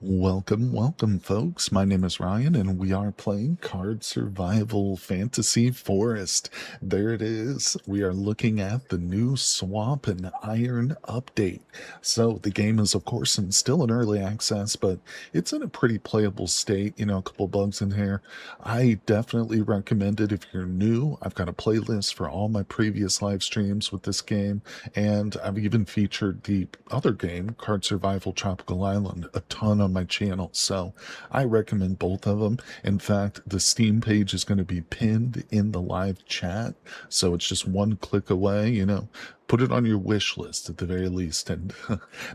Welcome, folks. My name is Ryan, and we are playing Card Survival Fantasy Forest. There it is. We are looking at the new Swamp and Iron update. So, the game is, of course, still in early access, but it's in a pretty playable state. You know, a couple bugs in here. I definitely recommend it if you're new. I've got a playlist for all my previous live streams with this game, and I've even featured the other game, Card Survival Tropical Island, a ton on my channel. So I recommend both of them. In fact, the Steam page is going to be pinned in the live chat. So it's just one click away, put it on your wish list at the very least. And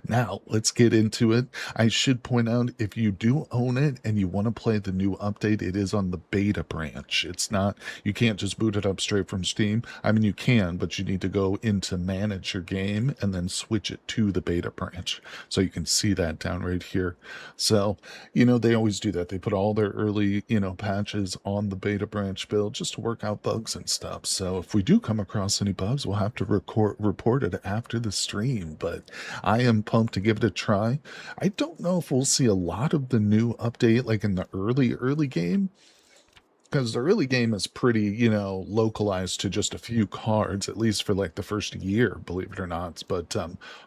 now let's get into it. I should point out, if you do own it and you want to play the new update, it is on the beta branch. It's not, you can't just boot it up straight from Steam. I mean, you can, but you need to go into manage your game and then switch it to the beta branch. So you can see that down right here. So, they always do that. They put all their early, patches on the beta branch build just to work out bugs and stuff. So if we do come across any bugs, we'll have to report it after the stream. But I am pumped to give it a try. I don't know if we'll see a lot of the new update like in the early game, because the early game is pretty, localized to just a few cards, at least for like the first year, believe it or not. But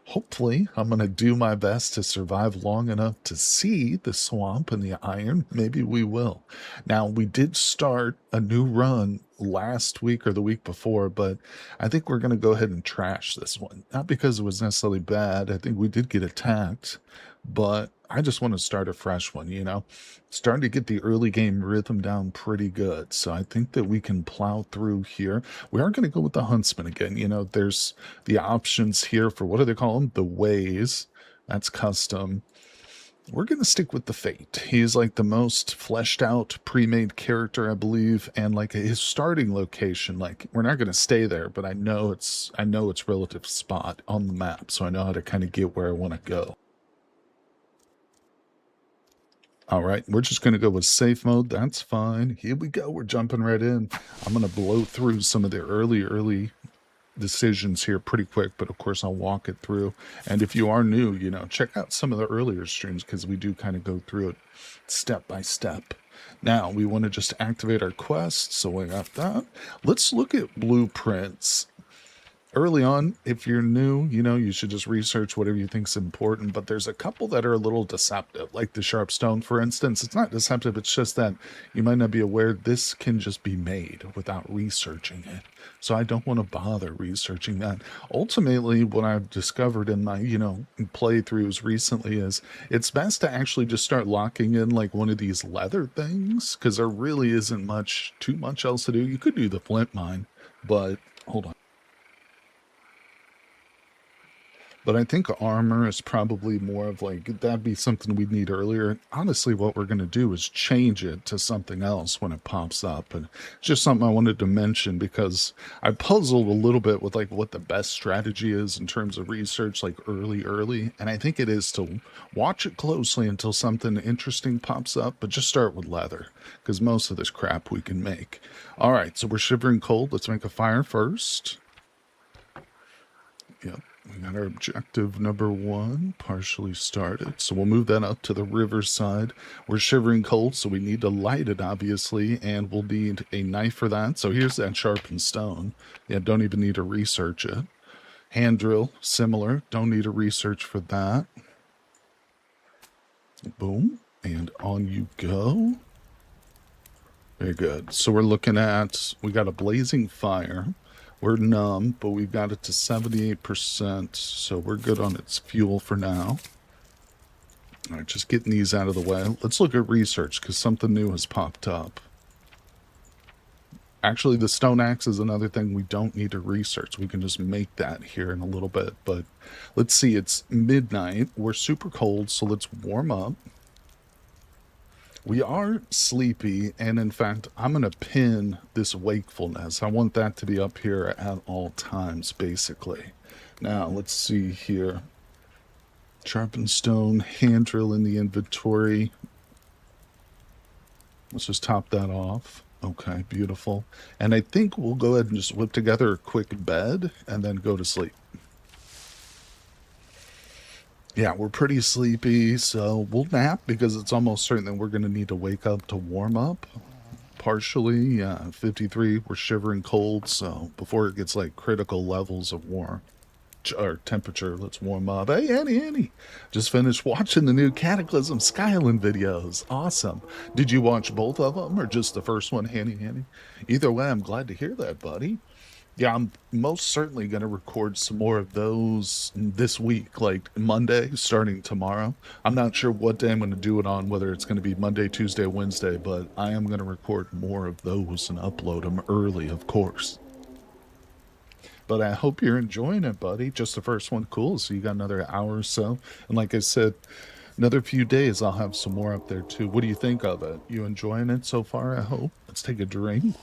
hopefully, I'm going to do my best to survive long enough to see the swamp and the iron. Maybe we will. Now, we did start a new run last week or the week before, but I think we're going to go ahead and trash this one. Not because it was necessarily bad. I think we did get attacked, but I just want to start a fresh one. Starting to get the early game rhythm down pretty good. So I think that we can plow through here. We are going to go with the Huntsman again. There's the options here for, what do they call them? The ways. That's custom. We're going to stick with the Fate. He's like the most fleshed out, pre-made character, I believe, and like his starting location. Like, we're not going to stay there, but I know its relative spot on the map, so I know how to kind of get where I want to go. All right, we're just going to go with safe mode. That's fine. Here we go. We're jumping right in. I'm going to blow through some of the early decisions here pretty quick, but of course I'll walk it through. And if you are new, check out some of the earlier streams because we do kind of go through it step by step. Now we want to just activate our quest, so we got that. Let's look at blueprints. Early on, if you're new, you should just research whatever you think is important, but there's a couple that are a little deceptive, like the sharp stone, for instance. It's not deceptive, it's just that you might not be aware this can just be made without researching it. So I don't want to bother researching that. Ultimately, what I've discovered in my, playthroughs recently is it's best to actually just start locking in like one of these leather things, because there really isn't too much else to do. You could do the flint mine, but hold on. But I think armor is probably more of like, that'd be something we'd need earlier. Honestly, what we're going to do is change it to something else when it pops up. And it's just something I wanted to mention because I puzzled a little bit with like what the best strategy is in terms of research, like early. And I think it is to watch it closely until something interesting pops up, but just start with leather because most of this crap we can make. All right, so we're shivering cold. Let's make a fire first. Yep. We got our objective number 1 partially started. So we'll move that up to the riverside. We're shivering cold, so we need to light it, obviously, and we'll need a knife for that. So here's that sharpened stone. Yeah, don't even need to research it. Hand drill, similar. Don't need to research for that. Boom. And on you go. Very good. So we're looking at, we got a blazing fire. We're numb, but we've got it to 78%, so we're good on its fuel for now. All right, just getting these out of the way. Let's look at research, because something new has popped up. Actually, the stone axe is another thing we don't need to research. We can just make that here in a little bit, but let's see. It's midnight. We're super cold, so let's warm up. We are sleepy, and in fact, I'm going to pin this wakefulness. I want that to be up here at all times, basically. Now, let's see here. Sharpened stone, hand drill in the inventory. Let's just top that off. Okay, beautiful. And I think we'll go ahead and just whip together a quick bed and then go to sleep. Yeah, we're pretty sleepy, so we'll nap because it's almost certain that we're going to need to wake up to warm up. Partially, 53, we're shivering cold, so before it gets like critical levels of warm or temperature, let's warm up. Hey, Annie, just finished watching the new Cataclysm Skyland videos. Awesome. Did you watch both of them or just the first one, Annie? Either way, I'm glad to hear that, buddy. Yeah, I'm most certainly going to record some more of those this week, like Monday, starting tomorrow. I'm not sure what day I'm going to do it on, whether it's going to be Monday, Tuesday, Wednesday, but I am going to record more of those and upload them early, of course. But I hope you're enjoying it, buddy. Just the first one, cool. So you got another hour or so. And like I said, another few days, I'll have some more up there too. What do you think of it? You enjoying it so far, I hope? Let's take a drink.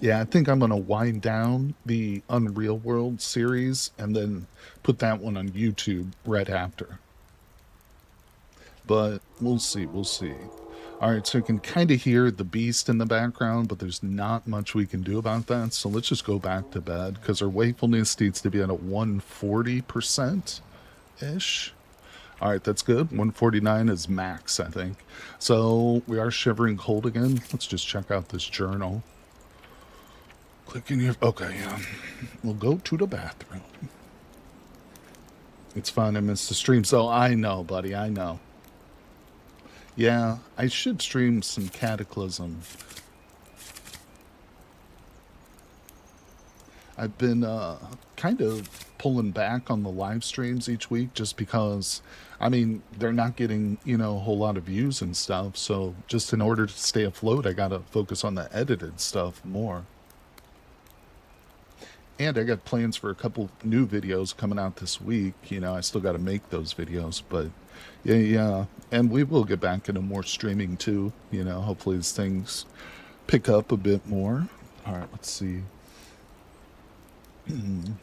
Yeah, I think I'm going to wind down the Unreal World series and then put that one on YouTube right after. But we'll see, we'll see. All right, so you can kind of hear the beast in the background, but there's not much we can do about that. So let's just go back to bed because our wakefulness needs to be at a 140% ish. All right, that's good. 149 is max, I think. So we are shivering cold again. Let's just check out this journal. Click in here. Okay, yeah. We'll go to the bathroom. It's fine. I missed the stream. So I know, buddy. I know. Yeah, I should stream some Cataclysm. I've been kind of pulling back on the live streams each week just because, I mean, they're not getting, a whole lot of views and stuff. So just in order to stay afloat, I got to focus on the edited stuff more. And I got plans for a couple new videos coming out this week. I still got to make those videos, but yeah. And we will get back into more streaming too. Hopefully as things pick up a bit more. All right, let's see.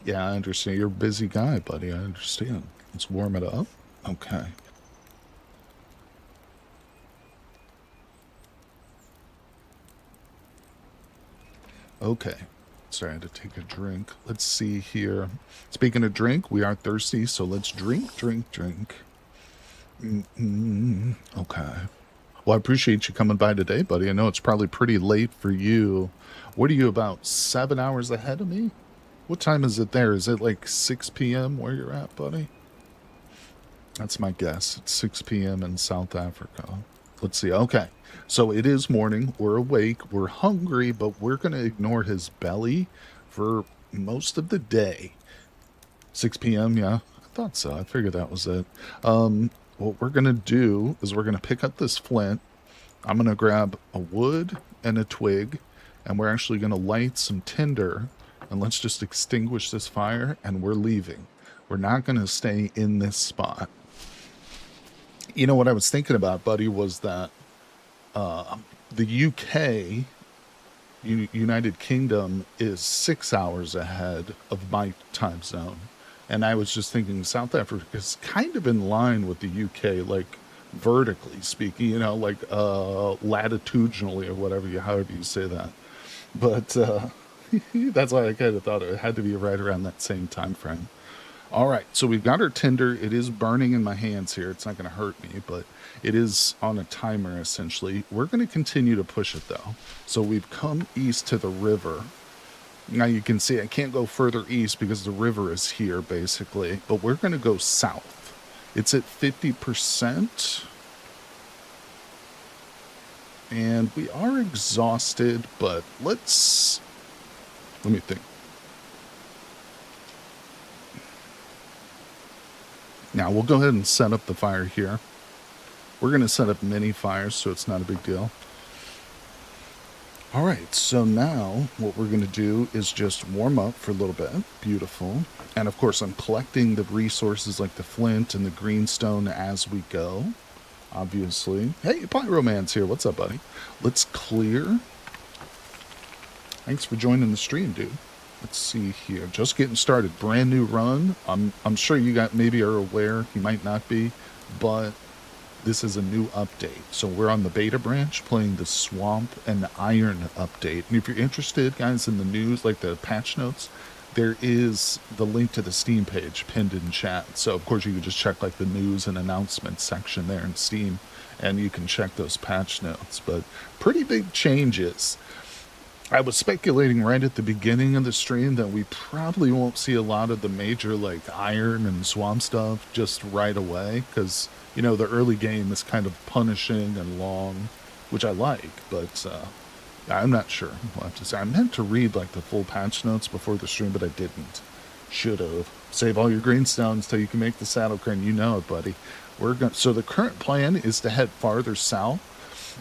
Yeah, I understand. You're a busy guy, buddy. I understand. Let's warm it up. Okay. Okay. Sorry, I had to take a drink. Let's see here. Speaking of drink, we are thirsty, so let's drink. Okay. Well, I appreciate you coming by today, buddy. I know it's probably pretty late for you. What are you, about 7 hours ahead of me? What time is it there? Is it like 6 p.m. where you're at, buddy? That's my guess. It's 6 p.m. in South Africa. Let's see. Okay. So it is morning. We're awake. We're hungry, but we're going to ignore his belly for most of the day. 6 p.m. Yeah, I thought so. I figured that was it. What we're going to do is we're going to pick up this flint. I'm going to grab a wood and a twig, and we're actually going to light some tinder, and let's just extinguish this fire, and we're leaving. We're not going to stay in this spot. What I was thinking about, buddy, was that the UK, United Kingdom, is 6 hours ahead of my time zone. And I was just thinking South Africa is kind of in line with the UK, like vertically speaking, like latitudinally or whatever however you say that. But that's why I kind of thought it had to be right around that same time frame. All right, so we've got our tinder. It is burning in my hands here. It's not going to hurt me, but it is on a timer, essentially. We're going to continue to push it, though. So we've come east to the river. Now you can see I can't go further east because the river is here, basically. But we're going to go south. It's at 50%. And we are exhausted, but let me think. Now, we'll go ahead and set up the fire here. We're going to set up mini fires, so it's not a big deal. All right, so now what we're going to do is just warm up for a little bit. Beautiful. And, of course, I'm collecting the resources like the flint and the greenstone as we go, obviously. Hey, Pyromance here. What's up, buddy? Let's clear. Thanks for joining the stream, dude. Let's see here. Just getting started. Brand new run. I'm sure you maybe are aware. You might not be, but this is a new update. So we're on the beta branch playing the Swamp and the Iron update. And if you're interested, guys, in the news, like the patch notes, there is the link to the Steam page pinned in chat. So of course you can just check like the news and announcements section there in Steam, and you can check those patch notes. But pretty big changes. I was speculating right at the beginning of the stream that we probably won't see a lot of the major like iron and swamp stuff just right away, because you know the early game is kind of punishing and long, which I like, but I'm not sure. We'll have to say. I meant to read like the full patch notes before the stream, but I didn't. Should have. Save all your greenstones till you can make the saddle crane. You know it, buddy. So the current plan is to head farther south.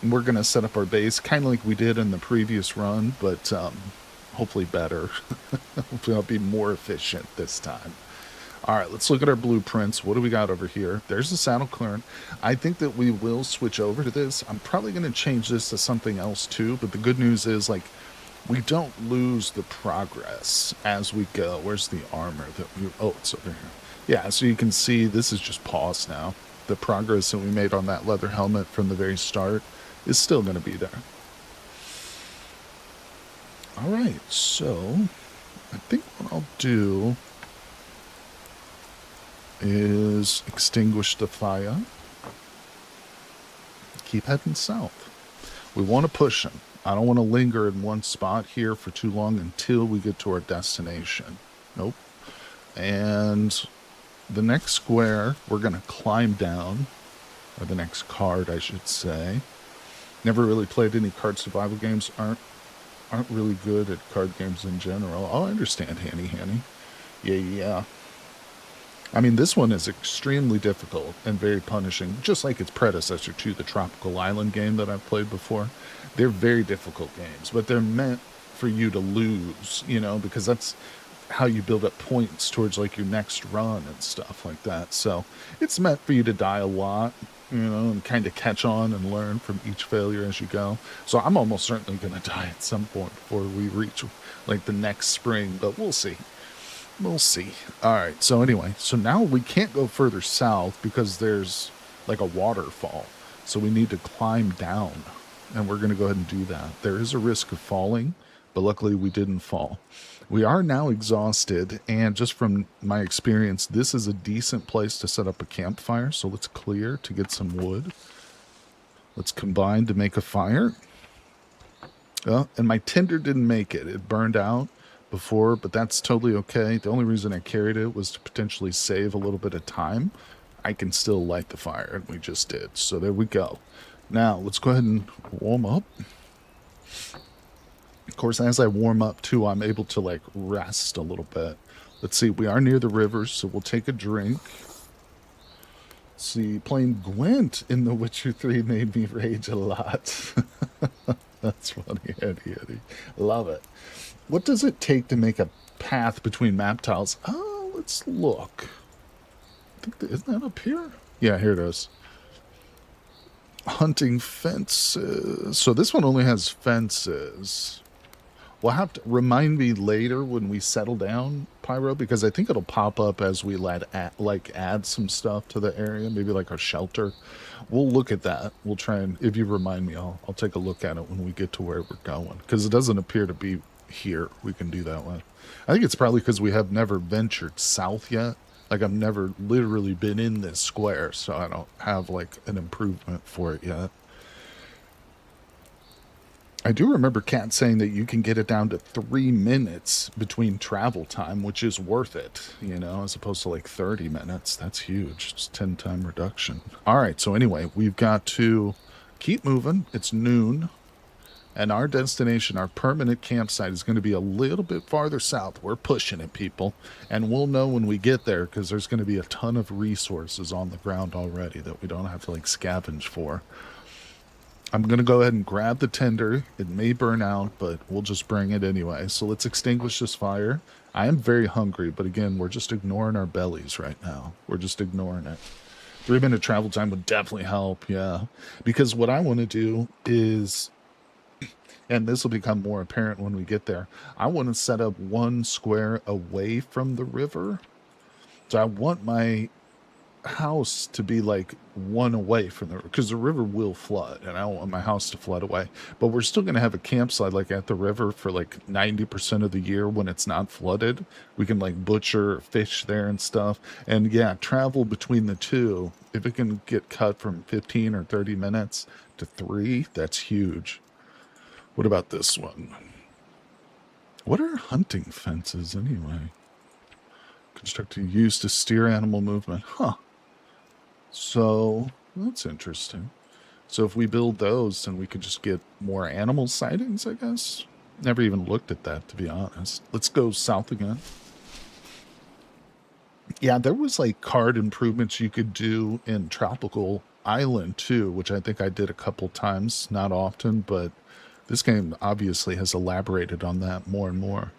And we're gonna set up our base kind of like we did in the previous run, but hopefully better. Hopefully I'll be more efficient this time. All right, let's look at our blueprints. What do we got over here? There's the saddle clearing. I think that we will switch over to this. I'm probably going to change this to something else too, but the good news is like we don't lose the progress as we go. Where's the armor that we... Oh, it's over here. Yeah, so you can see this is just pause now. The progress that we made on that leather helmet from the very start is still going to be there. All right, so I think what I'll do is extinguish the fire. Keep heading south. We want to push them. I don't want to linger in one spot here for too long until we get to our destination. Nope. And the next square, we're going to climb down. Or the next card, I should say. Never really played any card survival games. Aren't really good at card games in general. Oh, I understand, Hanny. Yeah. I mean, this one is extremely difficult and very punishing, just like its predecessor to the Tropical Island game that I've played before. They're very difficult games, but they're meant for you to lose, you know, because that's how you build up points towards like your next run and stuff like that. So it's meant for you to die a lot, you know, and kind of catch on and learn from each failure as you go. So I'm almost certainly going to die at some point before we reach like the next spring, but we'll see. We'll see. All right. So anyway, so now we can't go further south because there's like a waterfall. So we need to climb down, and we're going to go ahead and do that. There is a risk of falling, but luckily we didn't fall. We are now exhausted, and just from my experience, this is a decent place to set up a campfire. So let's clear to get some wood. Let's combine to make a fire. And my tinder didn't make it. It burned out before, but that's totally okay. The only reason I carried it was to potentially save a little bit of time. I can still light the fire, and we just did. So there we go. Now, let's go ahead and warm up. Of course, as I warm up, too, I'm able to, like, rest a little bit. Let's see. We are near the river, so we'll take a drink. Let's see. Playing Gwent in The Witcher 3 made me rage a lot. That's funny, Eddie. Love it. What does it take to make a path between map tiles? Oh, let's look. Isn't that up here? Yeah, here it is. Hunting fences. So this one only has fences. We'll have to remind me later when we settle down, Pyro, because I think it'll pop up as we add some stuff to the area, maybe like a shelter. We'll look at that. We'll try and, if you remind me, I'll take a look at it when we get to where we're going, because it doesn't appear to be here. We can do that one. I think it's probably because we have never ventured south yet. Like, I've never literally been in this square, so I don't have like an improvement for it yet. I do remember Kat saying that you can get it down to 3 minutes between travel time, which is worth it, you know, as opposed to like 30 minutes. That's huge. It's 10 time reduction. All right. So anyway, we've got to keep moving. It's noon, and our destination, our permanent campsite, is going to be a little bit farther south. We're pushing it, people, and we'll know when we get there, because there's going to be a ton of resources on the ground already that we don't have to like scavenge for. I'm going to go ahead and grab the tinder. It may burn out, but we'll just bring it anyway. So let's extinguish this fire. I am very hungry, but again, we're just ignoring our bellies right now. We're just ignoring it. 3 minute travel time would definitely help, yeah. Because what I want to do is, and this will become more apparent when we get there, I want to set up one square away from the river. So I want my house to be like one away from the river, because the river will flood and I don't want my house to flood away, but we're still going to have a campsite like at the river for like 90% of the year when it's not flooded. We can like butcher or fish there and stuff. And yeah, travel between the two, if it can get cut from 15 or 30 minutes to 3, that's huge. What about this one? What are hunting fences anyway? Constructed used to steer animal movement. Huh. So that's interesting. So if we build those, then we could just get more animal sightings, I guess. Never even looked at that, to be honest. Let's go south again. Yeah, there was like card improvements you could do in Tropical Island too, which I think I did a couple times, not often, but this game obviously has elaborated on that more and more.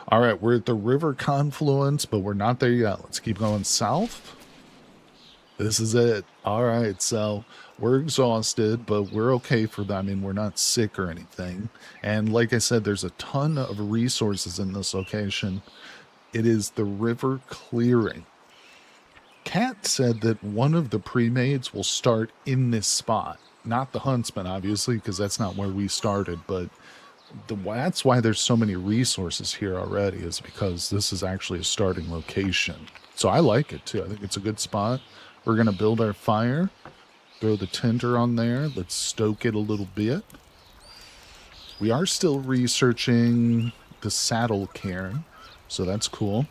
All right, we're at the river confluence, but we're not there yet. Let's keep going south. This is it. All right, so we're exhausted, but we're okay for that. I mean, we're not sick or anything. And like I said, there's a ton of resources in this location. It is the river clearing. Kat said that one of the pre-mades will start in this spot. Not the huntsman, obviously, because that's not where we started, but that's why there's so many resources here already, is because this is actually a starting location. So I like it too. I think it's a good spot. We're going to build our fire, throw the tinder on there. Let's stoke it a little bit. We are still researching the saddle cairn, so that's cool.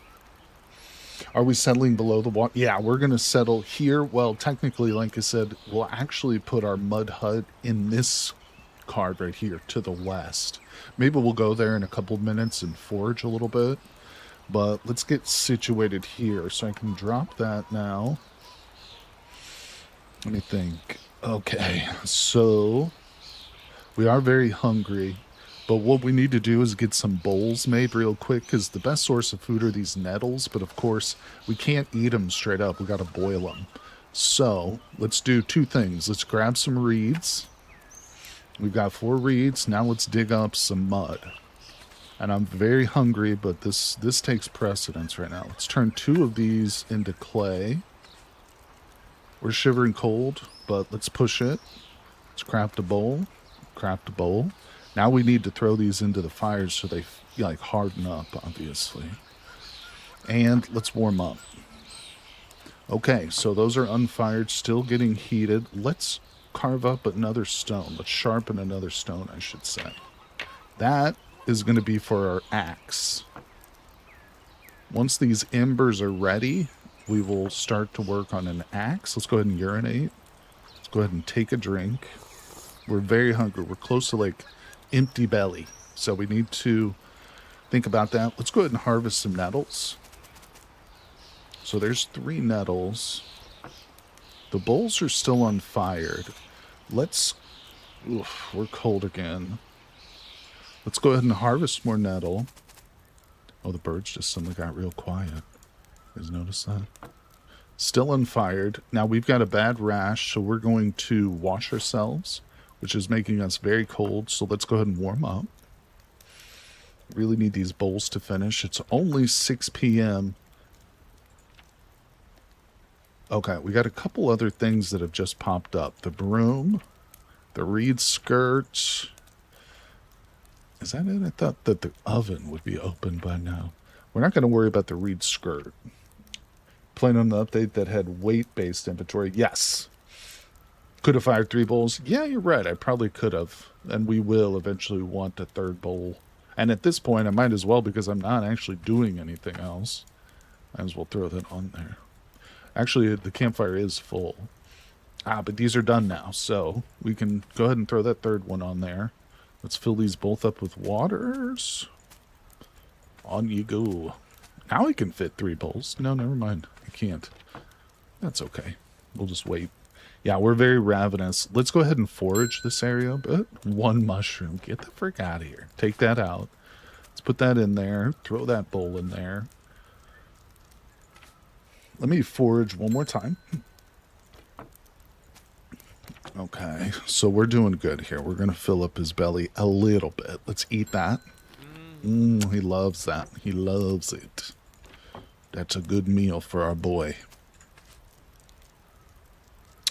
Are we settling below the water? Yeah, we're going to settle here. Well, technically, like I said, we'll actually put our mud hut in this card right here to the west. Maybe we'll go there in a couple minutes and forage a little bit. But let's get situated here so I can drop that now. Let me think. Okay, so we are very hungry. But what we need to do is get some bowls made real quick, because the best source of food are these nettles. But of course, we can't eat them straight up. We got to boil them. So let's do two things. Let's grab some reeds. We've got 4 reeds. Now let's dig up some mud. And I'm very hungry, but this takes precedence right now. Let's turn 2 of these into clay. We're shivering cold, but let's push it. Let's craft a bowl. Craft a bowl. Now we need to throw these into the fires so they like harden up, obviously. And let's warm up. Okay, so those are unfired, still getting heated. Let's carve up another stone. Let's sharpen another stone, I should say. That is going to be for our axe. Once these embers are ready, we will start to work on an axe. Let's go ahead and urinate. Let's go ahead and take a drink. We're very hungry. We're close to like empty belly, so we need to think about that. Let's go ahead and harvest some nettles. So there's 3 nettles. The bowls are still unfired. Let's... Oof, we're cold again. Let's go ahead and harvest more nettle. Oh, the birds just suddenly got real quiet. You guys notice that? Still unfired. Now we've got a bad rash, so we're going to wash ourselves, which is making us very cold. So let's go ahead and warm up. Really need these bowls to finish. It's only 6 p.m. Okay, we got a couple other things that have just popped up. The broom, the reed skirt. Is that it? I thought that the oven would be open by now. We're not going to worry about the reed skirt. Playing on the update that had weight-based inventory. Yes. Could have fired 3 bowls. Yeah, you're right. I probably could have. And we will eventually want a 3rd bowl. And at this point, I might as well, because I'm not actually doing anything else. I might as well throw that on there. Actually, the campfire is full. But these are done now, so we can go ahead and throw that 3rd one on there. Let's fill these both up with waters. On you go. Now I can fit 3 bowls. No, never mind. I can't. That's okay. We'll just wait. Yeah, we're very ravenous. Let's go ahead and forage this area, but 1 mushroom. Get the frick out of here. Take that out. Let's put that in there. Throw that bowl in there. Let me forage one more time. Okay, so we're doing good here. We're going to fill up his belly a little bit. Let's eat that. He loves that. He loves it. That's a good meal for our boy.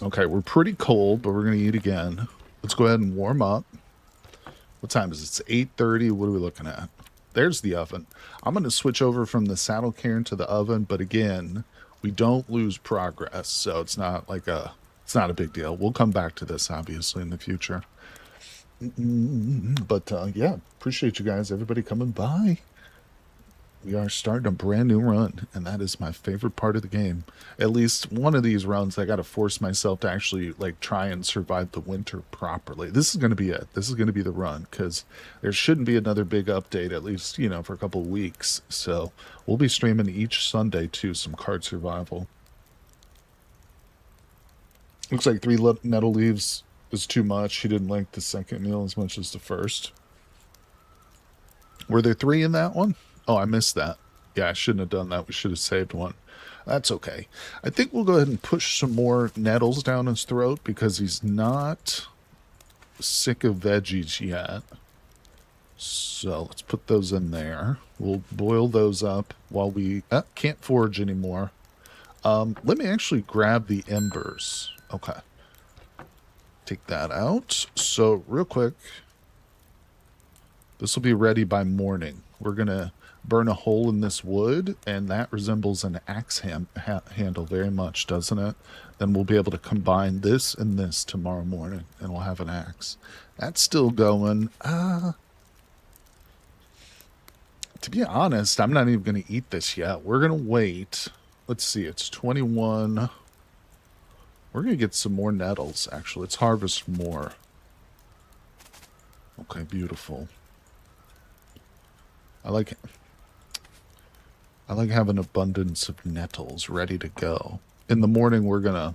Okay, we're pretty cold, but we're going to eat again. Let's go ahead and warm up. What time is it? It's 8:30. What are we looking at? There's the oven. I'm going to switch over from the saddle cairn to the oven, but again, we don't lose progress, so it's not like it's not a big deal. We'll come back to this obviously in the future. But yeah, appreciate you guys, everybody coming by. We are starting a brand new run, and that is my favorite part of the game. At least one of these runs, I got to force myself to actually like try and survive the winter properly. This is going to be it. This is going to be the run because there shouldn't be another big update, at least, you know, for a couple of weeks. So we'll be streaming each Sunday too, some card survival. Looks like 3 nettle leaves is too much. He didn't like the second meal as much as the first. Were there 3 in that one? Oh, I missed that. Yeah, I shouldn't have done that. We should have saved one. That's okay. I think we'll go ahead and push some more nettles down his throat because he's not sick of veggies yet. So let's put those in there. We'll boil those up while we can't forage anymore. Let me actually grab the embers. Okay. Take that out. So real quick, this will be ready by morning. We're going to burn a hole in this wood, and that resembles an axe handle very much, doesn't it? Then we'll be able to combine this and this tomorrow morning, and we'll have an axe. That's still going. To be honest, I'm not even going to eat this yet. We're going to wait. Let's see, it's 21. We're going to get some more nettles, actually. Let's harvest more. Okay, beautiful. I like having abundance of nettles ready to go. In the morning, we're gonna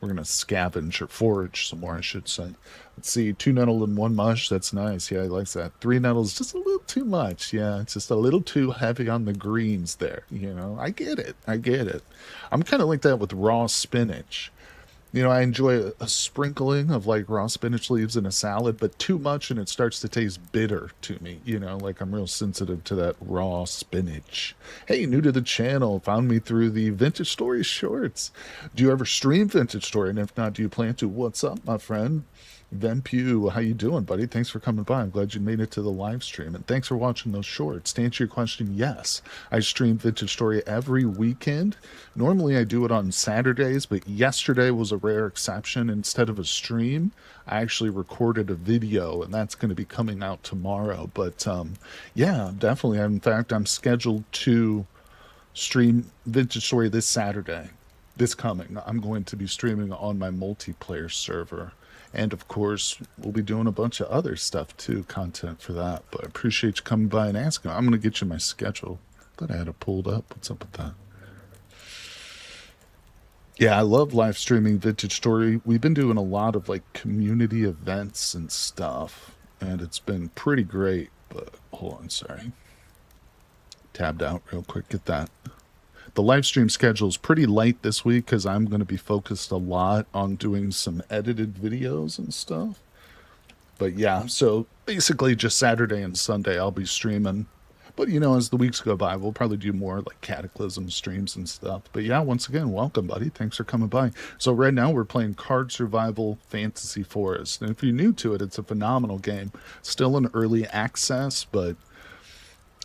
scavenge or forage some more, I should say. Let's see, 2 nettle and 1 mush. That's nice. Yeah, I like that. 3 nettles, just a little too much. Yeah, it's just a little too heavy on the greens there. You know, I get it. I get it. I'm kind of like that with raw spinach. You know, I enjoy a sprinkling of like raw spinach leaves in a salad, but too much and it starts to taste bitter to me. You know, like I'm real sensitive to that raw spinach. Hey, new to the channel, found me through the Vintage Story shorts. Do you ever stream Vintage Story? And if not, do you plan to? What's up, my friend? Vempew, how you doing, buddy? Thanks for coming by. I'm glad you made it to the live stream, and thanks for watching those shorts. To answer your question, yes, I stream Vintage Story every weekend. Normally I do it on Saturdays, but yesterday was a rare exception. Instead of a stream, I actually recorded a video, and that's going to be coming out tomorrow. But yeah, definitely. In fact, I'm scheduled to stream Vintage Story this Saturday. This coming, I'm going to be streaming on my multiplayer server. And of course, we'll be doing a bunch of other stuff too, content for that. But I appreciate you coming by and asking. I'm going to get you my schedule. Thought I had it pulled up. What's up with that? Yeah, I love live streaming Vintage Story. We've been doing a lot of like community events and stuff, and it's been pretty great. But hold on, sorry. Tabbed out real quick. Get that. The live stream schedule is pretty light this week because I'm going to be focused a lot on doing some edited videos and stuff. But yeah, so basically just Saturday and Sunday I'll be streaming. But you know, as the weeks go by, we'll probably do more like Cataclysm streams and stuff. But yeah, once again, welcome, buddy. Thanks for coming by. So right now we're playing Card Survival Fantasy Forest. And if you're new to it, it's a phenomenal game. Still in early access, but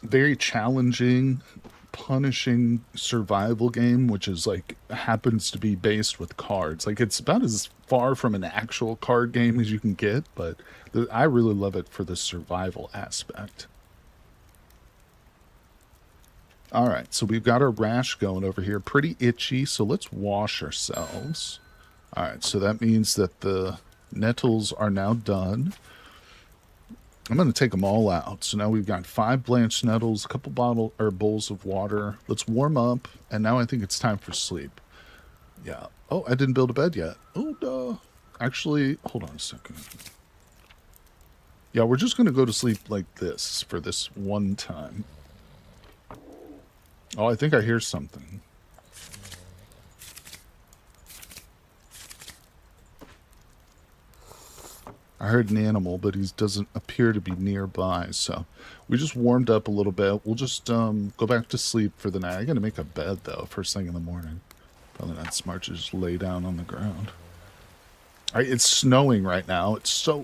very challenging, punishing survival game, which is like happens to be based with cards. Like it's about as far from an actual card game as you can get, but I really love it for the survival aspect. All right, so we've got our rash going over here, pretty itchy, so let's wash ourselves. All right, so that means that the nettles are now done. I'm going to take them all out. So now we've got 5 blanched nettles, a couple bowls of water. Let's warm up, and now I think it's time for sleep. Yeah. Oh, I didn't build a bed yet. Oh, duh. Actually, hold on a second. Yeah, we're just going to go to sleep like this for this one time. Oh, I think I hear something. I heard an animal, but he doesn't appear to be nearby, so we just warmed up a little bit. We'll just go back to sleep for the night. I gotta make a bed, though, first thing in the morning. Probably not smart to just lay down on the ground. All right, it's snowing right now.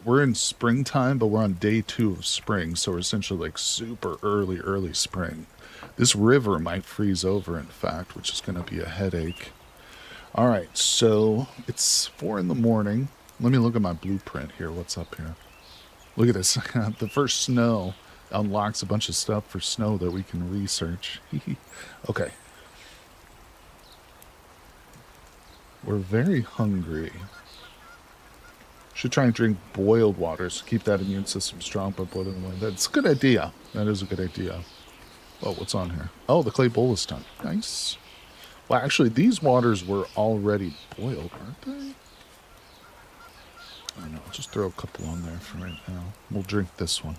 We're in springtime, but we're on day 2 of spring, so we're essentially like super early spring. This river might freeze over, in fact, which is going to be a headache. All right, so it's 4 in the morning. Let me look at my blueprint here. What's up here? Look at this. The first snow unlocks a bunch of stuff for snow that we can research. Okay. We're very hungry. Should try and drink boiled water to keep that immune system strong by boiling water. That's a good idea. That is a good idea. Oh, what's on here? Oh, the clay bowl is done. Nice. Well, actually, these waters were already boiled, aren't they? I don't know. I'll just throw a couple on there for right now. We'll drink this one.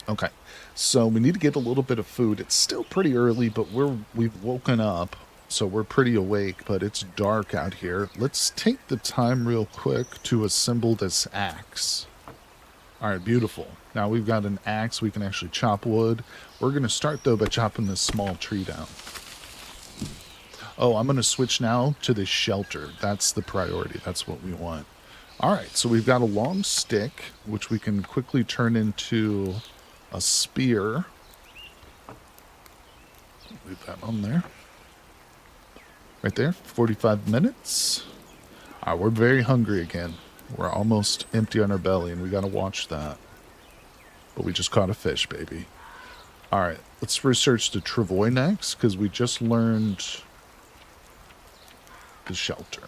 Okay. So we need to get a little bit of food. It's still pretty early, but we've woken up. So we're pretty awake, but it's dark out here. Let's take the time real quick to assemble this axe. All right, beautiful. Now we've got an axe. We can actually chop wood. We're going to start, though, by chopping this small tree down. Oh, I'm going to switch now to the shelter. That's the priority. That's what we want. All right, so we've got a long stick, which we can quickly turn into a spear. Leave that on there. Right there, 45 minutes. All right, we're very hungry again. We're almost empty on our belly, and we got to watch that. But we just caught a fish, baby. All right, let's research the travois next, because we just learned the shelter.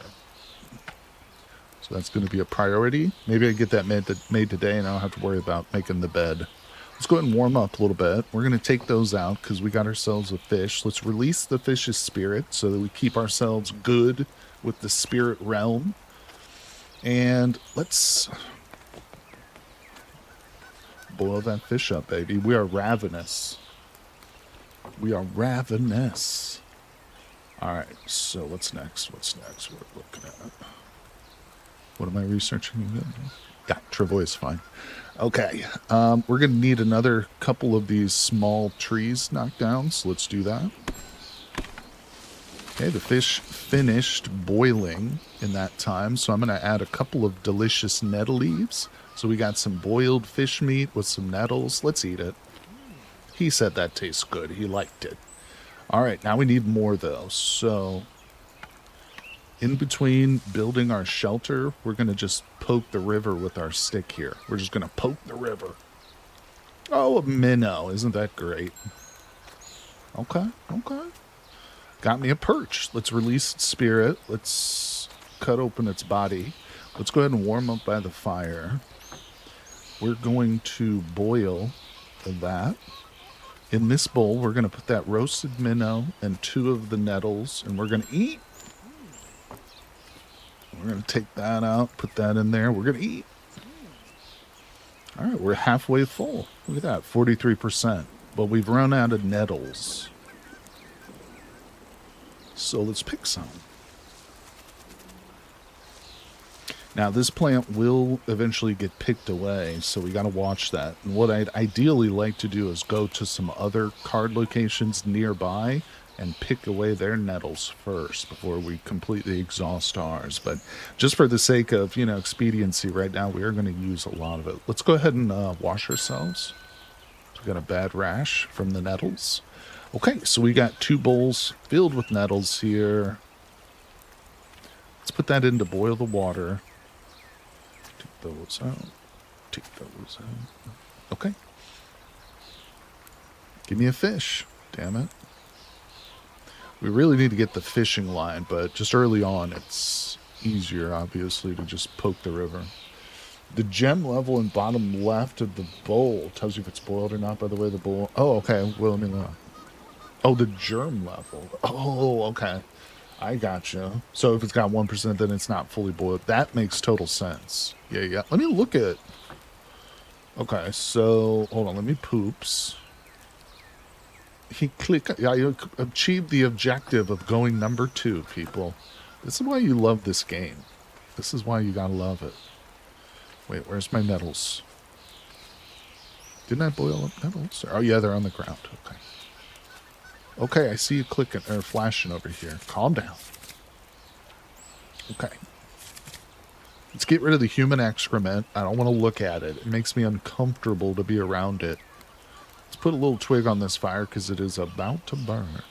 So that's going to be a priority. Maybe I get that made today, and I don't have to worry about making the bed. Let's go ahead and warm up a little bit. We're going to take those out because we got ourselves a fish. Let's release the fish's spirit so that we keep ourselves good with the spirit realm. And let's boil that fish up, baby. We are ravenous. We are ravenous. All right, so what's next? What's next? We're looking at. What am I researching again? Yeah, travois is fine. Okay, we're going to need another couple of these small trees knocked down, so let's do that. Okay, the fish finished boiling in that time, so I'm going to add a couple of delicious nettle leaves. So we got some boiled fish meat with some nettles. Let's eat it. He said that tastes good. He liked it. All right, now we need more, though. So in between building our shelter, we're going to just poke the river with our stick here. We're just going to poke the river. Oh, a minnow. Isn't that great? Okay, okay. Got me a perch. Let's release its spirit. Let's cut open its body. Let's go ahead and warm up by the fire. We're going to boil that. In this bowl, we're going to put that roasted minnow and 2 of the nettles, and we're going to eat. We're going to take that out, put that in there. We're going to eat. All right, we're halfway full. Look at that, 43%. But we've run out of nettles. So let's pick some. Now, this plant will eventually get picked away, so we got to watch that. And what I'd ideally like to do is go to some other card locations nearby and pick away their nettles first before we completely exhaust ours. But just for the sake of, expediency right now, we are going to use a lot of it. Let's go ahead and wash ourselves. So we got a bad rash from the nettles. Okay, so we got 2 bowls filled with nettles here. Let's put that in to boil the water. Take those out. Take those out. Okay. Give me a fish. Damn it. We really need to get the fishing line, but just early on, it's easier, obviously, to just poke the river. The gem level in bottom left of the bowl tells you if it's boiled or not, by the way, the bowl. Oh, okay. Well, let me know. Oh, the germ level. Oh, okay. I gotcha. So if it's got 1%, then it's not fully boiled. That makes total sense. Yeah. Let me look at... Okay, so... Hold on, let me poops. Yeah, you achieved the objective of going number 2, people. This is why you love this game. This is why you gotta love it. Wait, where's my nettles? Didn't I boil up nettles? Oh, yeah, they're on the ground. Okay. Okay, I see you clicking or flashing over here. Calm down. Okay. Let's get rid of the human excrement. I don't want to look at it. It makes me uncomfortable to be around it. Let's put a little twig on this fire because it is about to burn.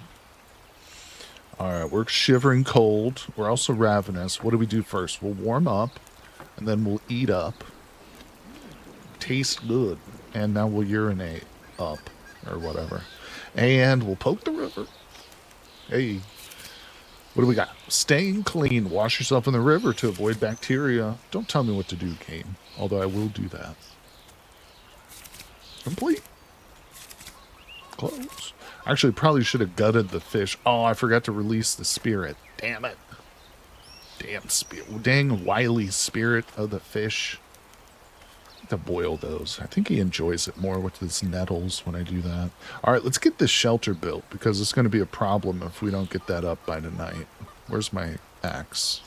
All right, we're shivering cold. We're also ravenous. What do we do first? We'll warm up, and then we'll eat up. Taste good. And now we'll urinate up, or whatever. And we'll poke the river. Hey. What do we got? Staying clean. Wash yourself in the river to avoid bacteria. Don't tell me what to do, game. Although I will do that. Complete. Close. Actually, probably should have gutted the fish. Oh, I forgot to release the spirit. Damn it. Damn spirit. Dang wily spirit of the fish. To boil those. I think he enjoys it more with his nettles when I do that. All right, let's get this shelter built because it's going to be a problem if we don't get that up by tonight. Where's my axe?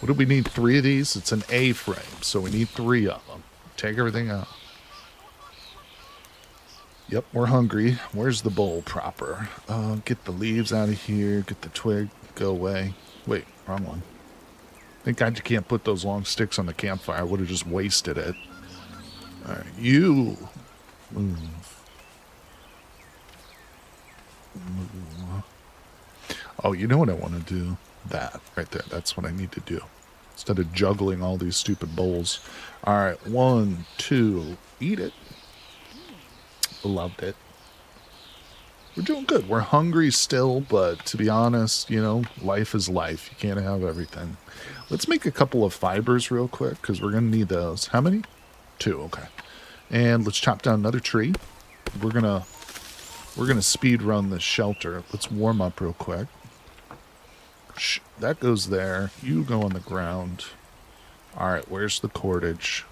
What do we need? 3 of these? It's an A-frame, so we need 3 of them. Take everything out. Yep, we're hungry. Where's the bowl proper? Get the leaves out of here. Get the twig. Go away. Wait, wrong one. Thank God you can't put those long sticks on the campfire. I would have just wasted it. All right, you. Move. Move. Oh, you know what I want to do? That right there. That's what I need to do. Instead of juggling all these stupid bowls. All right, 1, 2. Eat it. Loved it. We're doing good. We're hungry still, but to be honest, you know, life is life. You can't have everything. Let's make a couple of fibers real quick because we're going to need those. How many? 2, okay. And let's chop down another tree. We're gonna speed run this shelter. Let's warm up real quick. That goes there. You go on the ground. All right, where's the cordage?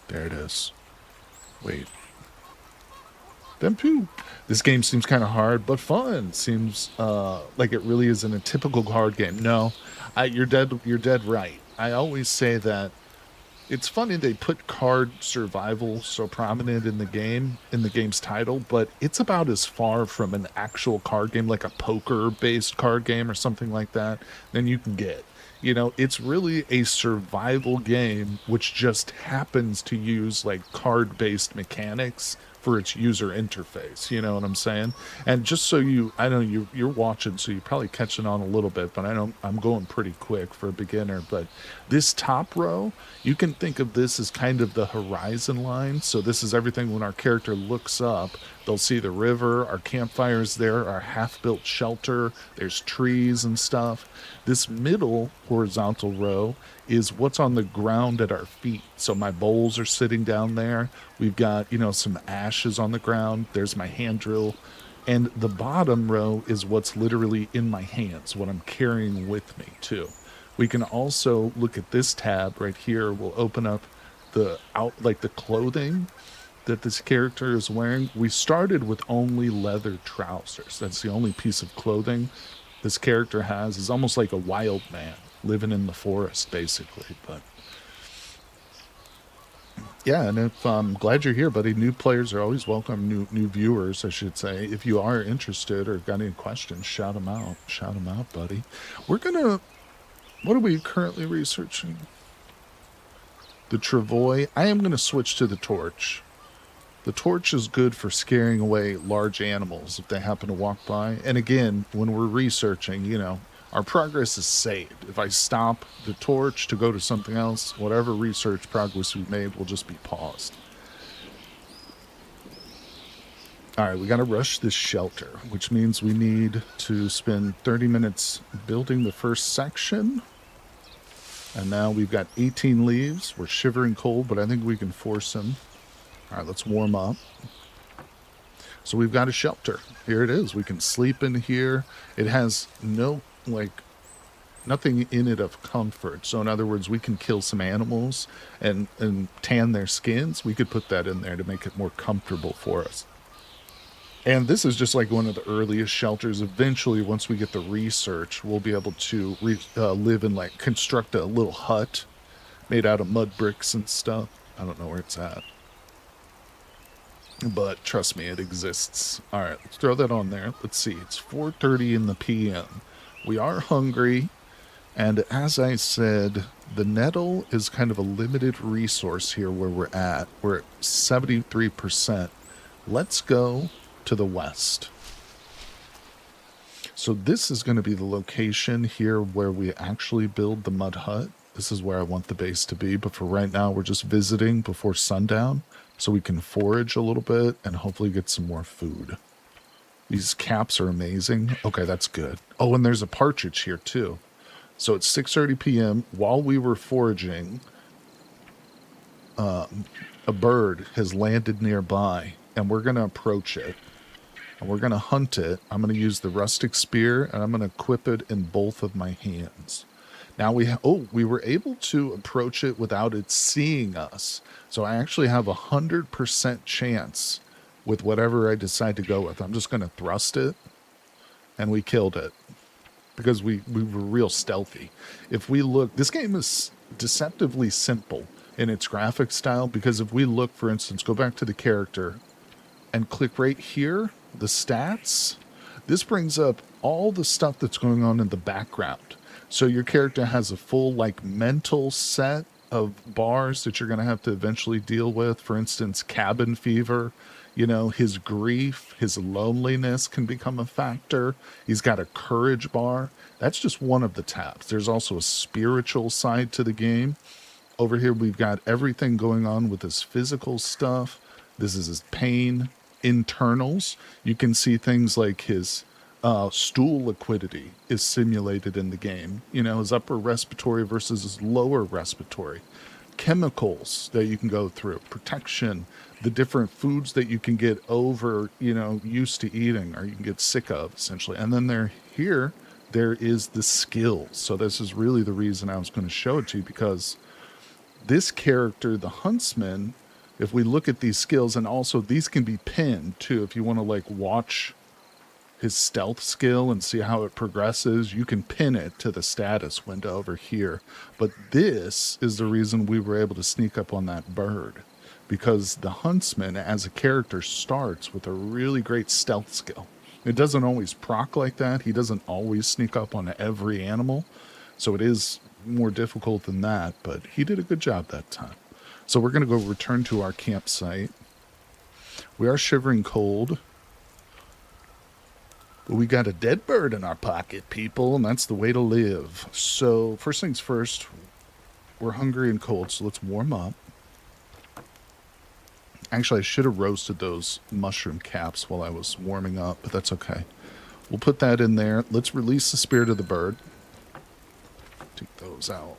There it is. Wait. Them too. This game seems kind of hard, but fun. Seems like it really isn't a typical card game. No, you're dead. You're dead right. I always say that it's funny they put card survival so prominent in the game, in the game's title, but it's about as far from an actual card game, like a poker-based card game or something like that, than you can get. You know, it's really a survival game, which just happens to use like card-based mechanics for its user interface. You know what I'm saying? And just so I know you're watching, so you're probably catching on a little bit, but I know I'm going pretty quick for a beginner. But this top row, you can think of this as kind of the horizon line. So this is everything when our character looks up, they'll see the river, our campfires there, our half-built shelter, there's trees and stuff. This middle horizontal row is what's on the ground at our feet. So my bowls are sitting down there. We've got, you know, some ashes on the ground. There's my hand drill. And the bottom row is what's literally in my hands, what I'm carrying with me too. We can also look at this tab right here. We'll open up the clothing that this character is wearing. We started with only leather trousers. That's the only piece of clothing this character has. Is almost like a wild man living in the forest, basically. But yeah, and if I'm glad you're here, buddy. New players are always welcome. New viewers, I should say. If you are interested or got any questions, shout them out. Shout them out, buddy. We're gonna. What are we currently researching? The travois. I am gonna switch to the torch. The torch is good for scaring away large animals if they happen to walk by. And again, when we're researching, you know, our progress is saved. If I stop the torch to go to something else, whatever research progress we've made will just be paused. All right, we got to rush this shelter, which means we need to spend 30 minutes building the first section. And now we've got 18 leaves. We're shivering cold, but I think we can force them. All right, let's warm up. So we've got a shelter. Here it is. We can sleep in here. It has nothing in it of comfort. So in other words, we can kill some animals and tan their skins. We could put that in there to make it more comfortable for us. And this is just like one of the earliest shelters. Eventually, once we get the research, we'll be able to live in, like, construct a little hut made out of mud bricks and stuff. I don't know where it's at. but trust me, it exists. All right, let's throw that on there. Let's see. It's 4:30 in the p.m. We are hungry, and as I said, the nettle is kind of a limited resource here where we're at. We're at 73%. Let's go to the west. So this is going to be the location here where we actually build the mud hut. This is where I want the base to be, but for right now, we're just visiting before sundown so we can forage a little bit and hopefully get some more food. These caps are amazing. Okay, that's good. Oh, and there's a partridge here too. So it's 6:30 p.m. While we were foraging, a bird has landed nearby, and we're going to approach it. And we're going to hunt it. I'm going to use the rustic spear, and I'm going to equip it in both of my hands. Now we were able to approach it without it seeing us. So I actually have 100% chance with whatever I decide to go with. I'm just going to thrust it, and we killed it because we were real stealthy. If we look, this game is deceptively simple in its graphic style because if we look, for instance, go back to the character and click right here, the stats, this brings up all the stuff that's going on in the background. So your character has a full like mental set of bars that you're going to have to eventually deal with. For instance, cabin fever, you know, his grief, his loneliness can become a factor. He's got a courage bar. That's just one of the tabs. There's also a spiritual side to the game. Over here, we've got everything going on with his physical stuff. This is his pain, internals. You can see things like his stool liquidity is simulated in the game. You know, his upper respiratory versus his lower respiratory. Chemicals that you can go through, protection, the different foods that you can get over, you know, used to eating or you can get sick of, essentially. And then there is the skills. So this is really the reason I was going to show it to you, because this character, the huntsman, if we look at these skills, and also these can be pinned too, if you want to like watch his stealth skill and see how it progresses, you can pin it to the status window over here. But this is the reason we were able to sneak up on that bird, because the huntsman as a character starts with a really great stealth skill. It doesn't always proc like that. He doesn't always sneak up on every animal. So it is more difficult than that, but he did a good job that time. So we're going to go return to our campsite. We are shivering cold, but we got a dead bird in our pocket, people, and that's the way to live. So first things first, we're hungry and cold, so let's warm up. Actually, I should have roasted those mushroom caps while I was warming up, but that's okay. We'll put that in there. Let's release the spirit of the bird. Take those out.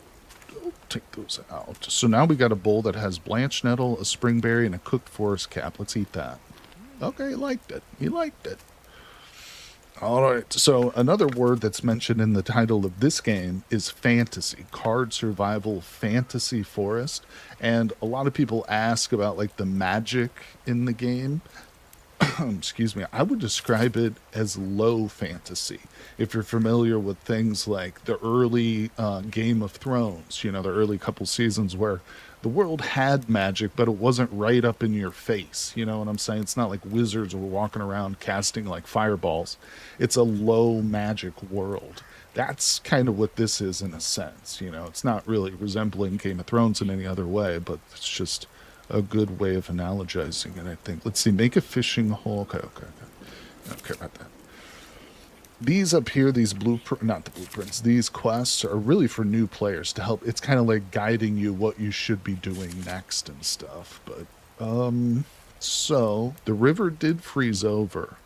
Take those out. So now we got a bowl that has blanched nettle, a springberry, and a cooked forest cap. Let's eat that. Okay, he liked it. He liked it. All right. So another word that's mentioned in the title of this game is fantasy, card survival fantasy forest. And a lot of people ask about like the magic in the game. Excuse me, I would describe it as low fantasy. If you're familiar with things like the early Game of Thrones, you know, the early couple seasons where the world had magic, but it wasn't right up in your face. You know what I'm saying? It's not like wizards were walking around casting like fireballs. It's a low magic world. That's kind of what this is in a sense. You know, it's not really resembling Game of Thrones in any other way, but it's just a good way of analogizing it, I think. Let's see, make a fishing hole. Okay. I don't care about that. These up here, these not the blueprints, these quests are really for new players to help. It's kind of like guiding you what you should be doing next and stuff. But, so the river did freeze over,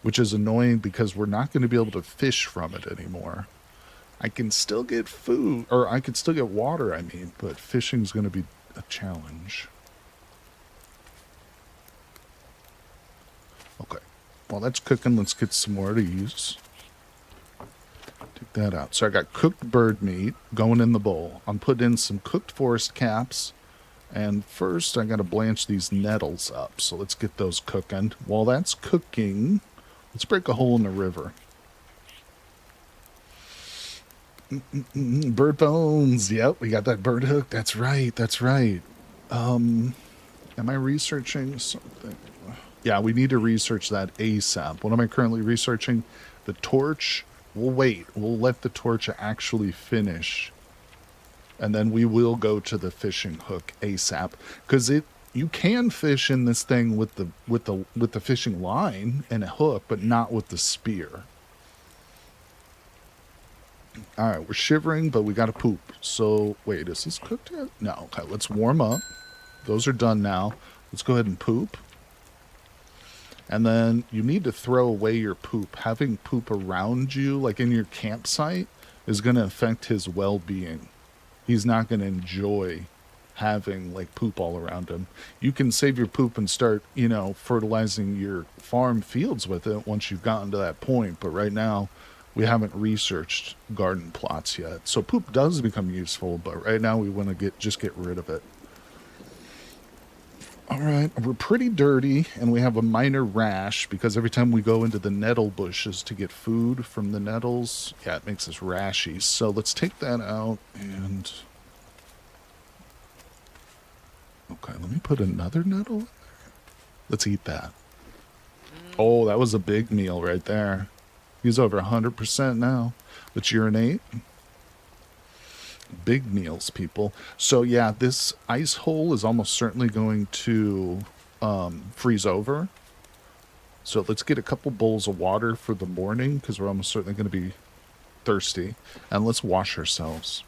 which is annoying because we're not going to be able to fish from it anymore. I can still get food, or I can still get water, I mean, but fishing's going to be a challenge. Okay, while that's cooking, let's get some more to use. Take that out. So I got cooked bird meat going in the bowl. I'm putting in some cooked forest caps. And first, I got to blanch these nettles up. So let's get those cooking. While that's cooking, let's break a hole in the river. Bird bones. Yep, we got that bird hook. That's right. Am I researching something? Yeah, we need to research that ASAP. What am I currently researching? The torch. We'll wait. We'll let the torch actually finish. And then we will go to the fishing hook ASAP. Because you can fish in this thing with the fishing line and a hook, but not with the spear. Alright, we're shivering, but we gotta poop. So wait, is this cooked yet? No. Okay, let's warm up. Those are done now. Let's go ahead and poop. And then you need to throw away your poop. Having poop around you, like in your campsite, is going to affect his well-being. He's not going to enjoy having like poop all around him. You can save your poop and start, fertilizing your farm fields with it once you've gotten to that point. But right now, we haven't researched garden plots yet. So poop does become useful, but right now we want to just get rid of it. All right, we're pretty dirty, and we have a minor rash because every time we go into the nettle bushes to get food from the nettles, yeah, it makes us rashy. So let's take that out, and... Okay, let me put another nettle in there. Let's eat that. Oh, that was a big meal right there. He's over 100% now. Let's urinate. Big meals, people. So yeah, this ice hole is almost certainly going to freeze over. So let's get a couple bowls of water for the morning because we're almost certainly going to be thirsty. And let's wash ourselves.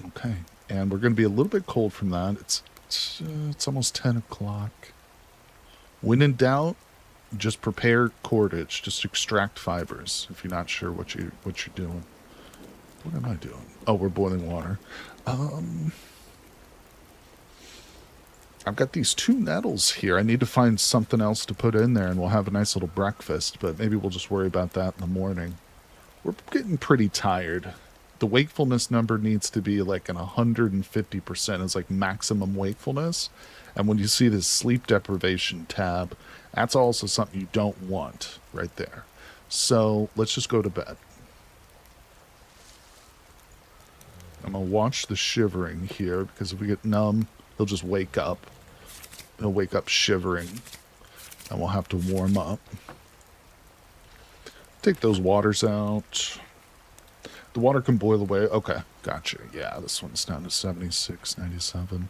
Okay, and we're going to be a little bit cold from that. It's almost 10 o'clock. When in doubt, just prepare cordage. Just extract fibers if you're not sure what you're doing. What am I doing? Oh, we're boiling water. I've got these 2 nettles here. I need to find something else to put in there, and we'll have a nice little breakfast, but maybe we'll just worry about that in the morning. We're getting pretty tired. The wakefulness number needs to be like an 150%. It's like maximum wakefulness. And when you see this sleep deprivation tab, that's also something you don't want right there. So let's just go to bed. I'm going to watch the shivering here, because if we get numb, he'll just wake up. He'll wake up shivering, and we'll have to warm up. Take those waters out. The water can boil away. Okay, gotcha. Yeah, this one's down to 76, 97.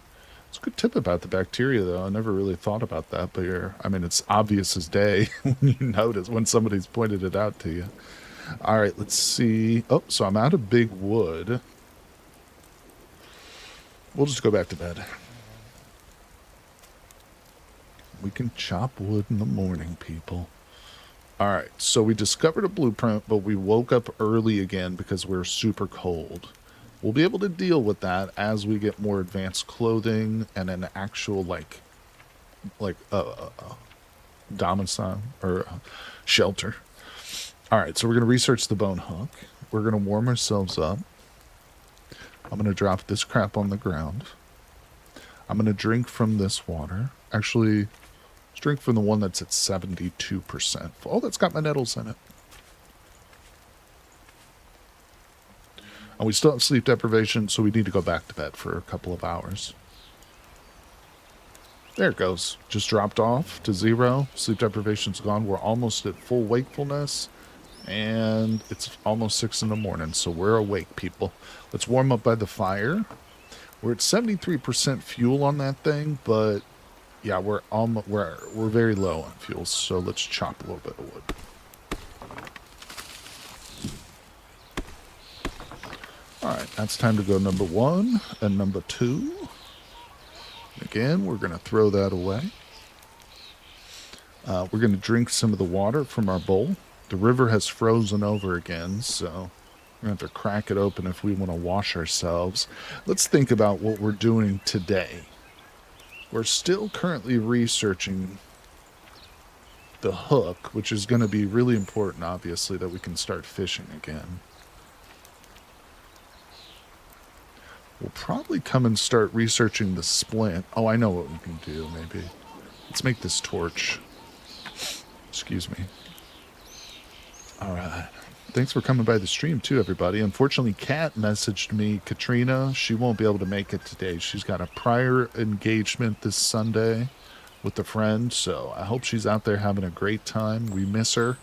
It's a good tip about the bacteria, though. I never really thought about that, but it's obvious as day when you notice, when somebody's pointed it out to you. All right, let's see. Oh, so I'm out of big wood. We'll just go back to bed. We can chop wood in the morning, people. Alright, so we discovered a blueprint, but we woke up early again because we're super cold. We'll be able to deal with that as we get more advanced clothing and an actual, domicile or shelter. Alright, so we're going to research the bone hook. We're going to warm ourselves up. I'm going to drop this crap on the ground. I'm going to drink from this water. Actually, let's drink from the one that's at 72%. Oh, that's got my nettles in it. And we still have sleep deprivation, so we need to go back to bed for a couple of hours. There it goes. Just dropped off to 0. Sleep deprivation's gone. We're almost at full wakefulness. And it's almost 6 in the morning, so we're awake, people. Let's warm up by the fire. We're at 73% fuel on that thing, but yeah, we're very low on fuel, so let's chop a little bit of wood. Alright, that's time to go number 1 and number 2. Again, we're going to throw that away. We're going to drink some of the water from our bowl. The river has frozen over again, so we're going to have to crack it open if we want to wash ourselves. Let's think about what we're doing today. We're still currently researching the hook, which is going to be really important, obviously, that we can start fishing again. We'll probably come and start researching the splint. Oh, I know what we can do, maybe. Let's make this torch. Excuse me. All right. Thanks for coming by the stream, too, everybody. Unfortunately, Kat messaged me, Katrina. She won't be able to make it today. She's got a prior engagement this Sunday. with a friend, so I hope she's out there having a great time. We miss her.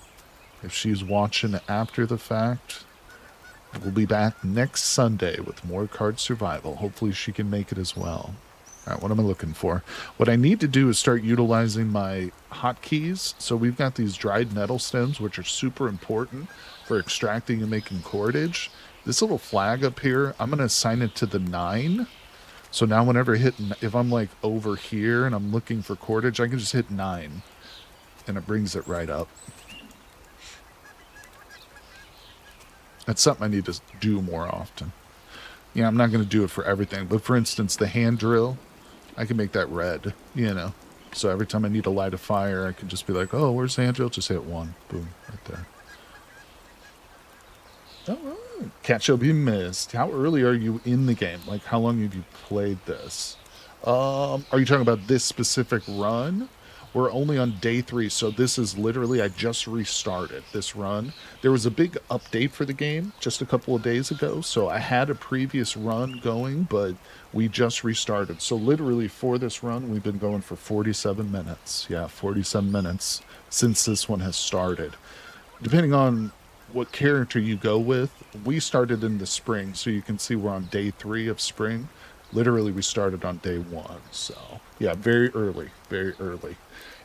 If she's watching after the fact, we'll be back next Sunday with more Card Survival. Hopefully she can make it as well. All right, what am I looking for? What I need to do is start utilizing my hotkeys. So we've got these dried nettle stems, which are super important for extracting and making cordage. This little flag up here, I'm going to assign it to the 9. So now whenever if I'm like over here and I'm looking for cordage, I can just hit 9 and it brings it right up. That's something I need to do more often. Yeah, I'm not going to do it for everything, but for instance, the hand drill, I can make that red, you know. So every time I need to light a fire, I can just be like, oh, where's the hand drill? Just hit 1. Boom, right there. All right. Catch up you missed. How early are you in the game? Like, how long have you played this? Are you talking about this specific run? We're only on day 3, so this is literally, I just restarted this run. There was a big update for the game just a couple of days ago, so I had a previous run going, but we just restarted. So literally for this run, we've been going for 47 minutes. Yeah, 47 minutes since this one has started. Depending on what character you go with, we started in the spring, so you can see we're on day 3 of spring. Literally, we started on day 1, so yeah, very early, very early.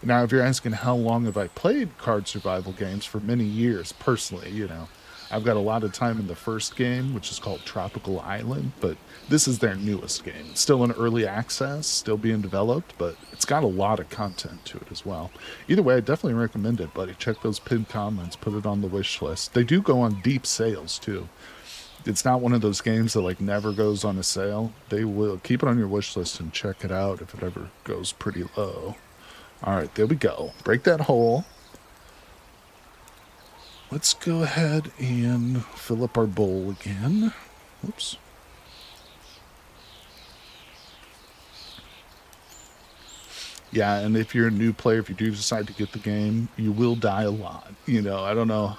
Now, if you're asking how long have I played card survival games, for many years, personally, you know, I've got a lot of time in the first game, which is called Tropical Island, but this is their newest game. It's still in early access, still being developed, but it's got a lot of content to it as well. Either way, I definitely recommend it, buddy. Check those pinned comments, put it on the wish list. They do go on deep sales, too. It's not one of those games that like never goes on a sale. They will keep it on your wish list and check it out if it ever goes pretty low. All right, there we go. Break that hole. Let's go ahead and fill up our bowl again. Whoops. Yeah, and if you're a new player, if you do decide to get the game, you will die a lot. You know, I don't know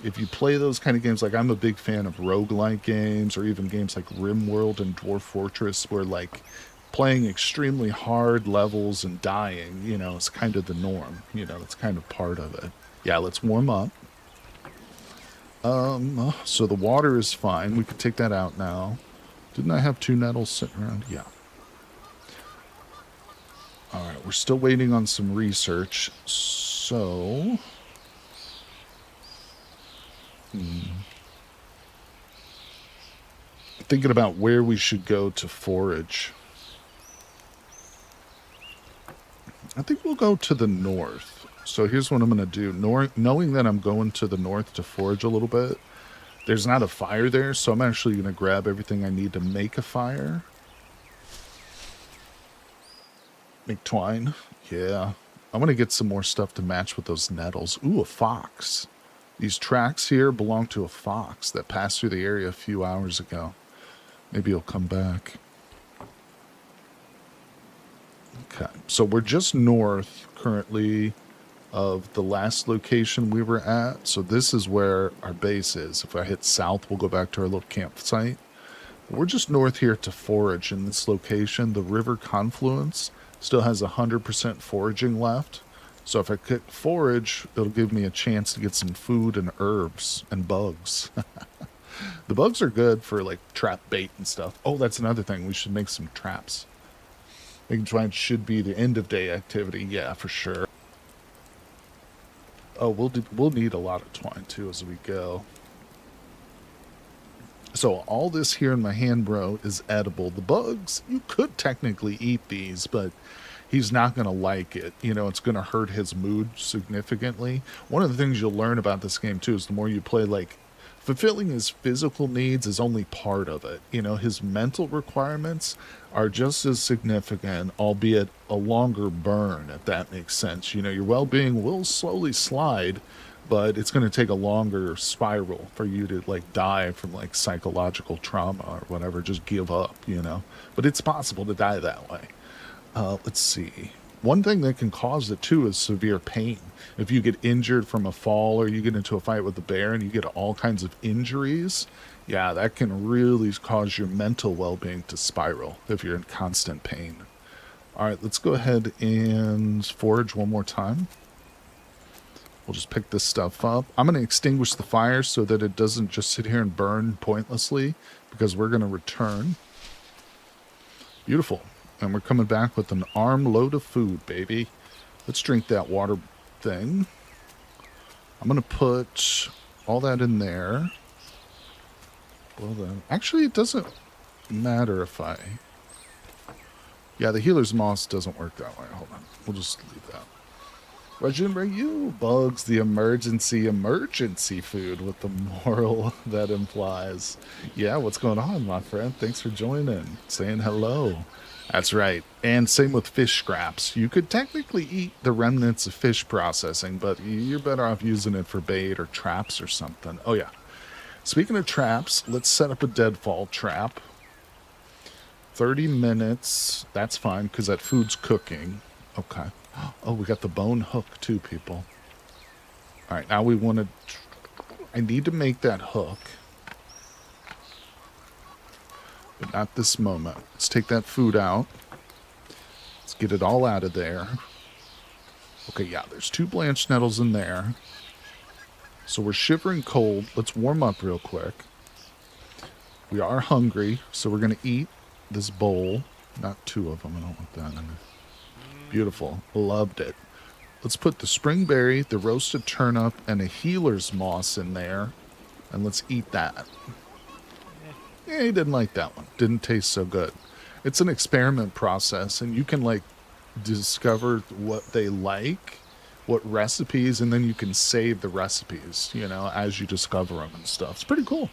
if you play those kind of games. Like, I'm a big fan of roguelike games, or even games like RimWorld and Dwarf Fortress, where like playing extremely hard levels and dying, you know, is kind of the norm. You know, it's kind of part of it. Yeah, let's warm up. So the water is fine. We could take that out now. Didn't I have 2 nettles sitting around? Yeah. All right, we're still waiting on some research. So, thinking about where we should go to forage. I think we'll go to the north. So here's what I'm going to do. Knowing that I'm going to the north to forage a little bit, there's not a fire there, so I'm actually going to grab everything I need to make a fire. Make twine. Yeah. I want to get some more stuff to match with those nettles. Ooh, a fox. These tracks here belong to a fox that passed through the area a few hours ago. Maybe he'll come back. Okay, so we're just north currently of the last location we were at. So this is where our base is. If I hit south, we'll go back to our little campsite. We're just north here to forage in this location. The river confluence still has 100% foraging left. So if I click forage, it'll give me a chance to get some food and herbs and bugs. The bugs are good for like trap bait and stuff. Oh, that's another thing. We should make some traps. Making twine should be the end of day activity. Yeah, for sure. Oh, we'll need a lot of twine too as we go. So all this here in my hand, bro, is edible. The bugs, you could technically eat these, but he's not going to like it. You know, it's going to hurt his mood significantly. One of the things you'll learn about this game too is the more you play, like, fulfilling his physical needs is only part of it. You know, his mental requirements are just as significant, albeit a longer burn, if that makes sense. You know, your well-being will slowly slide, but it's going to take a longer spiral for you to like die from like psychological trauma or whatever. Just give up, you know. But it's possible to die that way. Let's see. One thing that can cause it too is severe pain. If you get injured from a fall or you get into a fight with a bear and you get all kinds of injuries, yeah, that can really cause your mental well-being to spiral if you're in constant pain. All right, let's go ahead and forage one more time. We'll just pick this stuff up. I'm going to extinguish the fire so that it doesn't just sit here and burn pointlessly, because we're going to return. Beautiful. And we're coming back with an armload of food, baby. Let's drink that water thing. I'm going to put all that in there. Well then, actually it doesn't matter if I... Yeah, the healer's moss doesn't work that way. Hold on. We'll just leave that. Why shouldn't bring you bugs the emergency food with the moral that implies? Yeah, what's going on, my friend? Thanks for joining, saying hello. That's right. And same with fish scraps. You could technically eat the remnants of fish processing, but you're better off using it for bait or traps or something. Oh yeah. Speaking of traps, let's set up a deadfall trap. 30 minutes. That's fine, because that food's cooking. Okay. Oh, we got the bone hook too, people. All right, now we want to... I need to make that hook. But not this moment. Let's take that food out. Let's get it all out of there. Okay, yeah, there's 2 blanched nettles in there. So we're shivering cold. Let's warm up real quick. We are hungry, so we're going to eat this bowl. Not 2 of them. I don't want that in there. Beautiful. Loved it. Let's put the springberry, the roasted turnip, and a healer's moss in there. And let's eat that. Yeah, he didn't like that one. Didn't taste so good. It's an experiment process, and you can, like, discover what they like, what recipes, and then you can save the recipes, you know, as you discover them and stuff. It's pretty cool.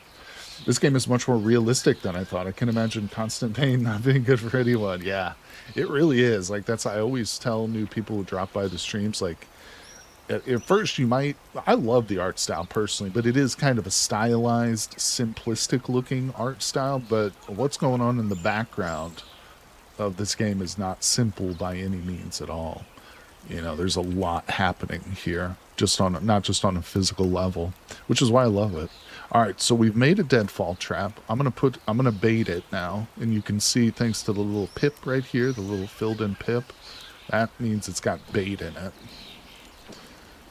This game is much more realistic than I thought. I can imagine constant pain not being good for anyone. Yeah, it really is. Like, that's, I always tell new people who drop by the streams, like, at first you might... I love the art style personally, but it is kind of a stylized, simplistic looking art style. But what's going on in the background of this game is not simple by any means at all. You know, there's a lot happening here, just on not just on a physical level, which is why I love it. All right, so we've made a deadfall trap. I'm gonna bait it now, and you can see, thanks to the little pip right here, the little filled-in pip, that means it's got bait in it.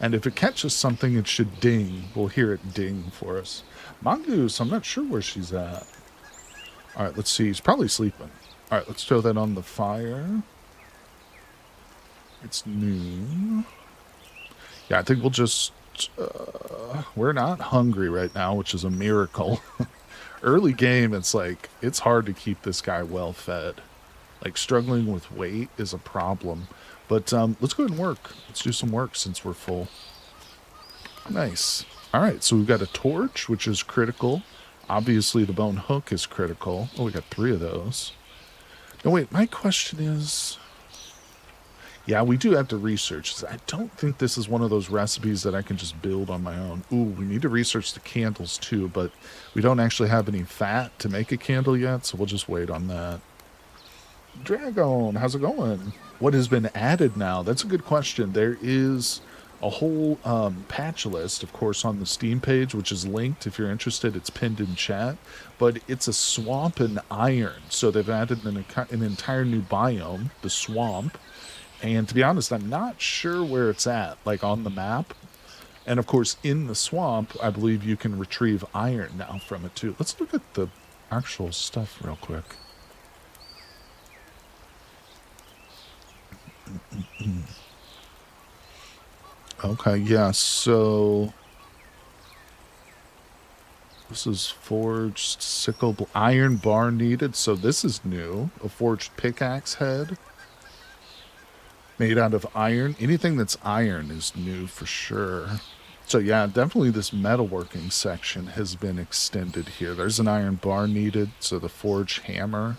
And if it catches something, it should ding. We'll hear it ding for us. Mongoose, I'm not sure where she's at. All right, let's see. He's probably sleeping. All right, let's throw that on the fire. It's noon. Yeah, I think we'll just... we're not hungry right now, which is a miracle. Early game, it's like, it's hard to keep this guy well fed. Like, struggling with weight is a problem. But let's go ahead and work. Let's do some work since we're full. Nice. All right, so we've got a torch, which is critical. Obviously, the bone hook is critical. Oh, we got 3 of those. No, wait, my question is... Yeah, we do have to research. I don't think this is one of those recipes that I can just build on my own. Ooh, we need to research the candles too, but we don't actually have any fat to make a candle yet, so we'll just wait on that. Dragon, how's it going? What has been added now? That's a good question. There is a whole patch list, of course, on the Steam page, which is linked. If you're interested, it's pinned in chat. But it's a swamp and iron, so they've added an entire new biome, the swamp. And to be honest, I'm not sure where it's at, like on the map. And of course, in the swamp, I believe you can retrieve iron now from it too. Let's look at the actual stuff real quick. Okay, yeah, so... This is forged sickle iron bar needed, so this is new. A forged pickaxe head. Made out of iron. Anything that's iron is new for sure. So yeah, definitely this metalworking section has been extended here. There's an iron bar needed, so the forged hammer.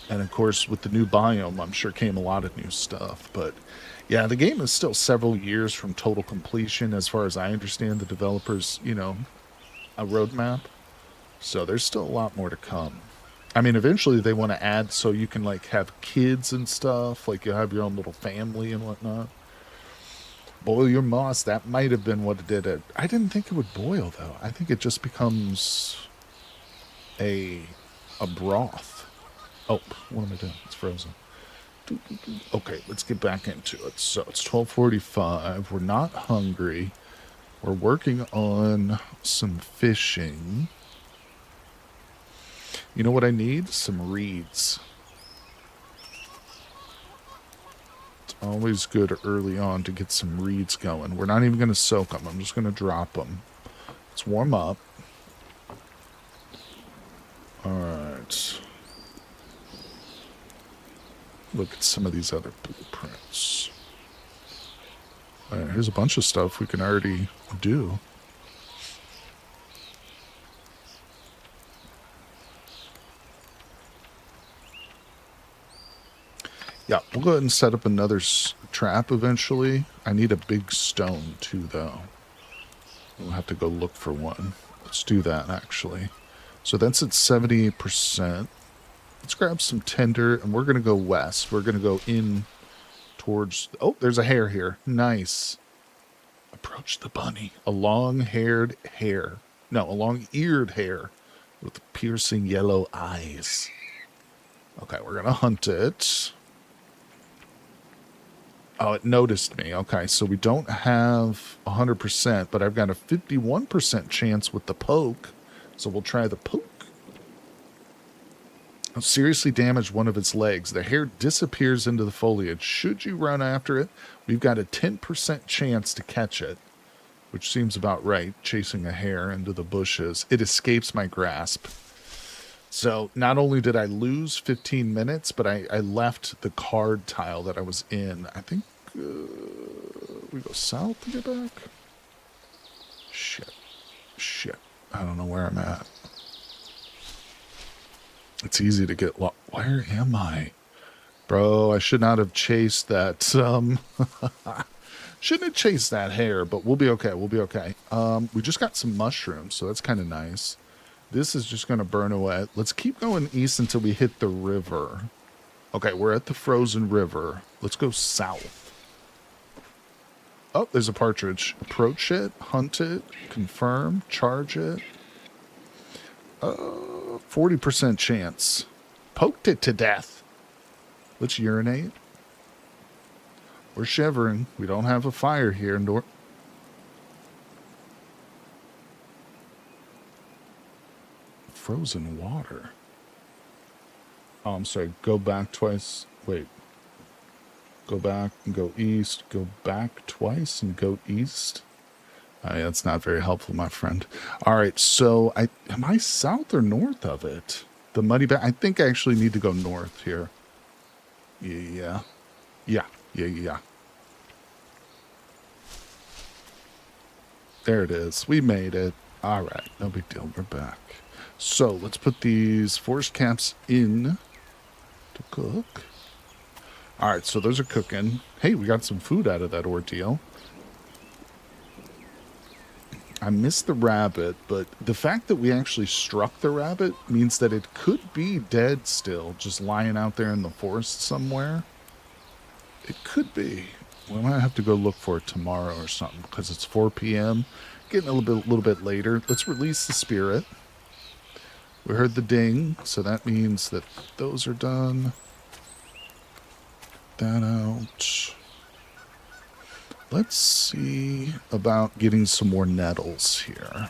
And of course, with the new biome, I'm sure came a lot of new stuff. But yeah, the game is still several years from total completion, as far as I understand the developers, you know, a roadmap. So there's still a lot more to come. I mean, eventually they want to add so you can, like, have kids and stuff. Like, you have your own little family and whatnot. Boil your moss. That might have been what it did. I didn't think it would boil, though. I think it just becomes a broth. Oh, what am I doing? It's frozen. Okay, let's get back into it. So it's 12:45. We're not hungry. We're working on some fishing. You know what I need? Some reeds. It's always good early on to get some reeds going. We're not even going to soak them. I'm just going to drop them. Let's warm up. All right. Look at some of these other blueprints. All right, here's a bunch of stuff we can already do. Yeah, we'll go ahead and set up another trap eventually. I need a big stone too, though. We'll have to go look for one. Let's do that, actually. So that's at 78%. Let's grab some tinder, and we're going to go west. We're going to go in towards... Oh, there's a hare here. Nice. Approach the bunny. A long-haired hare. No, a long-eared hare with piercing yellow eyes. Okay, we're going to hunt it. Oh, it noticed me. Okay, so we don't have 100%, but I've got a 51% chance with the poke. So we'll try the poke. I've seriously damaged one of its legs. The hare disappears into the foliage. Should you run after it, we've got a 10% chance to catch it, which seems about right, chasing a hare into the bushes. It escapes my grasp. So not only did I lose 15 minutes, but I left the card tile that I was in. I think we go south to get back. Shit. I don't know where I'm at. It's easy to get lost. Where am I? Bro, I should not have chased that. Shouldn't have chased that hare, but we'll be okay. We'll be okay. We just got some mushrooms, so that's kind of nice. This is just going to burn away. Let's keep going east until we hit the river. Okay, we're at the frozen river. Let's go south. Oh, there's a partridge. Approach it, hunt it, confirm, charge it. 40% chance. Poked it to death. Let's urinate. We're shivering. We don't have a fire here. Nor frozen water. Oh, I'm sorry. Go back twice. Wait. Go back and go east. Go back twice and go east. That's not very helpful, my friend. All right, so am I south or north of it? The muddy I think I actually need to go north here. Yeah. There it is. We made it. All right, no big deal. We're back. So let's put these forest caps in to cook. All right, so those are cooking. Hey, we got some food out of that ordeal. I missed the rabbit, but the fact that we actually struck the rabbit means that it could be dead still, just lying out there in the forest somewhere. It could be. We might have to go look for it tomorrow or something, because it's 4 p.m. Getting a little bit later. Let's release the spirit. We heard the ding, so that means that those are done. Get that out. Let's see about getting some more nettles here.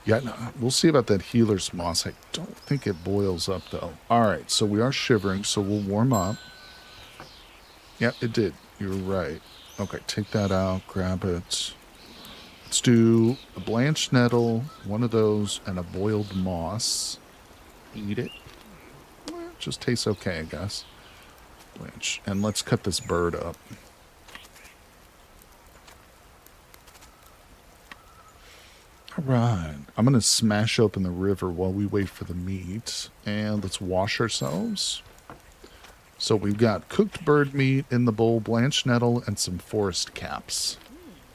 Yeah, no, we'll see about that healer's moss. I don't think it boils up, though. All right, so we are shivering, so we'll warm up. Yeah, it did. You're right. Okay, take that out. Grab it. Let's do a blanched nettle, one of those, and a boiled moss. Eat it. Well, it just tastes okay, I guess. Blanch. And let's cut this bird up. All right. I'm going to smash open the river while we wait for the meat. And let's wash ourselves. So we've got cooked bird meat in the bowl, blanched nettle, and some forest caps.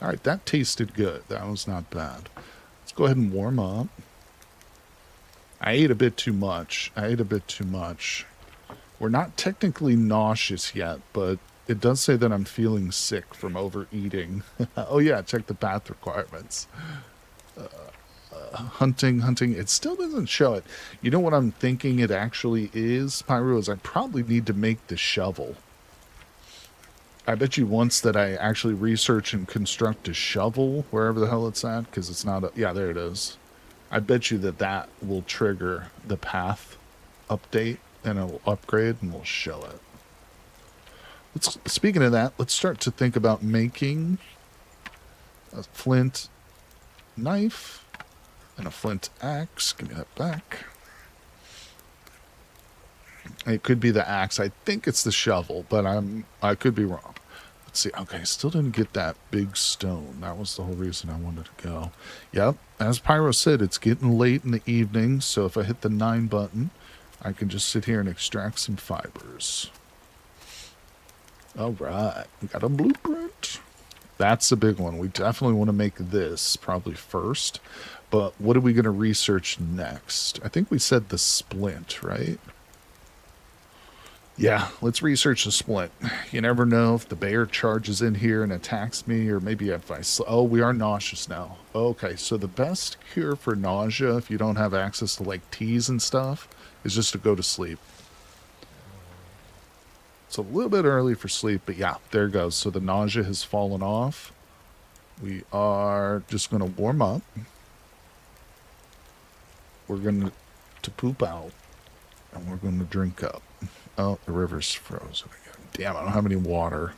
All right, that tasted good. That was not bad. Let's go ahead and warm up. I ate a bit too much. We're not technically nauseous yet, but it does say that I'm feeling sick from overeating. Oh yeah, check the path requirements. Hunting. It still doesn't show it. You know what I'm thinking it actually is, Pyro, is I probably need to make the shovel. I bet you once that I actually research and construct a shovel, wherever the hell it's at, because it's not a... Yeah, there it is. I bet you that that will trigger the path update, and it'll upgrade, and we'll show it. Speaking of that, let's start to think about making a flint knife and a flint axe. Give me that back. It could be the axe. I think it's the shovel, but I could be wrong. Let's see. Okay, still didn't get that big stone. That was the whole reason I wanted to go. Yep, as Pyro said, it's getting late in the evening, so if I hit the 9 button, I can just sit here and extract some fibers. All right, we got a blueprint. That's a big one. We definitely want to make this probably first, but what are we going to research next? I think we said the splint, right? Yeah, let's research the splint. You never know if the bear charges in here and attacks me, or maybe if I... Oh, we are nauseous now. Okay, so the best cure for nausea, if you don't have access to, like, teas and stuff, is just to go to sleep. It's a little bit early for sleep, but yeah, there it goes. So the nausea has fallen off. We are just going to warm up. We're going to poop out, and we're going to drink up. Oh, the river's frozen again. Damn, I don't have any water.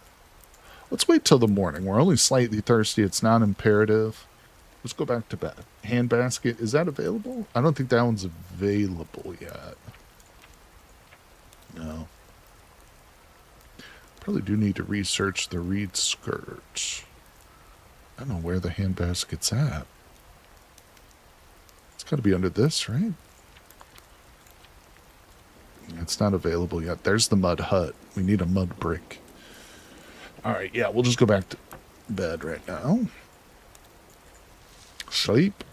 Let's wait till the morning. We're only slightly thirsty. It's not imperative. Let's go back to bed. Handbasket, is that available? I don't think that one's available yet. No. Probably do need to research the reed skirt. I don't know where the handbasket's at. It's got to be under this, right? It's not available yet. There's the mud hut. We need a mud brick. All right, yeah, we'll just go back to bed right now. Sleep.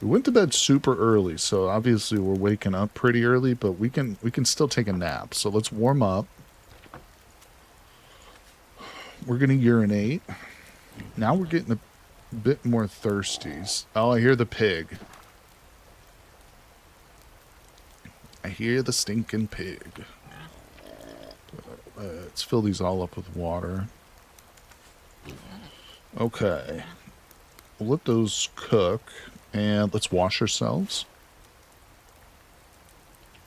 We went to bed super early, so obviously we're waking up pretty early, but we can still take a nap. So let's warm up. We're going to urinate. Now we're getting a bit more thirsties. Oh, I hear the pig. I hear the stinking pig. Let's fill these all up with water. Okay. We'll let those cook. And let's wash ourselves.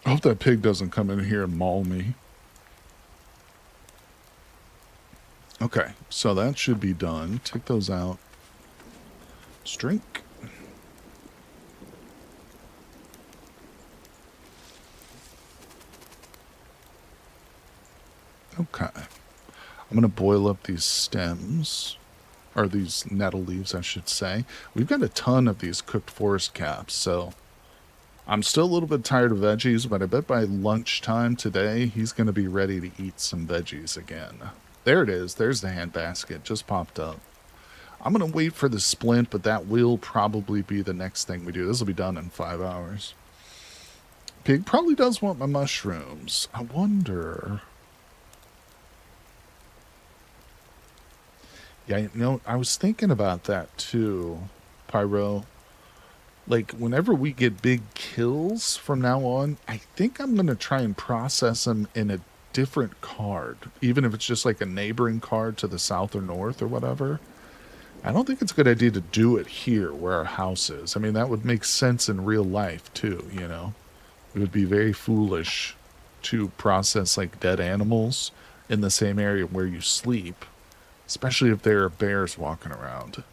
I hope that pig doesn't come in here and maul me. Okay, so that should be done. Take those out. Let's drink. Okay. I'm going to boil up these stems. Or these nettle leaves, I should say. We've got a ton of these cooked forest caps, so I'm still a little bit tired of veggies, but I bet by lunchtime today, he's going to be ready to eat some veggies again. There it is. There's the handbasket. Just popped up. I'm going to wait for the splint, but that will probably be the next thing we do. This will be done in 5 hours. Pig probably does want my mushrooms. I wonder... Yeah, you know, I was thinking about that too, Pyro. Like, whenever we get big kills from now on, I think I'm going to try and process them in a different card. Even if it's just like a neighboring card to the south or north or whatever. I don't think it's a good idea to do it here where our house is. I mean, that would make sense in real life too, you know. It would be very foolish to process like dead animals in the same area where you sleep. Especially if there are bears walking around.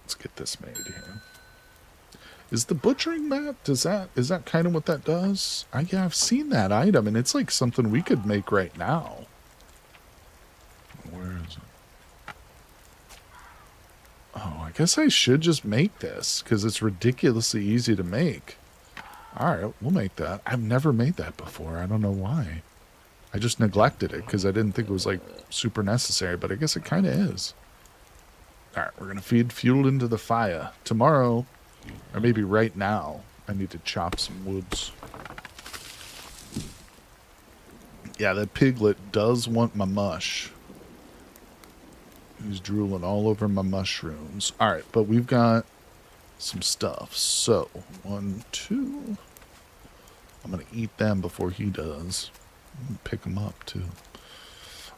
Let's get this made here. Is the butchering mat, is that kind of what that does? Yeah, I've seen that item, and it's like something we could make right now. Where is it? Oh, I guess I should just make this, because it's ridiculously easy to make. Alright, we'll make that. I've never made that before. I don't know why. I just neglected it because I didn't think it was like super necessary, but I guess it kind of is. All right, we're going to feed fuel into the fire. Tomorrow, or maybe right now, I need to chop some woods. Yeah, that piglet does want my mush. He's drooling all over my mushrooms. All right, but we've got some stuff. So, 1, 2. I'm going to eat them before he does. Pick them up, too.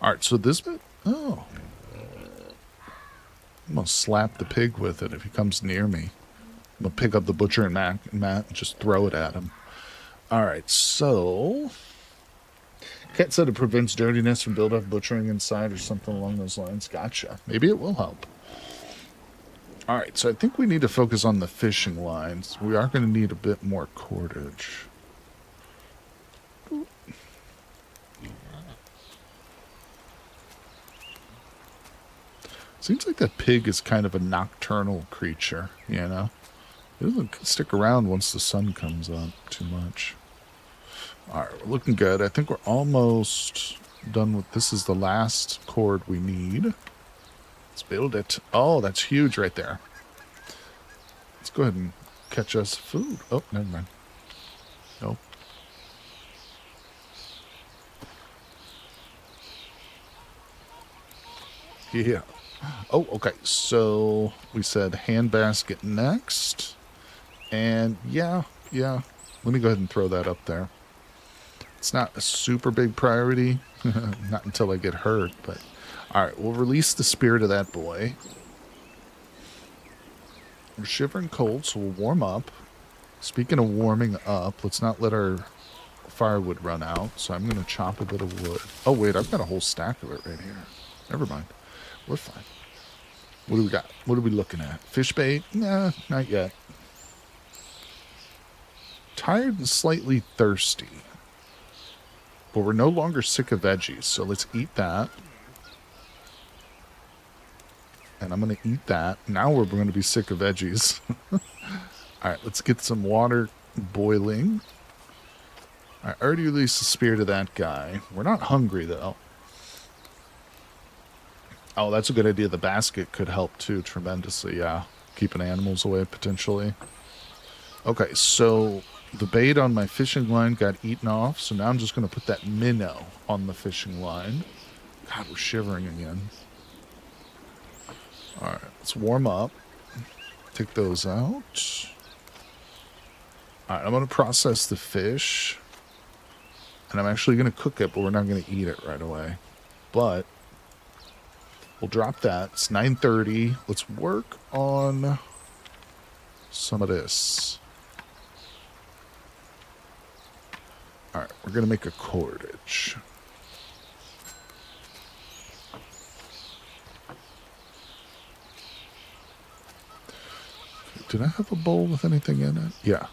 All right, so this bit... Oh. I'm going to slap the pig with it if he comes near me. I'm going to pick up the butcher and mat and just throw it at him. All right, so... Cat said it prevents dirtiness from build-up butchering inside or something along those lines. Gotcha. Maybe it will help. All right, so I think we need to focus on the fishing lines. We are going to need a bit more cordage. Seems like that pig is kind of a nocturnal creature, you know? It doesn't stick around once the sun comes up too much. All right, we're looking good. I think we're almost done with... This is the last cord we need. Let's build it. Oh, that's huge right there. Let's go ahead and catch us food. Oh, never mind. Nope. Yeah. Oh, okay. So we said handbasket next. And yeah. Let me go ahead and throw that up there. It's not a super big priority. Not until I get hurt, but... Alright, we'll release the spirit of that boy. We're shivering cold, so we'll warm up. Speaking of warming up, let's not let our firewood run out. So I'm going to chop a bit of wood. Oh, wait, I've got a whole stack of it right here. Never mind. We're fine. What do we got? What are we looking at? Fish bait? Nah, not yet. Tired and slightly thirsty. But we're no longer sick of veggies, so let's eat that. And I'm going to eat that. Now we're going to be sick of veggies. Alright, let's get some water boiling. I already released the spirit of that guy. We're not hungry, though. Oh, that's a good idea. The basket could help, too, tremendously. Yeah, keeping animals away, potentially. Okay, so... The bait on my fishing line got eaten off, so now I'm just going to put that minnow on the fishing line. God, we're shivering again. Alright, let's warm up. Take those out. Alright, I'm going to process the fish. And I'm actually going to cook it, but we're not going to eat it right away. But, we'll drop that. It's 9:30. Let's work on some of this. Alright, we're going to make a cordage. Did I have a bowl with anything in it? Yeah.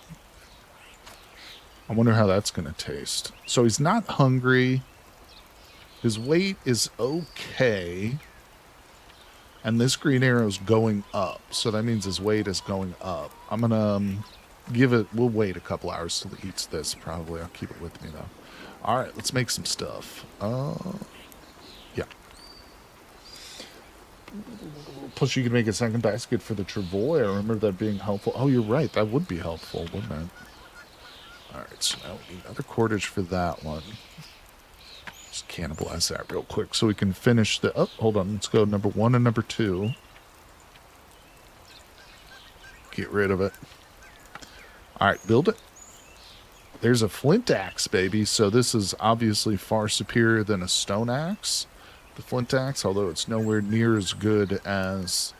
I wonder how that's going to taste. So he's not hungry. His weight is okay. And this green arrow is going up. So that means his weight is going up. I'm going to... give it, we'll wait a couple hours till he eats this, probably. I'll keep it with me, though. Alright, let's make some stuff. Yeah. Plus, you can make a second basket for the travois. I remember that being helpful. Oh, you're right. That would be helpful, wouldn't it? Alright, so now we need another cordage for that one. Just cannibalize that real quick so we can finish the... Oh, hold on. Let's go number 1 and number 2. Get rid of it. Alright, build it. There's a flint axe, baby. So this is obviously far superior than a stone axe. The flint axe, although it's nowhere near as good as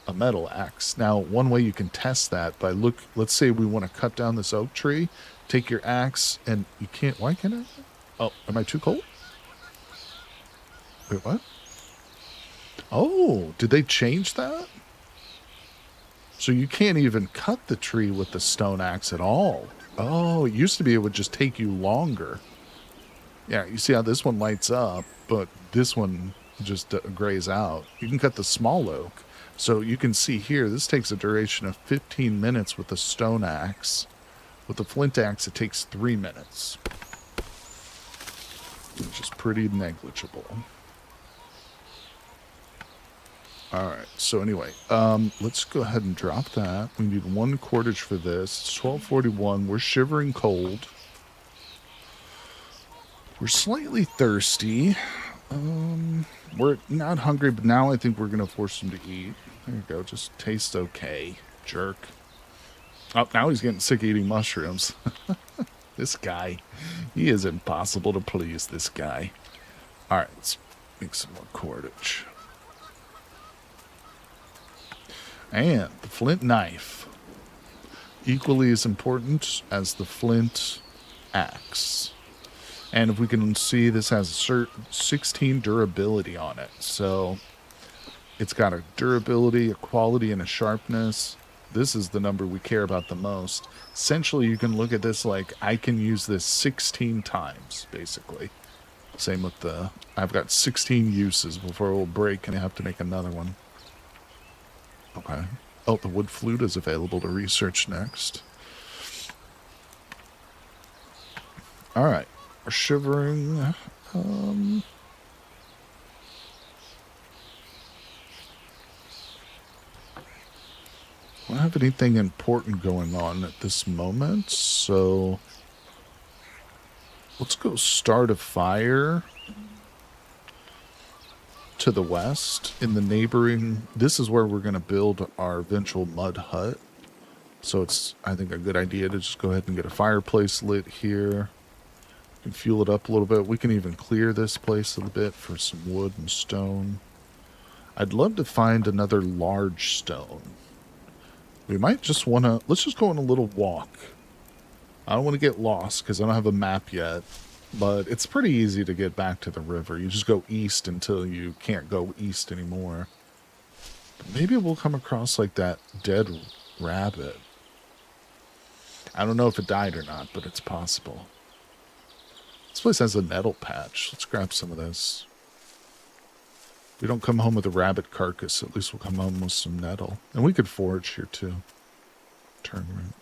a metal axe. Now, one way you can test that by let's say we want to cut down this oak tree. Take your axe and you can't... Why can't I? Oh, am I too cold? Wait, what? Oh, did they change that? So you can't even cut the tree with the stone axe at all. Oh, it used to be it would just take you longer. Yeah, you see how this one lights up, but this one just grays out. You can cut the small oak. So you can see here, this takes a duration of 15 minutes with the stone axe. With the flint axe, it takes 3 minutes. Which is pretty negligible. All right. So anyway, let's go ahead and drop that. We need 1 cordage for this. It's 12:41. We're shivering cold. We're slightly thirsty. We're not hungry, but now I think we're gonna force him to eat. There you go. Just tastes okay, jerk. Oh, now he's getting sick of eating mushrooms. This guy, he is impossible to please. This guy. All right, let's make some more cordage. And the flint knife, equally as important as the flint axe. And if we can see, this has a certain 16 durability on it. So it's got a durability, a quality, and a sharpness. This is the number we care about the most. Essentially, you can look at this like I can use this 16 times, basically. Same with the, I've got 16 uses before it will break and I have to make another one. Okay. Oh, the wood flute is available to research next. All right. We're shivering. Don't have anything important going on at this moment, so let's go start a fire to the west in the neighboring. This is where we're going to build our eventual mud hut. So it's, I think, a good idea to just go ahead and get a fireplace lit here. We can fuel it up a little bit. We can even clear this place a little bit for some wood and stone. I'd love to find another large stone. We might just want to, let's just go on a little walk. I don't want to get lost because I don't have a map yet, but it's pretty easy to get back to the river. You just go east until you can't go east anymore. But maybe we'll come across like that dead rabbit. I don't know if it died or not, but it's possible. This place has a nettle patch. Let's grab some of this. If we don't come home with a rabbit carcass, at least we'll come home with some nettle. And we could forage here too. Turn right.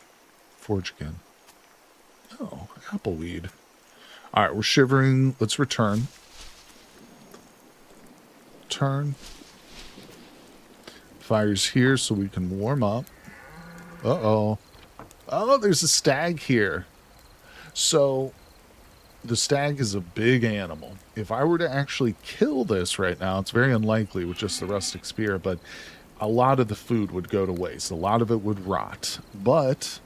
Forage again. Oh, appleweed. Alright, we're shivering. Let's return. Turn. Fire's here so we can warm up. Uh-oh. Oh, there's a stag here. So the stag is a big animal. If I were to actually kill this right now, it's very unlikely with just the rustic spear, but a lot of the food would go to waste. A lot of it would rot. But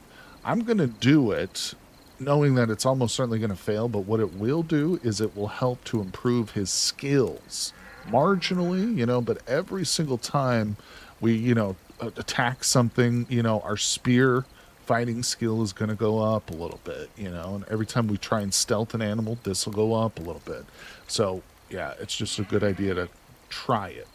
I'm going to do it knowing that it's almost certainly going to fail, but what it will do is it will help to improve his skills. Marginally, but every single time we, attack something, our spear fighting skill is going to go up a little bit, and every time we try and stealth an animal, this will go up a little bit. So, yeah, it's just a good idea to try it.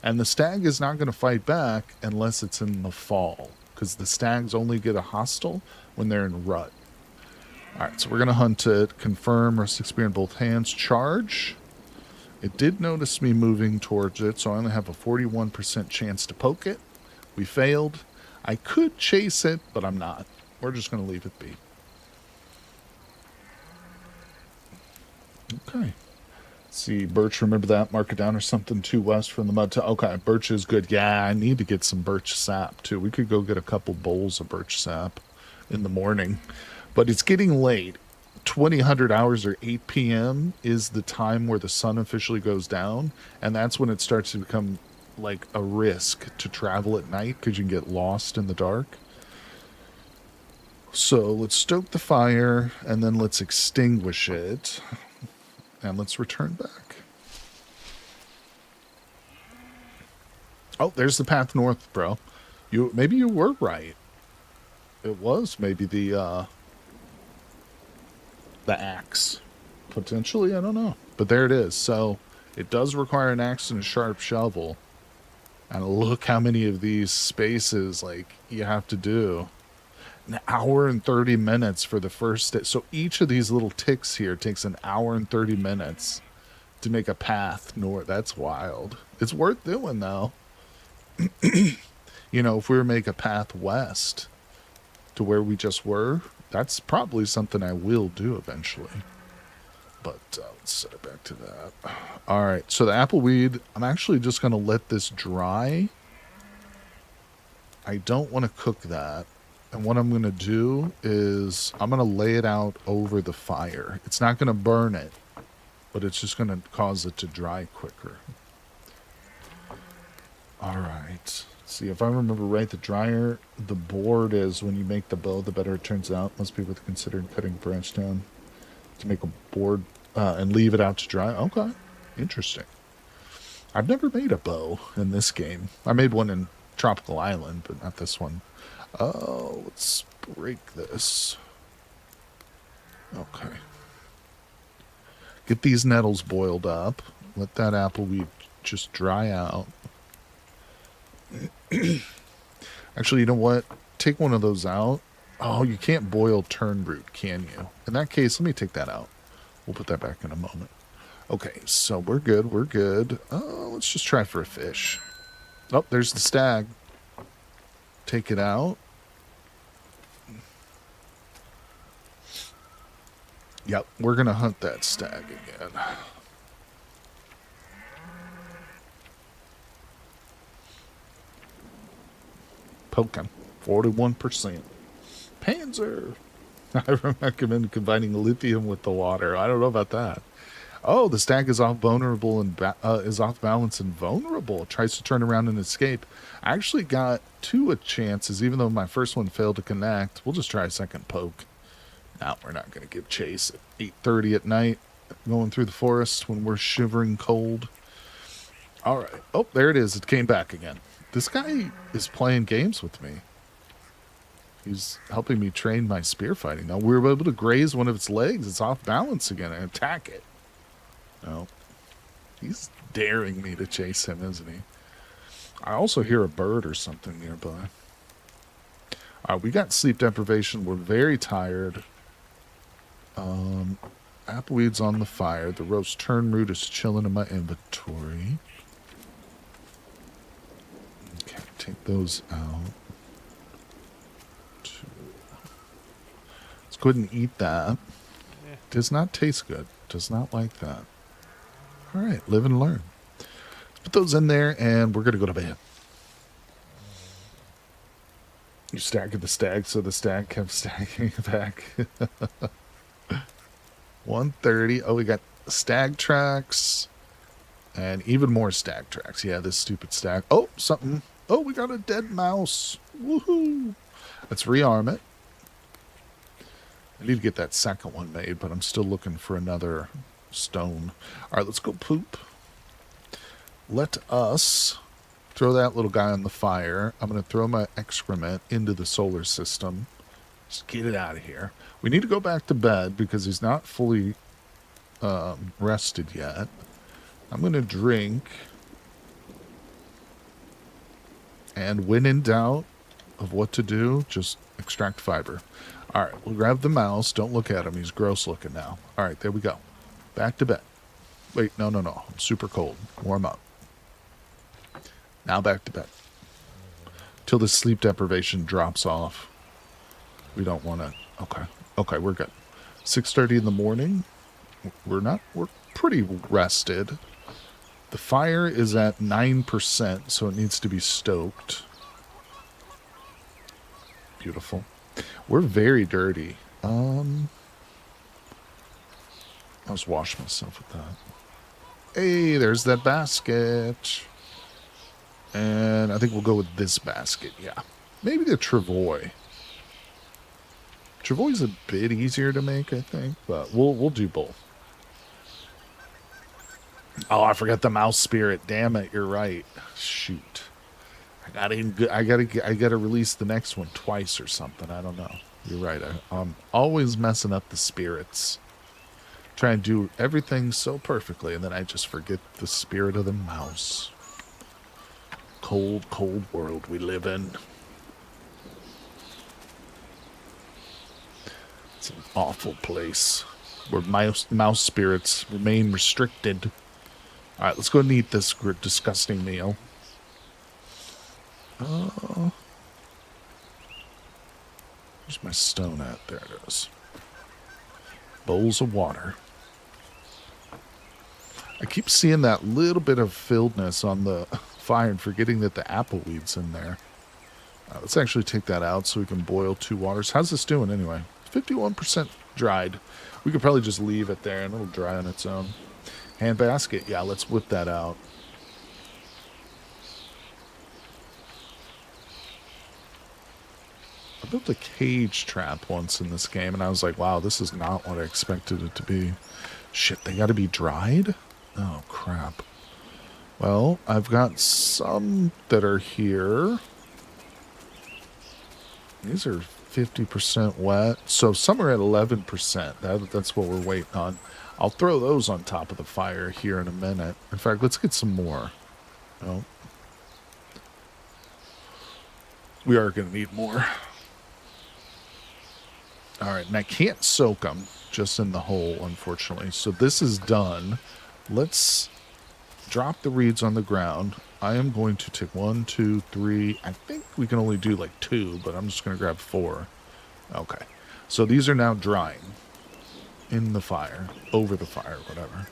And the stag is not going to fight back unless it's in the fall, because the stags only get a hostile when they're in rut. All right, so we're going to hunt it, confirm, rustic spear in both hands, charge. It did notice me moving towards it, so I only have a 41% chance to poke it. We failed. I could chase it, but I'm not. We're just going to leave it be. Okay. Let's see, birch, remember that? Mark it down or something. 2 west from the mud. Okay, birch is good. Yeah, I need to get some birch sap, too. We could go get a couple bowls of birch sap in the morning. But it's getting late. 2000 hours or 8 p.m. is the time where the sun officially goes down. And that's when it starts to become like a risk to travel at night because you can get lost in the dark. So let's stoke the fire and then let's extinguish it and let's return back. Oh, there's the path north, bro. Maybe you were right. It was maybe the axe. Potentially, I don't know. But there it is. So it does require an axe and a sharp shovel. And look how many of these spaces you have to do. An hour and 30 minutes for the first day. So each of these little ticks here takes an hour and 30 minutes to make a path north. That's wild. It's worth doing, though. If we were to make a path west to where we just were, that's probably something I will do eventually. But let's set it back to that. All right, so the appleweed, I'm actually just going to let this dry. I don't want to cook that. And what I'm going to do is I'm going to lay it out over the fire. It's not going to burn it, but it's just going to cause it to dry quicker. All right. See, if I remember right, the drier the board is when you make the bow, the better it turns out. Most people would consider cutting a branch down to make a board and leave it out to dry. Okay. Interesting. I've never made a bow in this game. I made one in Tropical Island, but not this one. Oh, let's break this. Okay. Get these nettles boiled up. Let that appleweed just dry out. Actually, you know what? Take one of those out. Oh, you can't boil turnroot, can you? In that case, let me take that out. We'll put that back in a moment. Okay, so we're good. We're good. Let's just try for a fish. Oh, there's the stag. Take it out. Yep, we're going to hunt that stag again. Poking. 41%. Panzer. I recommend combining lithium with the water. I don't know about that. Oh, the stag is off vulnerable and is off balance and vulnerable. It tries to turn around and escape. I actually got two chances, even though my first one failed to connect. We'll just try a second poke. Now we're not going to give chase at 8:30 at night, going through the forest when we're shivering cold. All right. Oh, there it is. It came back again. This guy is playing games with me. He's helping me train my spear fighting. Now we were able to graze one of its legs. It's off balance again and attack it. No. He's daring me to chase him, isn't he? I also hear a bird or something nearby. All right, we got sleep deprivation. We're very tired. Appleweed's on the fire. The roast turnroot is chilling in my inventory. Okay, take those out. Let's go ahead and eat that. Does not taste good. Does not like that. All right, live and learn. Let's put those in there, and we're going to go to bed. You staggered the stag, so the stag kept stacking back. 1:30. Oh, we got stag tracks. And even more stag tracks. Yeah, this stupid stag. Oh, something. Oh, we got a dead mouse. Woohoo. Let's rearm it. I need to get that second one made, but I'm still looking for another stone. All right, let's go poop. Let us throw that little guy on the fire. I'm going to throw my excrement into the solar system. Just get it out of here. We need to go back to bed because he's not fully rested yet. I'm going to drink. And when in doubt of what to do, just extract fiber. All right, we'll grab the mouse. Don't look at him. He's gross looking now. All right, there we go. Back to bed. Wait, no. I'm super cold. Warm up. Now back to bed. Till the sleep deprivation drops off. We don't want to... Okay, we're good. 6:30 in the morning. We're pretty rested. The fire is at 9%, so it needs to be stoked. Beautiful. We're very dirty. I'll just wash myself with that. Hey, there's that basket. And I think we'll go with this basket, yeah. Maybe the travois. Travois a bit easier to make, I think, but we'll do both. Oh, I forgot the mouse spirit. Damn it, you're right. Shoot. I gotta release the next one twice or something. I don't know. You're right. I'm always messing up the spirits. Try and do everything so perfectly, and then I just forget the spirit of the mouse. Cold, cold world we live in. It's an awful place where mouse spirits remain restricted. All right, let's go and eat this disgusting meal. Where's my stone at? There it is. Bowls of water. I keep seeing that little bit of filledness on the fire and forgetting that the appleweed's in there. Let's actually take that out so we can boil 2 waters. How's this doing anyway? 51% dried. We could probably just leave it there and it'll dry on its own. Hand basket. Yeah, let's whip that out. I built a cage trap once in this game and I was like, wow, this is not what I expected it to be. Shit, they gotta be dried? Oh, crap. Well, I've got some that are here. These are 50% wet. So some are at 11%. That's what we're waiting on. I'll throw those on top of the fire here in a minute. In fact, let's get some more. Oh. We are going to need more. All right, and I can't soak them just in the hole, unfortunately. So this is done. Let's drop the reeds on the ground. I am going to take 1, 2, 3. I think we can only do like 2, but I'm just going to grab 4. Okay. So these are now drying in the fire, over the fire, whatever.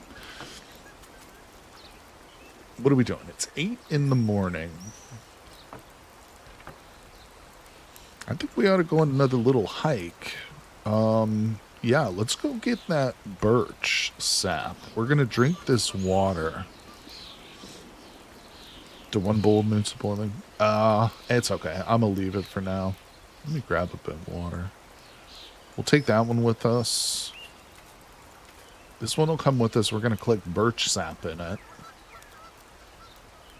What are we doing? It's 8 in the morning. I think we ought to go on another little hike. Yeah, let's go get that birch sap. We're going to drink this water. To 1 bowl of moose boiling. It's okay. I'm going to leave it for now. Let me grab a bit of water. We'll take that one with us. This one will come with us. We're going to collect birch sap in it.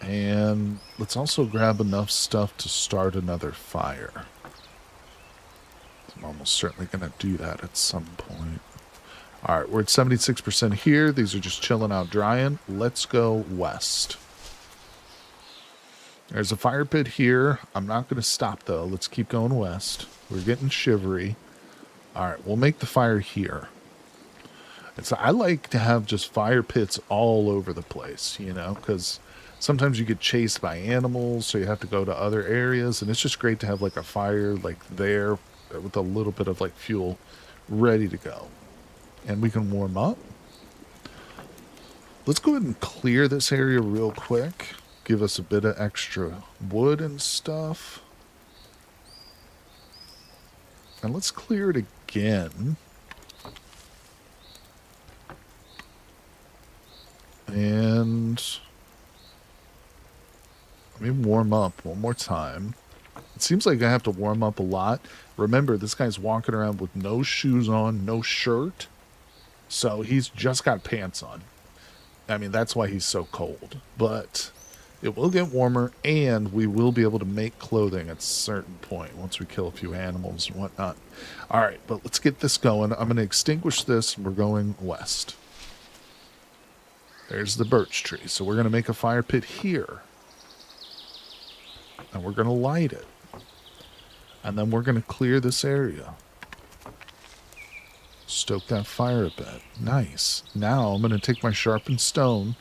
And let's also grab enough stuff to start another fire. I'm almost certainly going to do that at some point. All right, we're at 76% here. These are just chilling out, drying. Let's go west. There's a fire pit here. I'm not going to stop, though. Let's keep going west. We're getting shivery. All right, we'll make the fire here. I like to have just fire pits all over the place, you know, because sometimes you get chased by animals, so you have to go to other areas, and it's just great to have, like, a fire, like, there with a little bit of, like, fuel ready to go. And we can warm up. Let's go ahead and clear this area real quick. Give us a bit of extra wood and stuff. And let's clear it again. And let me warm up one more time. It seems like I have to warm up a lot. Remember, this guy's walking around with no shoes on, no shirt. So he's just got pants on. I mean, that's why he's so cold. But it will get warmer, and we will be able to make clothing at a certain point once we kill a few animals and whatnot. All right, but let's get this going. I'm going to extinguish this. We're going west. There's the birch tree. So we're going to make a fire pit here. And we're going to light it. And then we're going to clear this area. Stoke that fire a bit. Nice. Now I'm going to take my sharpened stone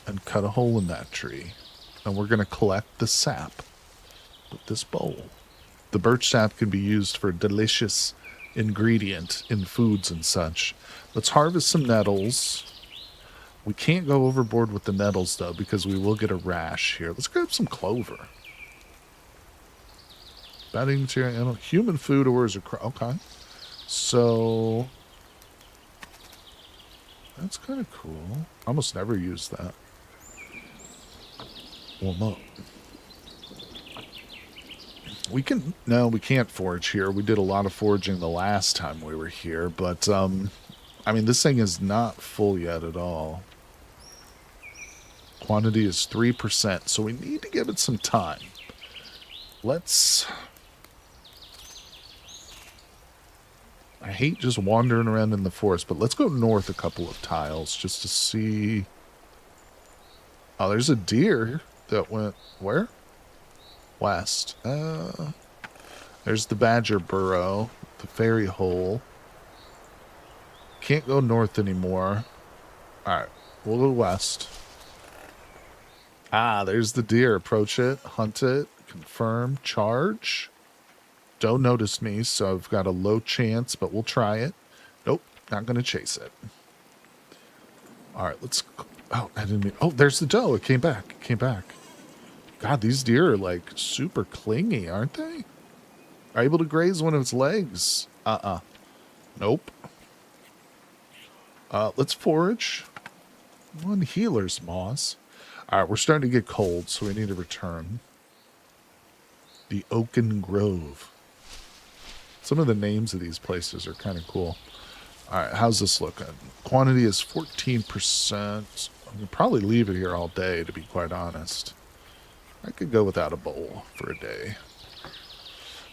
and cut a hole in that tree. And we're going to collect the sap with this bowl. The birch sap can be used for a delicious ingredient in foods and such. Let's harvest some nettles. We can't go overboard with the nettles, though, because we will get a rash here. Let's grab some clover. Bedding material, human food ores are... Okay. So... that's kind of cool. I almost never use that. Warm up. We can... no, we can't forage here. We did a lot of foraging the last time we were here, but, I mean, this thing is not full yet at all. Quantity is 3%, so we need to give it some time. Let's... I hate just wandering around in the forest, but let's go north a couple of tiles just to see... oh, there's a deer that went... where? West. There's the badger burrow, the fairy hole. Can't go north anymore. Alright, we'll go west. Ah, there's the deer. Approach it, hunt it, confirm, charge. Don't notice me, so I've got a low chance, but we'll try it. Nope, not going to chase it. All right, let's... Oh, I didn't mean... Oh, there's the doe. It came back. It came back. God, these deer are, like, super clingy, aren't they? Are able to graze one of its legs. Nope. Let's forage. One healer's moss. All right, we're starting to get cold, so we need to return. The Oaken Grove. Some of the names of these places are kind of cool. All right, how's this looking? Quantity is 14%. I could probably leave it here all day, to be quite honest. I could go without a bowl for a day.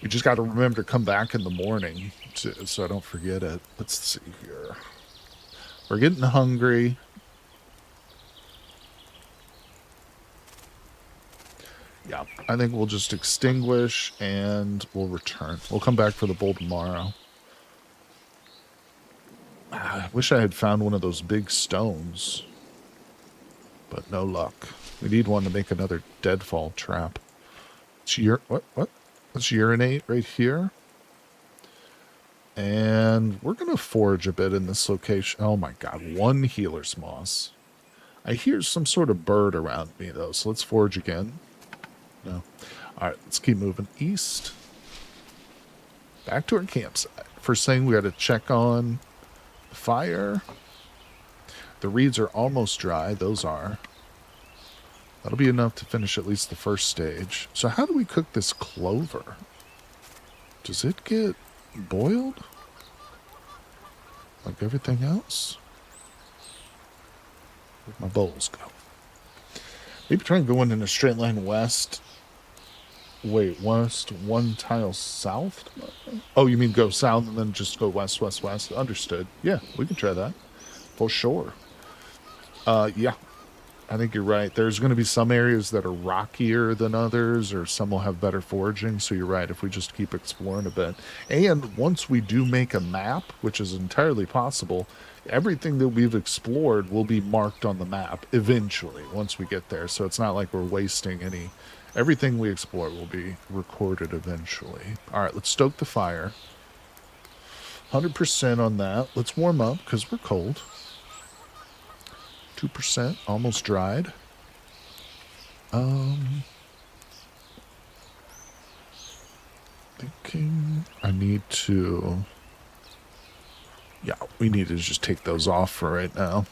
We just got to remember to come back in the morning so I don't forget it. Let's see here. We're getting hungry. Yeah, I think we'll just extinguish and we'll return. We'll come back for the bowl tomorrow. I wish I had found one of those big stones, but no luck. We need one to make another deadfall trap. What? Let's urinate right here. And we're going to forage a bit in this location. Oh my god, one healer's moss. I hear some sort of bird around me, though, so let's forage again. No. Alright, let's keep moving east. Back to our campsite. First thing, we got to check on the fire. The reeds are almost dry. Those are. That'll be enough to finish at least the first stage. So how do we cook this clover? Does it get boiled? Like everything else? Where'd my bowls go? Maybe try and go in a straight line west. Wait, west, one tile south? Oh, you mean go south and then just go west, west, west? Understood. Yeah, we can try that. For sure. Yeah. I think you're right. There's going to be some areas that are rockier than others, or some will have better foraging. So you're right, if we just keep exploring a bit. And once we do make a map, which is entirely possible, everything that we've explored will be marked on the map eventually, once we get there. So it's not like we're wasting any... Everything we explore will be recorded eventually. All right, let's stoke the fire. 100% on that. Let's warm up, because we're cold. 2%, almost dried. Thinking I need to... Yeah, we need to just take those off for right now.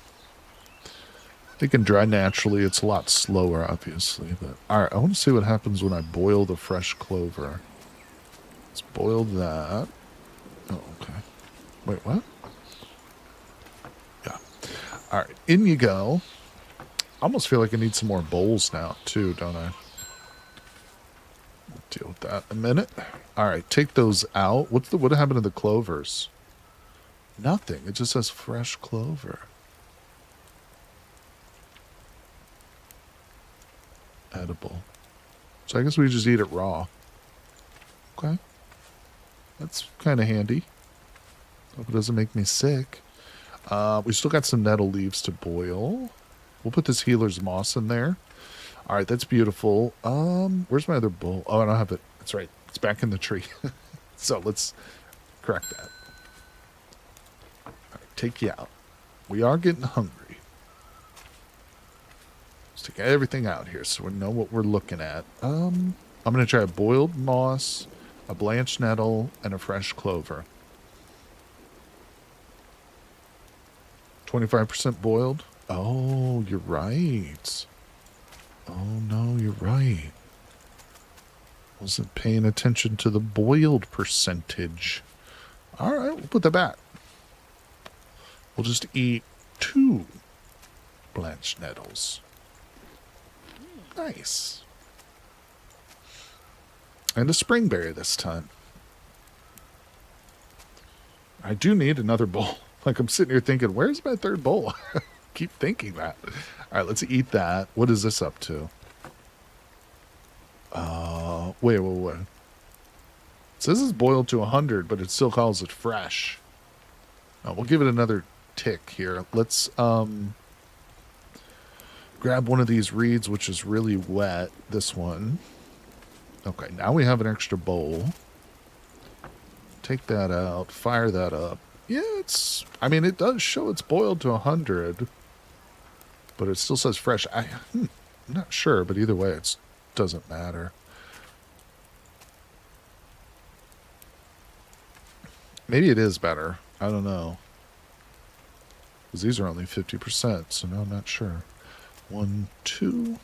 They can dry naturally. It's a lot slower, obviously. But all right, I want to see what happens when I boil the fresh clover. Let's boil that. Oh, okay. Wait, what? Yeah. All right, in you go. I almost feel like I need some more bowls now, too, don't I? I'll deal with that in a minute. All right, take those out. What happened to the clovers? Nothing. It just says fresh clover. Edible. So I guess we just eat it raw. Okay. That's kind of handy. Hope it doesn't make me sick. We still got some nettle leaves to boil. We'll put this healer's moss in there. All right, that's beautiful. Where's my other bowl? Oh, I don't have it. That's right. It's back in the tree. So let's crack that. All right, take you out. We are getting hungry. Let's take everything out here so we know what we're looking at. I'm going to try a boiled moss, a blanched nettle, and a fresh clover. 25% boiled? Oh, you're right. Oh, no, you're right. Wasn't paying attention to the boiled percentage. All right, we'll put that back. We'll just eat 2 blanched nettles. Nice. And a springberry this time. I do need another bowl. Like, I'm sitting here thinking, where's my third bowl? Keep thinking that. All right, let's eat that. What is this up to? Wait. It says it's boiled to 100, but it still calls it fresh. We'll give it another tick here. Let's grab one of these reeds, which is really wet. This one. Okay, now we have an extra bowl. Take that out. Fire that up. Yeah, it does show it's boiled to 100. but it still says fresh. I'm not sure, but either way, it doesn't matter. Maybe it is better. I don't know. Because these are only 50%, so no, I'm not sure. 1, 2.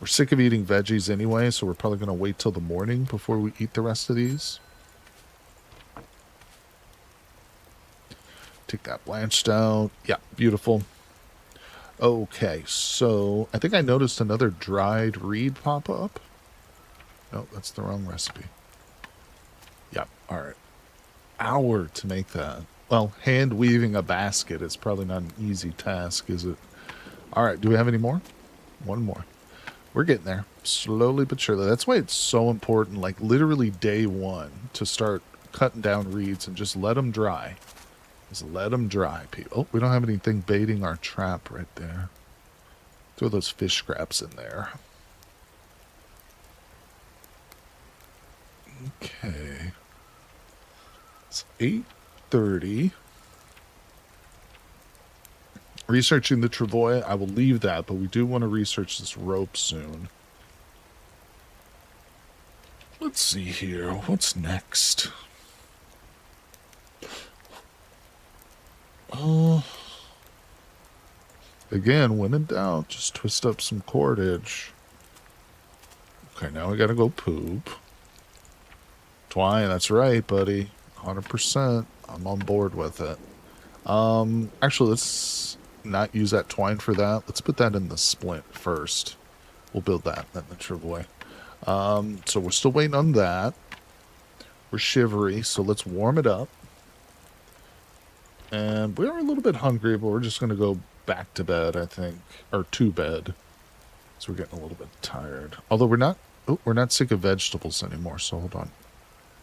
We're sick of eating veggies anyway, so we're probably going to wait till the morning before we eat the rest of these. Take that blanched out. Yeah, beautiful. Okay, so I think I noticed another dried reed pop up. No, that's the wrong recipe. Yep, all right. Hour to make that. Well, hand weaving a basket is probably not an easy task, is it? All right, do we have any more? One more. We're getting there, slowly but surely. That's why it's so important, like literally day one, to start cutting down reeds and just let them dry. Just let them dry, people. Oh, we don't have anything baiting our trap right there. Throw those fish scraps in there. Okay. It's 8:30. Researching the travois, I will leave that, but we do want to research this rope soon. Let's see here. What's next? Again, when in doubt, just twist up some cordage. Okay, now we gotta go poop. Twine, that's right, buddy. 100%. I'm on board with it. Actually, let's not use that twine for that. Let's put that in the splint first. We'll build that, then the travois. So we're still waiting on that. We're shivery, so let's warm it up. And we are a little bit hungry, but we're just going to go back to bed, I think. Or to bed. So we're getting a little bit tired. Although we're not sick of vegetables anymore, so hold on.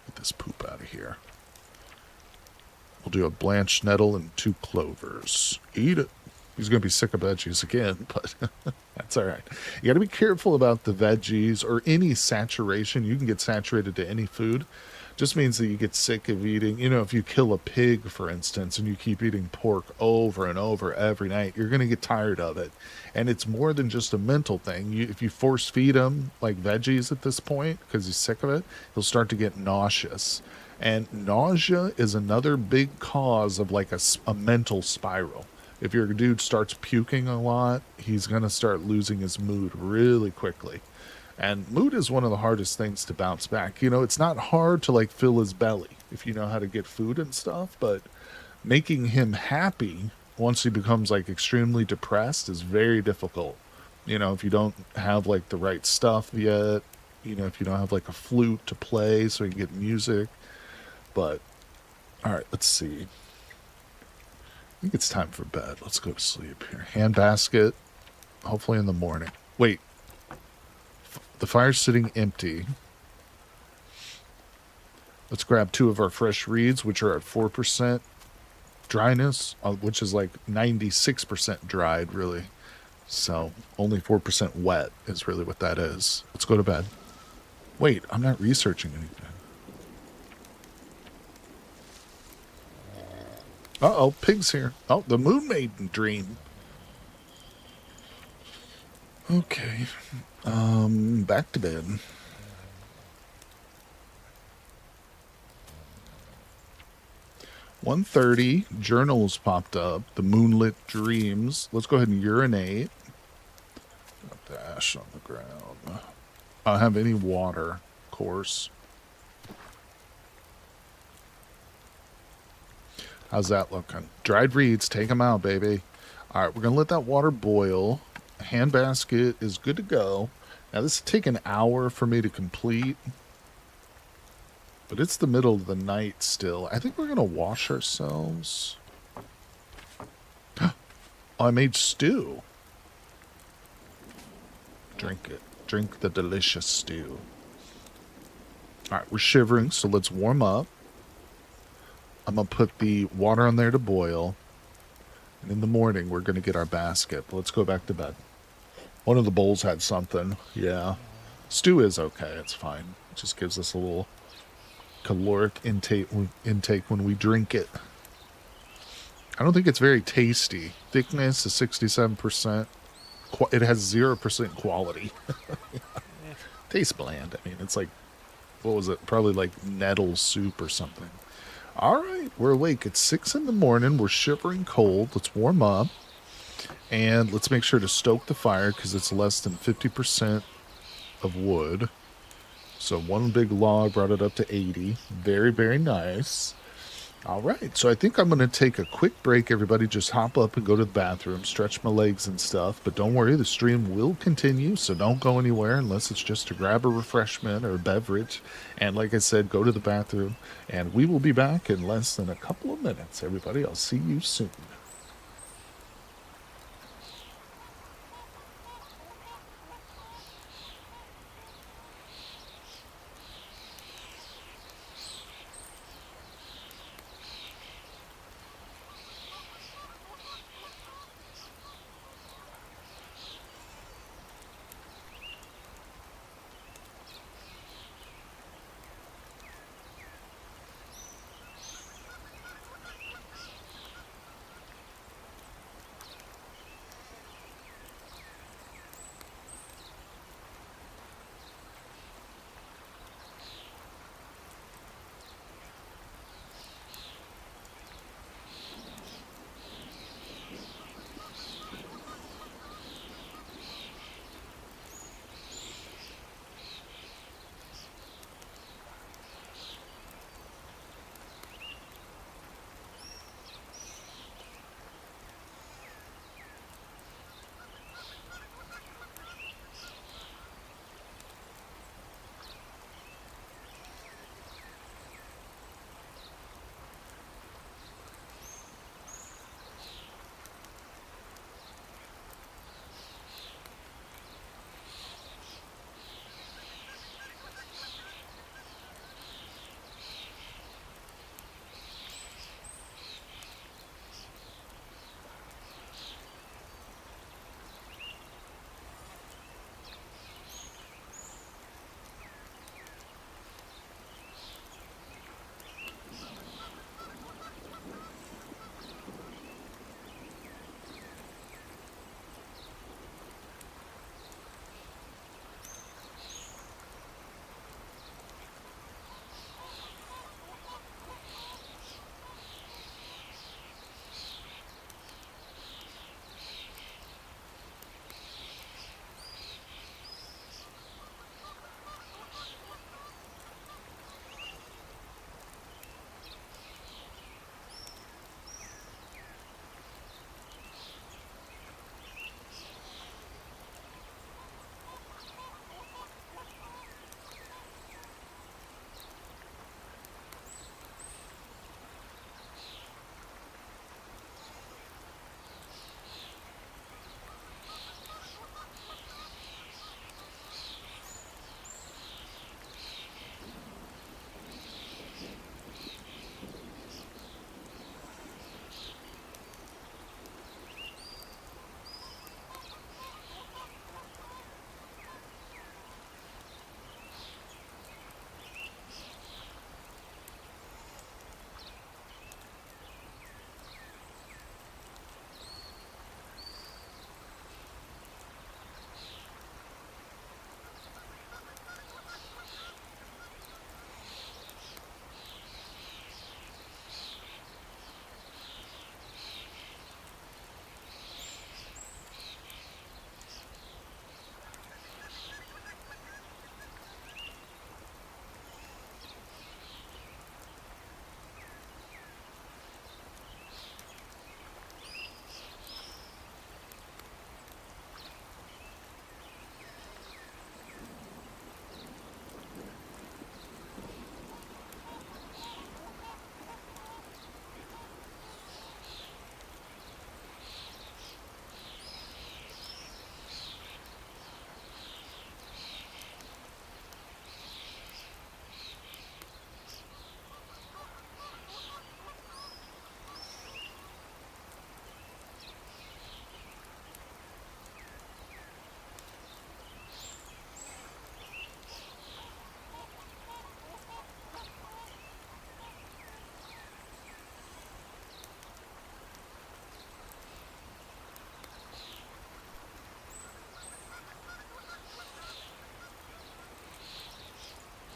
Get this poop out of here. We'll do a blanched nettle and 2 clovers. Eat it. He's going to be sick of veggies again, but that's all right. You got to be careful about the veggies or any saturation. You can get saturated to any food. Just means that you get sick of eating. You know, if you kill a pig, for instance, and you keep eating pork over and over every night, you're going to get tired of it. And it's more than just a mental thing. If you force feed him like veggies at this point, because he's sick of it, he'll start to get nauseous. And nausea is another big cause of like a mental spiral. If your dude starts puking a lot, he's going to start losing his mood really quickly. And mood is one of the hardest things to bounce back. You know, it's not hard to like fill his belly if you know how to get food and stuff, but making him happy once he becomes like extremely depressed is very difficult. You know, if you don't have like the right stuff yet, you know, if you don't have like a flute to play so you can get music. But, all right, let's see. I think it's time for bed. Let's go to sleep here. Handbasket, hopefully in the morning. Wait. The fire's sitting empty. Let's grab 2 of our fresh reeds, which are at 4% dryness, which is like 96% dried, really. So only 4% wet is really what that is. Let's go to bed. Wait, I'm not researching anything. Uh-oh, pig's here. Oh, the moon maiden dream. Okay. Back to bed. 1:30. Journals popped up. The moonlit dreams. Let's go ahead and urinate. Got the ash on the ground. I don't have any water, of course. How's that looking? Dried reeds, take them out, baby. All right, we're going to let that water boil. Handbasket is good to go. Now, this will take an hour for me to complete. But it's the middle of the night still. I think we're going to wash ourselves. Oh, I made stew. Drink it. Drink the delicious stew. All right, we're shivering, so let's warm up. I'm going to put the water on there to boil. And in the morning, we're going to get our basket. But let's go back to bed. One of the bowls had something. Yeah. Stew is okay. It's fine. It just gives us a little caloric intake when we drink it. I don't think it's very tasty. Thickness is 67%. It has 0% quality. Eh, Tastes bland. I mean, it's like, what was it? Probably like nettle soup or something. All right, we're awake. It's 6 in the morning. We're shivering cold. Let's warm up. And let's make sure to stoke the fire because it's less than 50% of wood. So one big log brought it up to 80. Very, very nice. All right, so I think I'm going to take a quick break. Everybody just hop up and go to the bathroom, stretch my legs and stuff. But don't worry, the stream will continue, so don't go anywhere unless it's just to grab a refreshment or a beverage. And like I said, go to the bathroom. And we will be back in less than a couple of minutes. Everybody, I'll see you soon.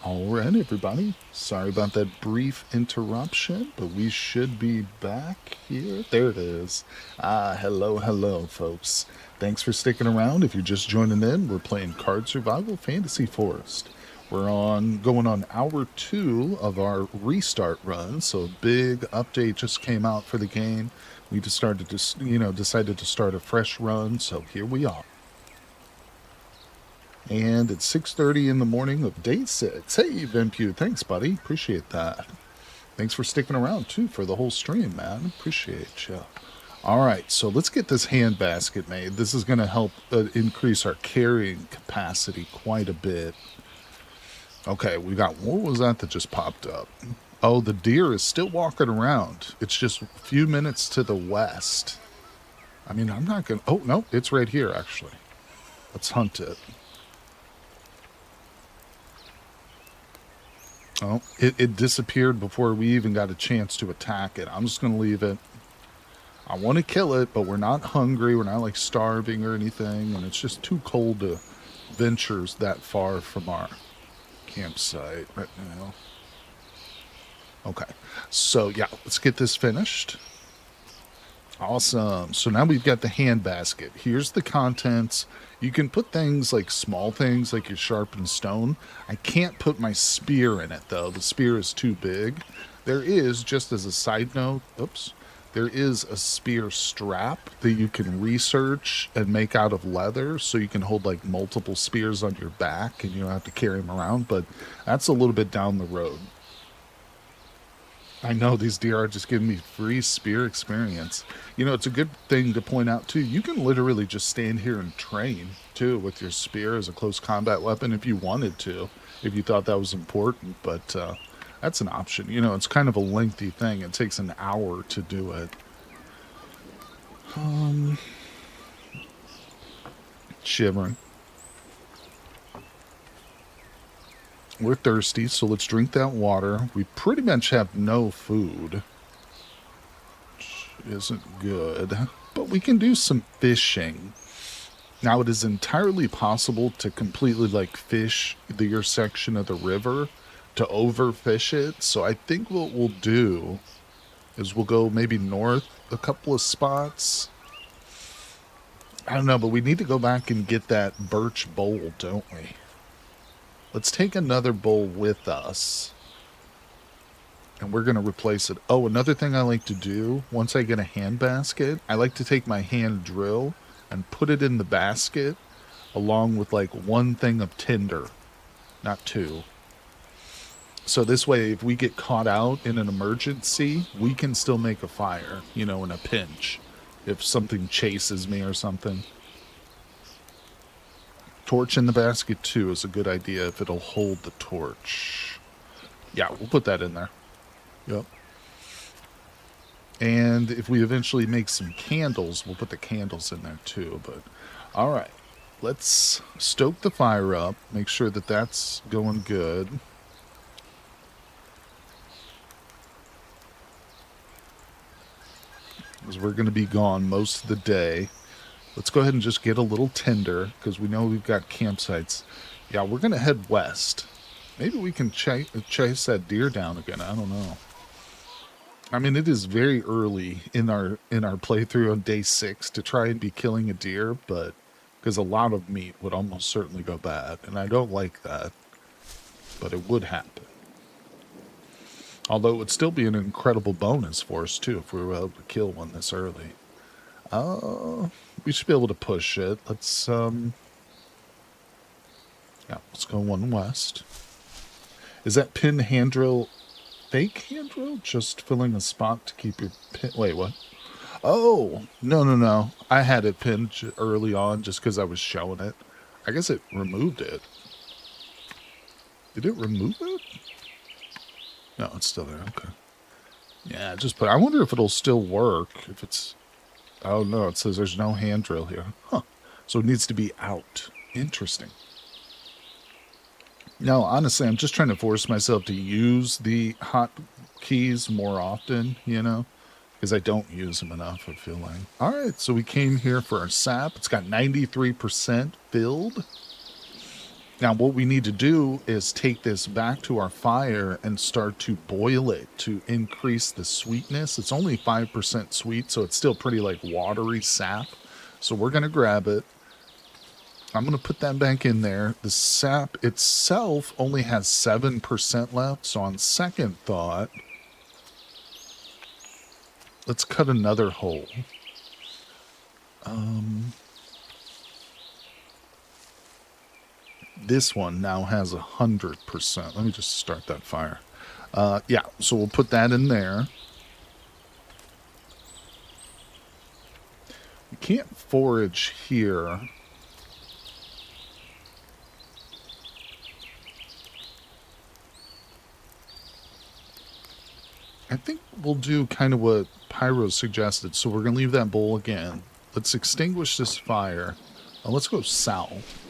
All right, everybody. Sorry about that brief interruption, but we should be back here. There it is. Hello, folks. Thanks for sticking around. If you're just joining in, we're playing Card Survival Fantasy Forest. We're going on hour 2 of our restart run, so a big update just came out for the game. We just decided to start a fresh run, so here we are. And it's 6:30 in the morning of day 6. Hey, Venpew, thanks, buddy. Appreciate that. Thanks for sticking around, too, for the whole stream, man. Appreciate you. All right, so let's get this hand basket made. This is going to help increase our carrying capacity quite a bit. Okay, we got... What was that just popped up? Oh, the deer is still walking around. It's just a few minutes to the west. I mean, I'm not going to... Oh, no, it's right here, actually. Let's hunt it. Oh, it disappeared before we even got a chance to attack it. I'm just going to leave it. I want to kill it, but we're not hungry. We're not, like, starving or anything. And it's just too cold to venture that far from our campsite right now. Okay. So, yeah, let's get this finished. Awesome. So now we've got the hand basket. Here's the contents. You can put things like small things like your sharpened stone. I can't put my spear in it, though. The spear is too big. There is, just as a side note, there is a spear strap that you can research and make out of leather, so you can hold like multiple spears on your back and you don't have to carry them around, but that's a little bit down the road. I know these deer are just giving me free spear experience. You know, it's a good thing to point out, too. You can literally just stand here and train, too, with your spear as a close combat weapon if you wanted to, if you thought that was important. But that's an option. You know, it's kind of a lengthy thing. It takes an hour to do it. Shivering. We're thirsty, so let's drink that water. We pretty much have no food, which isn't good, but we can do some fishing. Now, it is entirely possible to completely, like, fish your section of the river, to overfish it. So I think what we'll do is we'll go maybe north a couple of spots. I don't know, but we need to go back and get that birch bowl, don't we? Let's take another bowl with us, and we're going to replace it. Oh, another thing I like to do, once I get a hand basket, I like to take my hand drill and put it in the basket along with like one thing of tinder, not two. So this way, if we get caught out in an emergency, we can still make a fire, you know, in a pinch, if something chases me or something. Torch in the basket, too, is a good idea if it'll hold the torch. Yeah, we'll put that in there. Yep. And if we eventually make some candles, we'll put the candles in there, too. But, all right. Let's stoke the fire up. Make sure that that's going good. Because we're going to be gone most of the day. Let's go ahead and just get a little tinder, because we know we've got campsites. Yeah, we're going to head west. Maybe we can chase that deer down again. I don't know. I mean, it is very early in our playthrough on day 6 to try and be killing a deer, but because a lot of meat would almost certainly go bad, and I don't like that, but it would happen. Although it would still be an incredible bonus for us, too, if we were able to kill one this early. We should be able to push it. Let's go one west. Is that pin hand drill fake hand drill? Just filling a spot to keep your pin... Wait, what? Oh, no. I had it pinned early on just because I was showing it. I guess it removed it. Did it remove it? No, it's still there. Okay. Yeah, I wonder if it'll still work. If it's... Oh, no, it says there's no hand drill here. Huh. So it needs to be out. Interesting. No, honestly, I'm just trying to force myself to use the hotkeys more often, you know? Because I don't use them enough, I feel like. All right, so we came here for our sap. It's got 93% filled. Now, what we need to do is take this back to our fire and start to boil it to increase the sweetness. It's only 5% sweet, so it's still pretty like watery sap. So we're going to grab it. I'm going to put that back in there. The sap itself only has 7% left. So on second thought, let's cut another hole. This one now has 100%. Let me just start that fire. Yeah, so we'll put that in there. We can't forage here. I think we'll do kind of what Pyro suggested. So we're going to leave that bowl again. Let's extinguish this fire. Let's go south.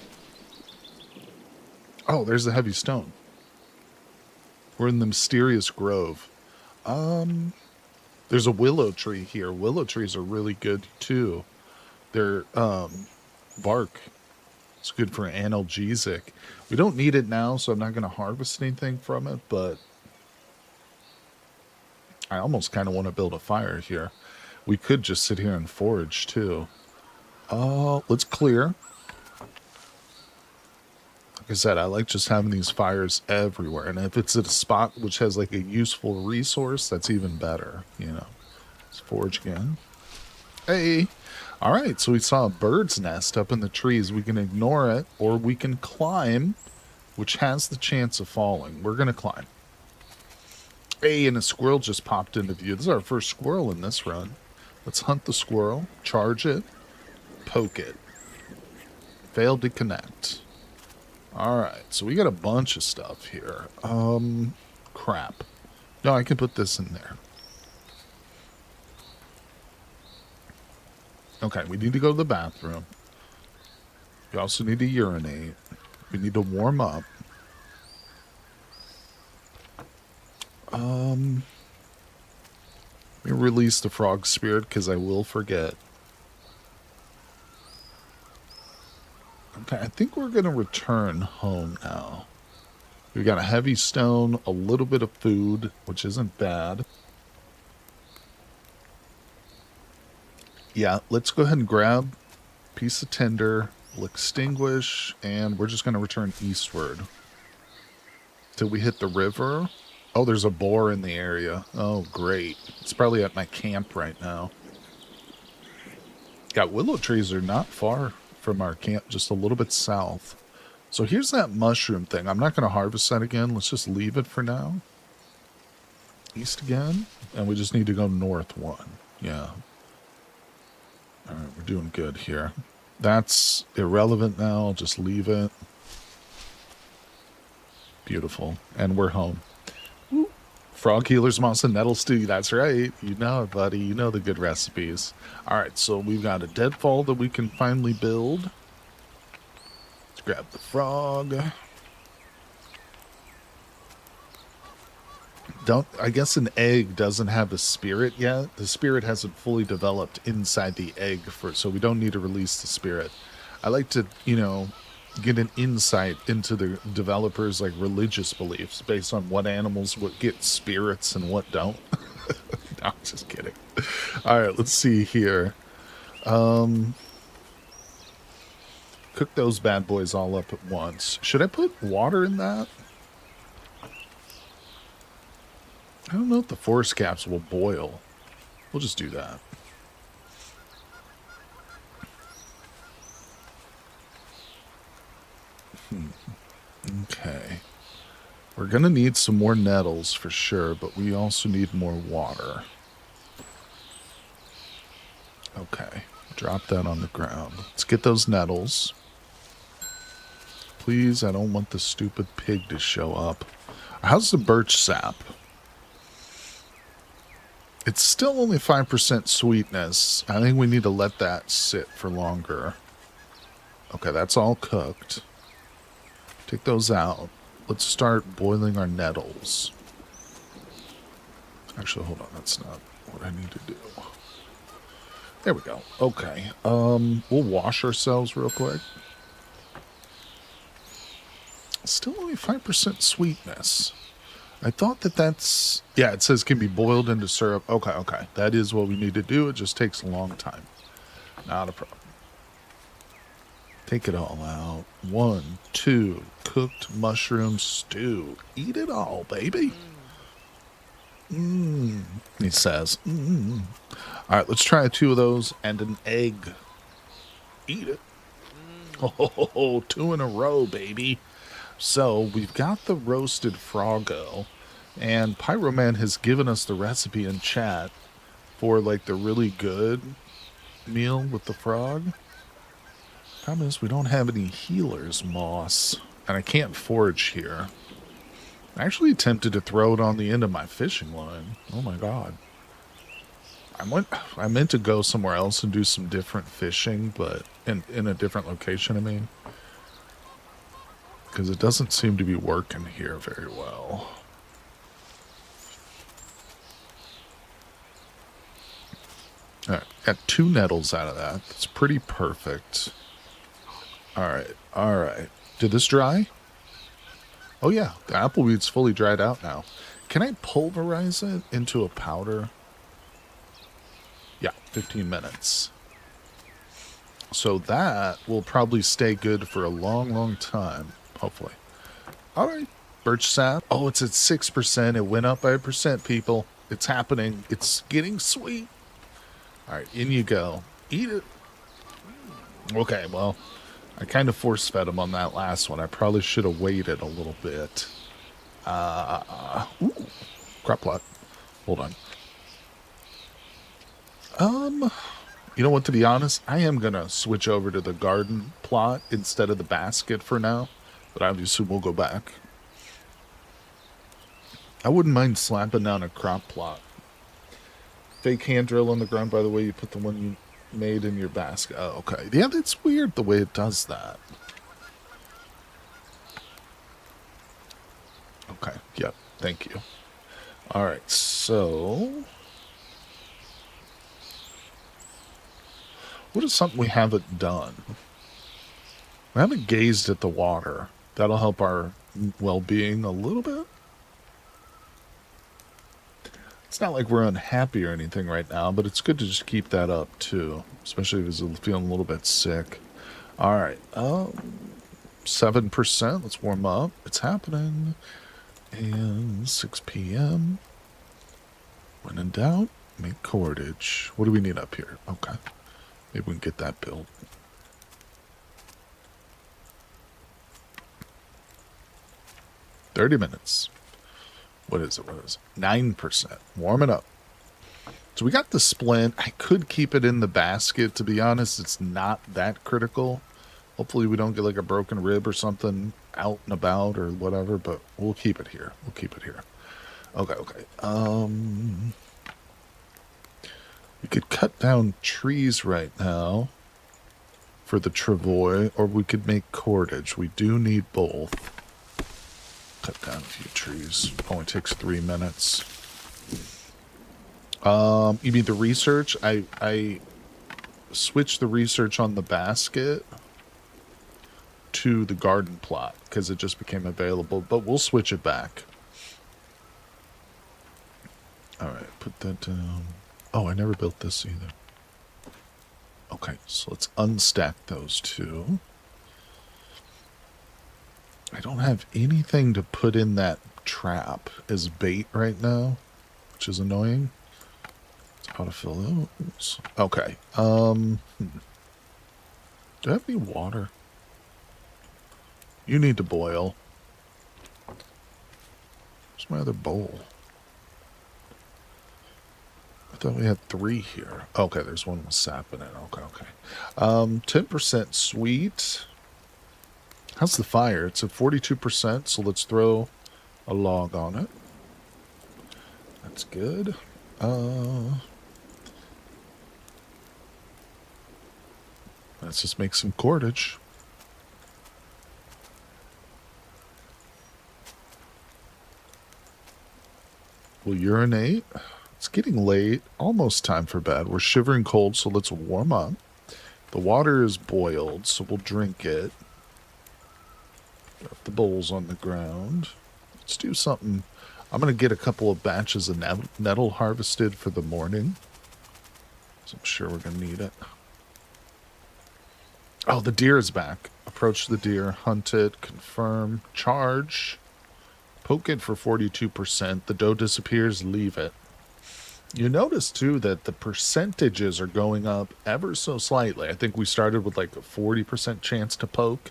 Oh, there's the heavy stone. We're in the mysterious grove. There's a willow tree here. Willow trees are really good too. Their bark is good for analgesic. We don't need it now, so I'm not going to harvest anything from it, but I almost kind of want to build a fire here. We could just sit here and forage too. Let's clear. Like I said, I like just having these fires everywhere. And if it's at a spot which has like a useful resource, that's even better, you know. Let's forage again. Hey! All right, so we saw a bird's nest up in the trees. We can ignore it, or we can climb, which has the chance of falling. We're going to climb. Hey, and a squirrel just popped into view. This is our first squirrel in this run. Let's hunt the squirrel, charge it, poke it. Failed to connect. Alright, so we got a bunch of stuff here. Crap. No, I can put this in there. Okay, we need to go to the bathroom. We also need to urinate. We need to warm up. Let me release the frog spirit because I will forget. Okay, I think we're going to return home now. We got a heavy stone, a little bit of food, which isn't bad. Yeah, let's go ahead and grab a piece of tinder. We'll extinguish, and we're just going to return eastward. Till we hit the river. Oh, there's a boar in the area. Oh, great. It's probably at my camp right now. Yeah, willow trees are not far from our camp, just a little bit south. So here's that mushroom thing. I'm not going to harvest that again. Let's just leave it for now. East again. And we just need to go north one. Yeah. All right, we're doing good here. That's irrelevant now. I'll just leave it. Beautiful. And we're home. Woo. Frog healers, moss, and nettle stew. That's right. You know it, buddy. You know the good recipes. All right, so we've got a deadfall that we can finally build. Let's grab the frog. I guess an egg doesn't have a spirit yet. The spirit hasn't fully developed inside the egg, so we don't need to release the spirit. I like to, get an insight into the developers' religious beliefs based on what animals would get spirits and what don't. No, I'm just kidding. All right, let's see here. Cook those bad boys all up at once. Should I put water in that? I don't know if the forest caps will boil. We'll just do that. Okay. We're going to need some more nettles for sure, but we also need more water. Okay. Drop that on the ground. Let's get those nettles. Please, I don't want the stupid pig to show up. How's the birch sap? It's still only 5% sweetness. I think we need to let that sit for longer. Okay, that's all cooked. Take those out. Let's start boiling our nettles. Actually, hold on. That's not what I need to do. There we go. Okay. We'll wash ourselves real quick. Still only 5% sweetness. I thought that's... Yeah, it says can be boiled into syrup. Okay, okay. That is what we need to do. It just takes a long time. Not a problem. Take it all out. 1, 2, cooked mushroom stew. Eat it all, baby. He says. All right, let's try 2 of those and an egg. Eat it. Oh, 2 in a row, baby. So we've got the roasted froggo, and Pyroman has given us the recipe in chat for like the really good meal with the frog. Problem is we don't have any healers, Moss, and I can't forage here. I'm actually tempted to throw it on the end of my fishing line. Oh my god. I meant to go somewhere else and do some different fishing, but in a different location, I mean. Because it doesn't seem to be working here very well. Alright, got 2 nettles out of that. That's pretty perfect. Alright. Did this dry? Oh yeah, the appleweed's fully dried out now. Can I pulverize it into a powder? Yeah, 15 minutes. So that will probably stay good for a long, long time. Hopefully. Alright. Birch sap. Oh, it's at 6%. It went up by 1%, people. It's happening. It's getting sweet. Alright, in you go. Eat it. Okay, well, I kind of force-fed him on that last one. I probably should have waited a little bit. Ooh. Crop plot. Hold on. You know what, to be honest, I am going to switch over to the garden plot instead of the basket for now. But obviously we'll go back. I wouldn't mind slapping down a crop plot. Fake hand drill on the ground, by the way, you put the one you made in your basket. Oh, okay. Yeah, that's weird the way it does that. Okay, yep, thank you. Alright, so... what is something we haven't done? We haven't gazed at the water. That'll help our well-being a little bit. It's not like we're unhappy or anything right now, but it's good to just keep that up, too. Especially if he's feeling a little bit sick. Alright, 7%. Let's warm up. It's happening. And 6 p.m. When in doubt, make cordage. What do we need up here? Okay. Maybe we can get that built. $30 minutes. What is it? 9%. Warm it up. So we got the splint. I could keep it in the basket. To be honest, it's not that critical. Hopefully we don't get like a broken rib or something out and about or whatever, but we'll keep it here. Okay. We could cut down trees right now for the travois, or we could make cordage. We do need both. Cut down a few trees. Only takes 3 minutes. You mean the research? I switched the research on the basket to the garden plot because it just became available, but we'll switch it back. Alright, put that down. Oh, I never built this either. Okay, so let's unstack those 2. I don't have anything to put in that trap as bait right now, which is annoying. How to fill those. Okay. Do I have any water? You need to boil. Where's my other bowl? I thought we had 3 here. Okay, there's one with sap in it. Okay. 10% sweet. How's the fire? It's at 42%, so let's throw a log on it. That's good. Let's just make some cordage. We'll urinate. It's getting late. Almost time for bed. We're shivering cold, so let's warm up. The water is boiled, so we'll drink it. Got the bowls on the ground. Let's do something. I'm going to get a couple of batches of nettle harvested for the morning. So I'm sure we're going to need it. Oh, the deer is back. Approach the deer, hunt it, confirm, charge. Poke it for 42%. The doe disappears, leave it. You notice, too, that the percentages are going up ever so slightly. I think we started with like a 40% chance to poke,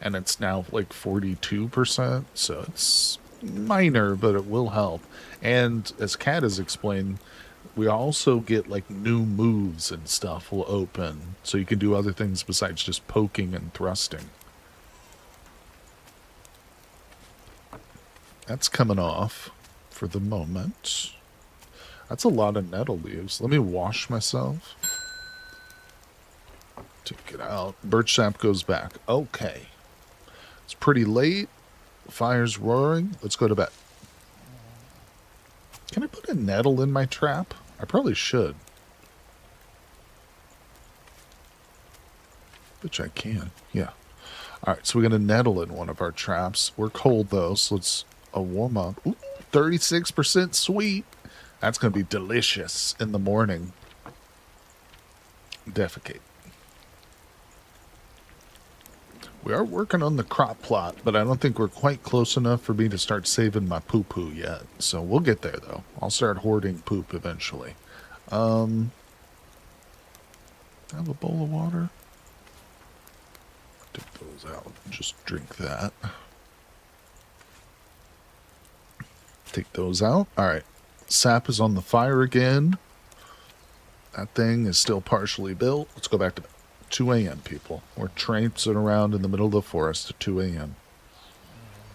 and it's now like 42%. So it's minor, but it will help. And as Kat has explained, we also get like new moves and stuff will open. So you can do other things besides just poking and thrusting. That's coming off for the moment. That's a lot of nettle leaves. Let me wash myself. Take it out. Birch sap goes back. Okay. It's pretty late. Fire's roaring. Let's go to bed. Can I put a nettle in my trap? I probably should. Which I can. Yeah. Alright, so we're going to nettle in one of our traps. We're cold, though, so let's warm up. Ooh, 36% sweet. That's going to be delicious in the morning. Defecate. We are working on the crop plot, but I don't think we're quite close enough for me to start saving my poo-poo yet. So we'll get there, though. I'll start hoarding poop eventually. Have a bowl of water. Take those out. Just drink that. Take those out. All right. Sap is on the fire again. That thing is still partially built. Let's go back to 2 a.m., people. We're traipsing around in the middle of the forest at 2 a.m.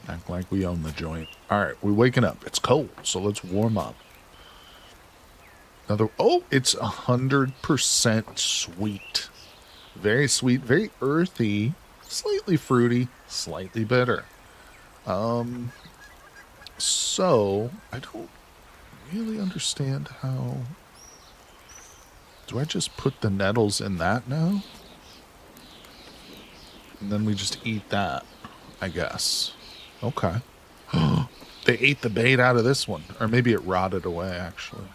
Act like we own the joint. All right, we're waking up. It's cold, so let's warm up. Another. Oh, it's 100% sweet. Very sweet, very earthy, slightly fruity, slightly bitter. So I don't really understand how. Do I just put the nettles in that now? And then we just eat that, I guess. Okay. They ate the bait out of this one. Or maybe it rotted away, actually.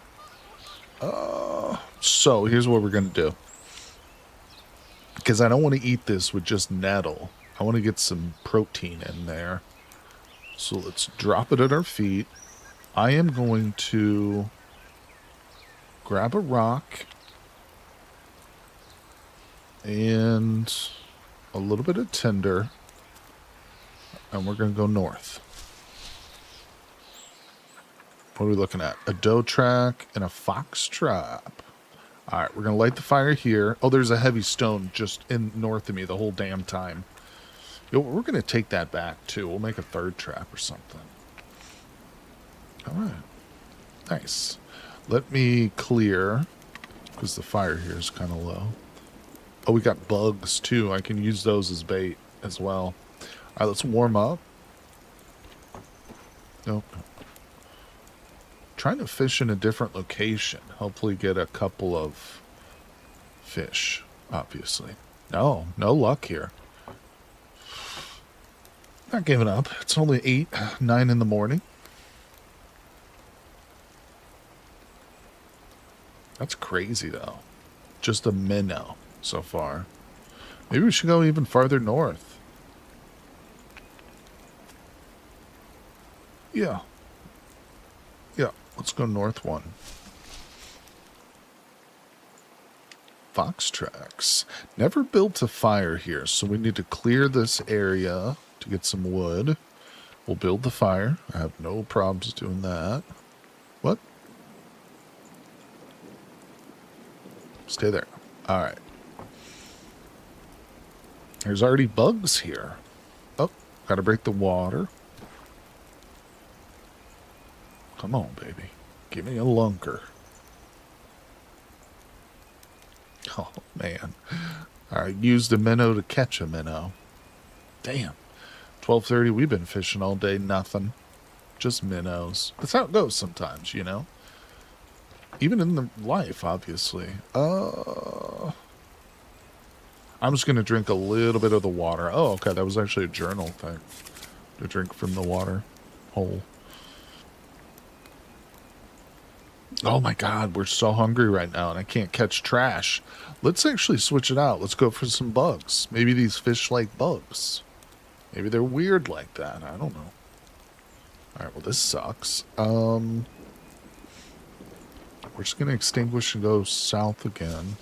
So here's what we're going to do. Because I don't want to eat this with just nettle. I want to get some protein in there. So let's drop it at our feet. I am going to grab a rock and a little bit of tinder, and we're going to go north. What are we looking at? A doe track and a fox trap. All right, we're going to light the fire here. Oh, there's a heavy stone just in north of me the whole damn time. Yo, we're going to take that back, too. We'll make a third trap or something. All right. Nice. Let me clear, because the fire here is kind of low. Oh, we got bugs, too. I can use those as bait as well. All right, let's warm up. Nope. Trying to fish in a different location. Hopefully get a couple of fish, obviously. No luck here. Not giving up. It's only 8, 9 in the morning. That's crazy, though. Just a minnow so far. Maybe we should go even farther north. Yeah. Yeah, let's go north one. Fox tracks. Never built a fire here, so we need to clear this area to get some wood. We'll build the fire. I have no problems doing that. What? Stay there. All right. There's already bugs here. Oh, gotta break the water. Come on, baby. Give me a lunker. Oh, man. I used a minnow to catch a minnow. Damn. 12:30, we've been fishing all day, nothing. Just minnows. That's how it goes sometimes, you know? Even in the life, obviously. I'm just going to drink a little bit of the water. Oh, okay. That was actually a journal thing. To drink from the water hole. Oh my god, we're so hungry right now and I can't catch trash. Let's actually switch it out. Let's go for some bugs. Maybe these fish like bugs. Maybe they're weird like that. I don't know. Alright, well this sucks. We're just gonna extinguish and go south again.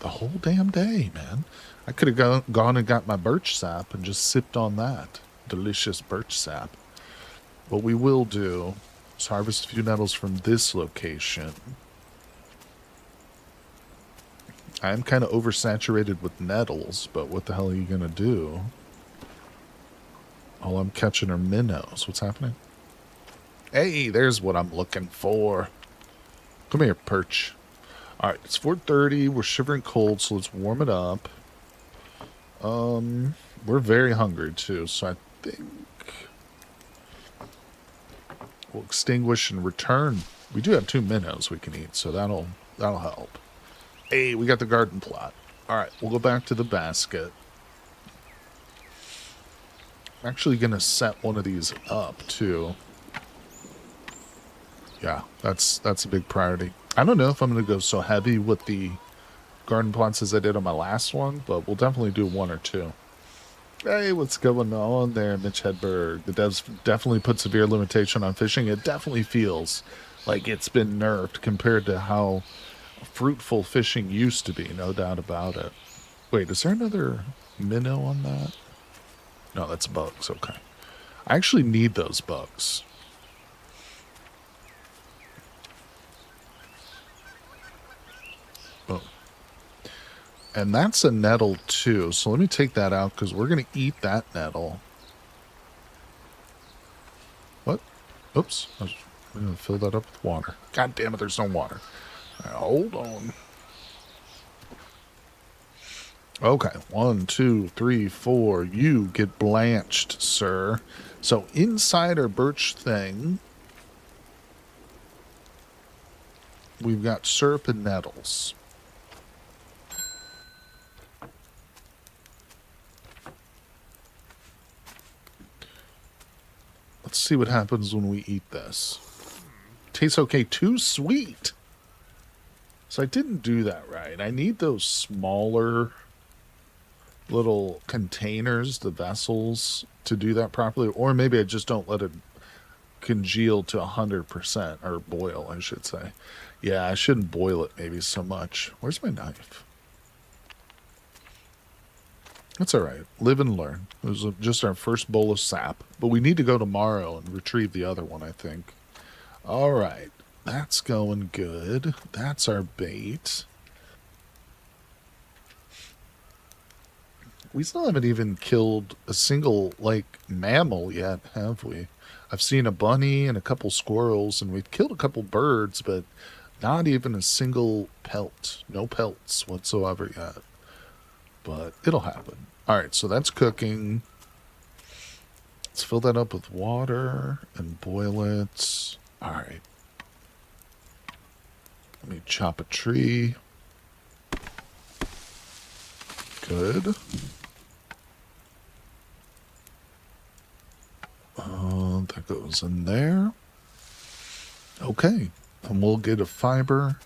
The whole damn day, man. I could have gone and got my birch sap and just sipped on that. Delicious birch sap. What we will do is harvest a few nettles from this location. I am kind of oversaturated with nettles, but what the hell are you going to do? All I'm catching are minnows. What's happening? Hey, there's what I'm looking for. Come here, perch. Alright, it's 4:30. We're shivering cold, so let's warm it up. We're very hungry, too, so I think we'll extinguish and return. We do have 2 minnows we can eat, so that'll help. Hey, we got the garden plot. Alright, we'll go back to the basket. I'm actually going to set one of these up, too. Yeah, that's a big priority. I don't know if I'm going to go so heavy with the garden plots as I did on my last one, but we'll definitely do 1 or 2. Hey, what's going on there, Mitch Hedberg? The devs definitely put severe limitation on fishing. It definitely feels like it's been nerfed compared to how fruitful fishing used to be, no doubt about it. Wait, is there another minnow on that? No, that's bugs, okay. I actually need those bugs. Oh. And that's a nettle too, so let me take that out because we're going to eat that nettle. What? Oops. I'm going to fill that up with water. God damn it, there's no water. Right, hold on. Okay, 1, 2, 3, 4. You get blanched, sir. So inside our birch thing, we've got syrup and nettles. Let's see what happens when we eat this. Tastes okay. Too sweet. So I didn't do that right. I need those smaller little containers, the vessels, to do that properly. Or maybe I just don't let it congeal to 100%, or boil, I should say. Yeah, I shouldn't boil it maybe so much. Where's my knife? That's all right. Live and learn. It was just our first bowl of sap, but we need to go tomorrow and retrieve the other one, I think. All right. That's going good. That's our bait. We still haven't even killed a single, mammal yet, have we? I've seen a bunny and a couple squirrels, and we've killed a couple birds, but not even a single pelt. No pelts whatsoever yet. But it'll happen. All right, so that's cooking. Let's fill that up with water and boil it. All right. Let me chop a tree. Good. That goes in there. Okay. And we'll get a fiber.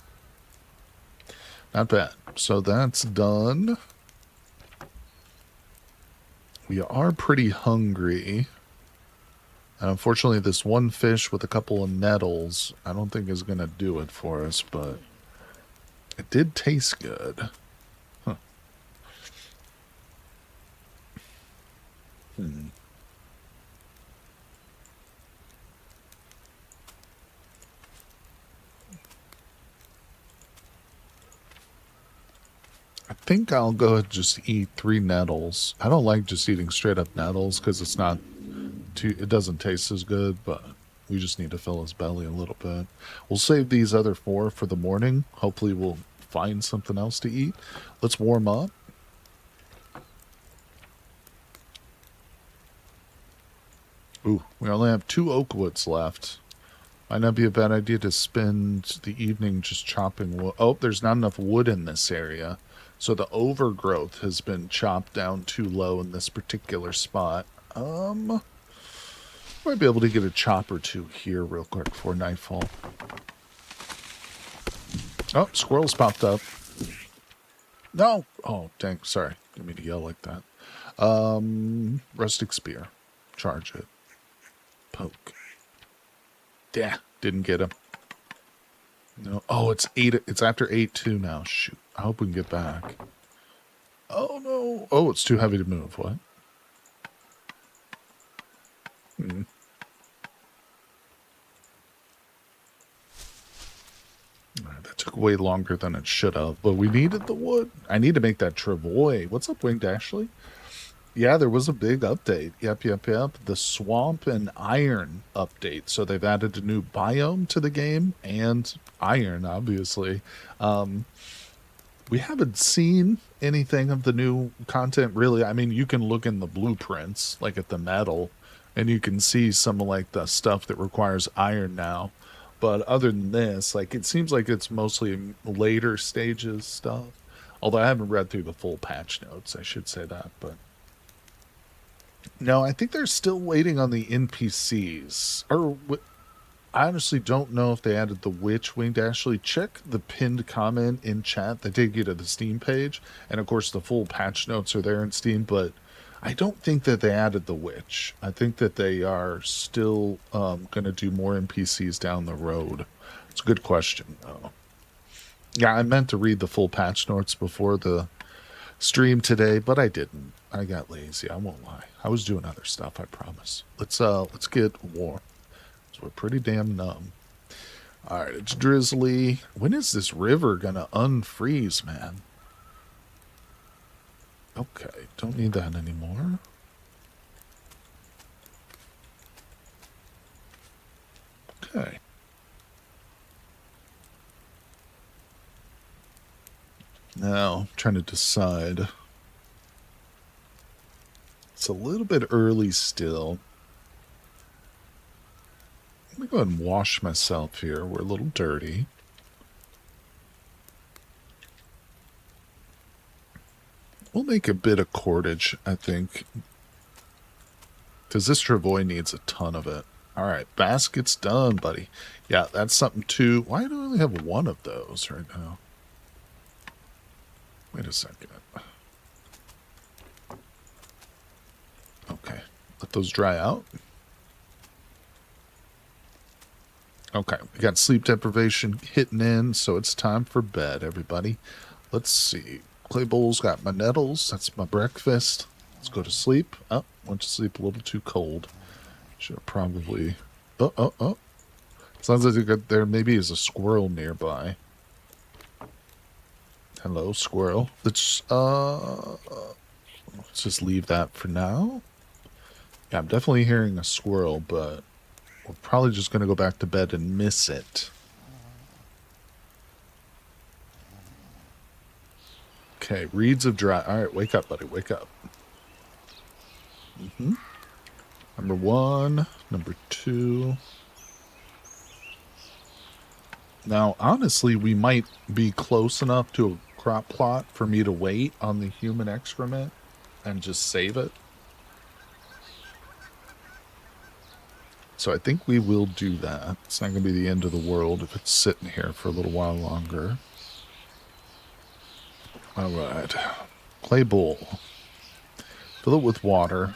Not bad. So that's done. We are pretty hungry. And unfortunately, this one fish with a couple of nettles, I don't think is going to do it for us, but it did taste good. Huh. I think I'll go ahead and just eat 3 nettles. I don't like just eating straight up nettles because it's not too, it doesn't taste as good, but we just need to fill his belly a little bit. We'll save these other 4 for the morning. Hopefully we'll find something else to eat. Let's warm up. Ooh, we only have 2 oak woods left. Might not be a bad idea to spend the evening just chopping wood. Oh, there's not enough wood in this area. So the overgrowth has been chopped down too low in this particular spot. Might be able to get a chop or two here real quick before nightfall. Oh, squirrels popped up. No! Oh, dang, sorry. Didn't mean to yell like that. Rustic spear. Charge it. Poke. Yeah, didn't get him. No. Oh, it's 8. It's after 8-2 now. Shoot. I hope we can get back. Oh, no. Oh, it's too heavy to move. What? Hmm. Right, that took way longer than it should have, but we needed the wood. I need to make that travois. What's up, Winged Ashley? Yeah, there was a big update. Yep. The swamp and iron update. So they've added a new biome to the game and iron, obviously. We haven't seen anything of the new content, really. I mean, you can look in the blueprints, like at the metal, and you can see some of like the stuff that requires iron now. But other than this, like it seems like it's mostly later stages stuff. Although I haven't read through the full patch notes, I should say that, but no, I think they're still waiting on the NPCs. I honestly don't know if they added the witch. Winged Ashley, check the pinned comment in chat. They take you to the Steam page, and of course the full patch notes are there in Steam, but I don't think that they added the witch. I think that they are still going to do more NPCs down the road. It's a good question, though. Yeah, I meant to read the full patch notes before the stream today, but I didn't. I got lazy. I won't lie. I was doing other stuff. I promise. Let's get warm. So we're pretty damn numb. All right, it's drizzly. When is this river gonna unfreeze, man? Okay, don't need that anymore. Okay. Now, I'm trying to decide. It's a little bit early still. Let me go ahead and wash myself here. We're a little dirty. We'll make a bit of cordage, I think. Because this travois needs a ton of it. Alright, basket's done, buddy. Yeah, that's something too. Why do I only have one of those right now? Wait a second. Okay, let those dry out. Okay, we got sleep deprivation hitting in, so it's time for bed, everybody. Let's see. Clay bowl's got my nettles. That's my breakfast. Let's go to sleep. Oh, went to sleep a little too cold. Should have probably... Oh. Sounds like there maybe is a squirrel nearby. Hello, squirrel. Let's just leave that for now. Yeah, I'm definitely hearing a squirrel, but we're probably just going to go back to bed and miss it. Okay, reeds of dry. All right, wake up, buddy. Wake up. Number 1. Number 2. Now, honestly, we might be close enough to a crop plot for me to wait on the human excrement and just save it. So I think we will do that. It's not going to be the end of the world if it's sitting here for a little while longer. All right. Clay bowl. Fill it with water.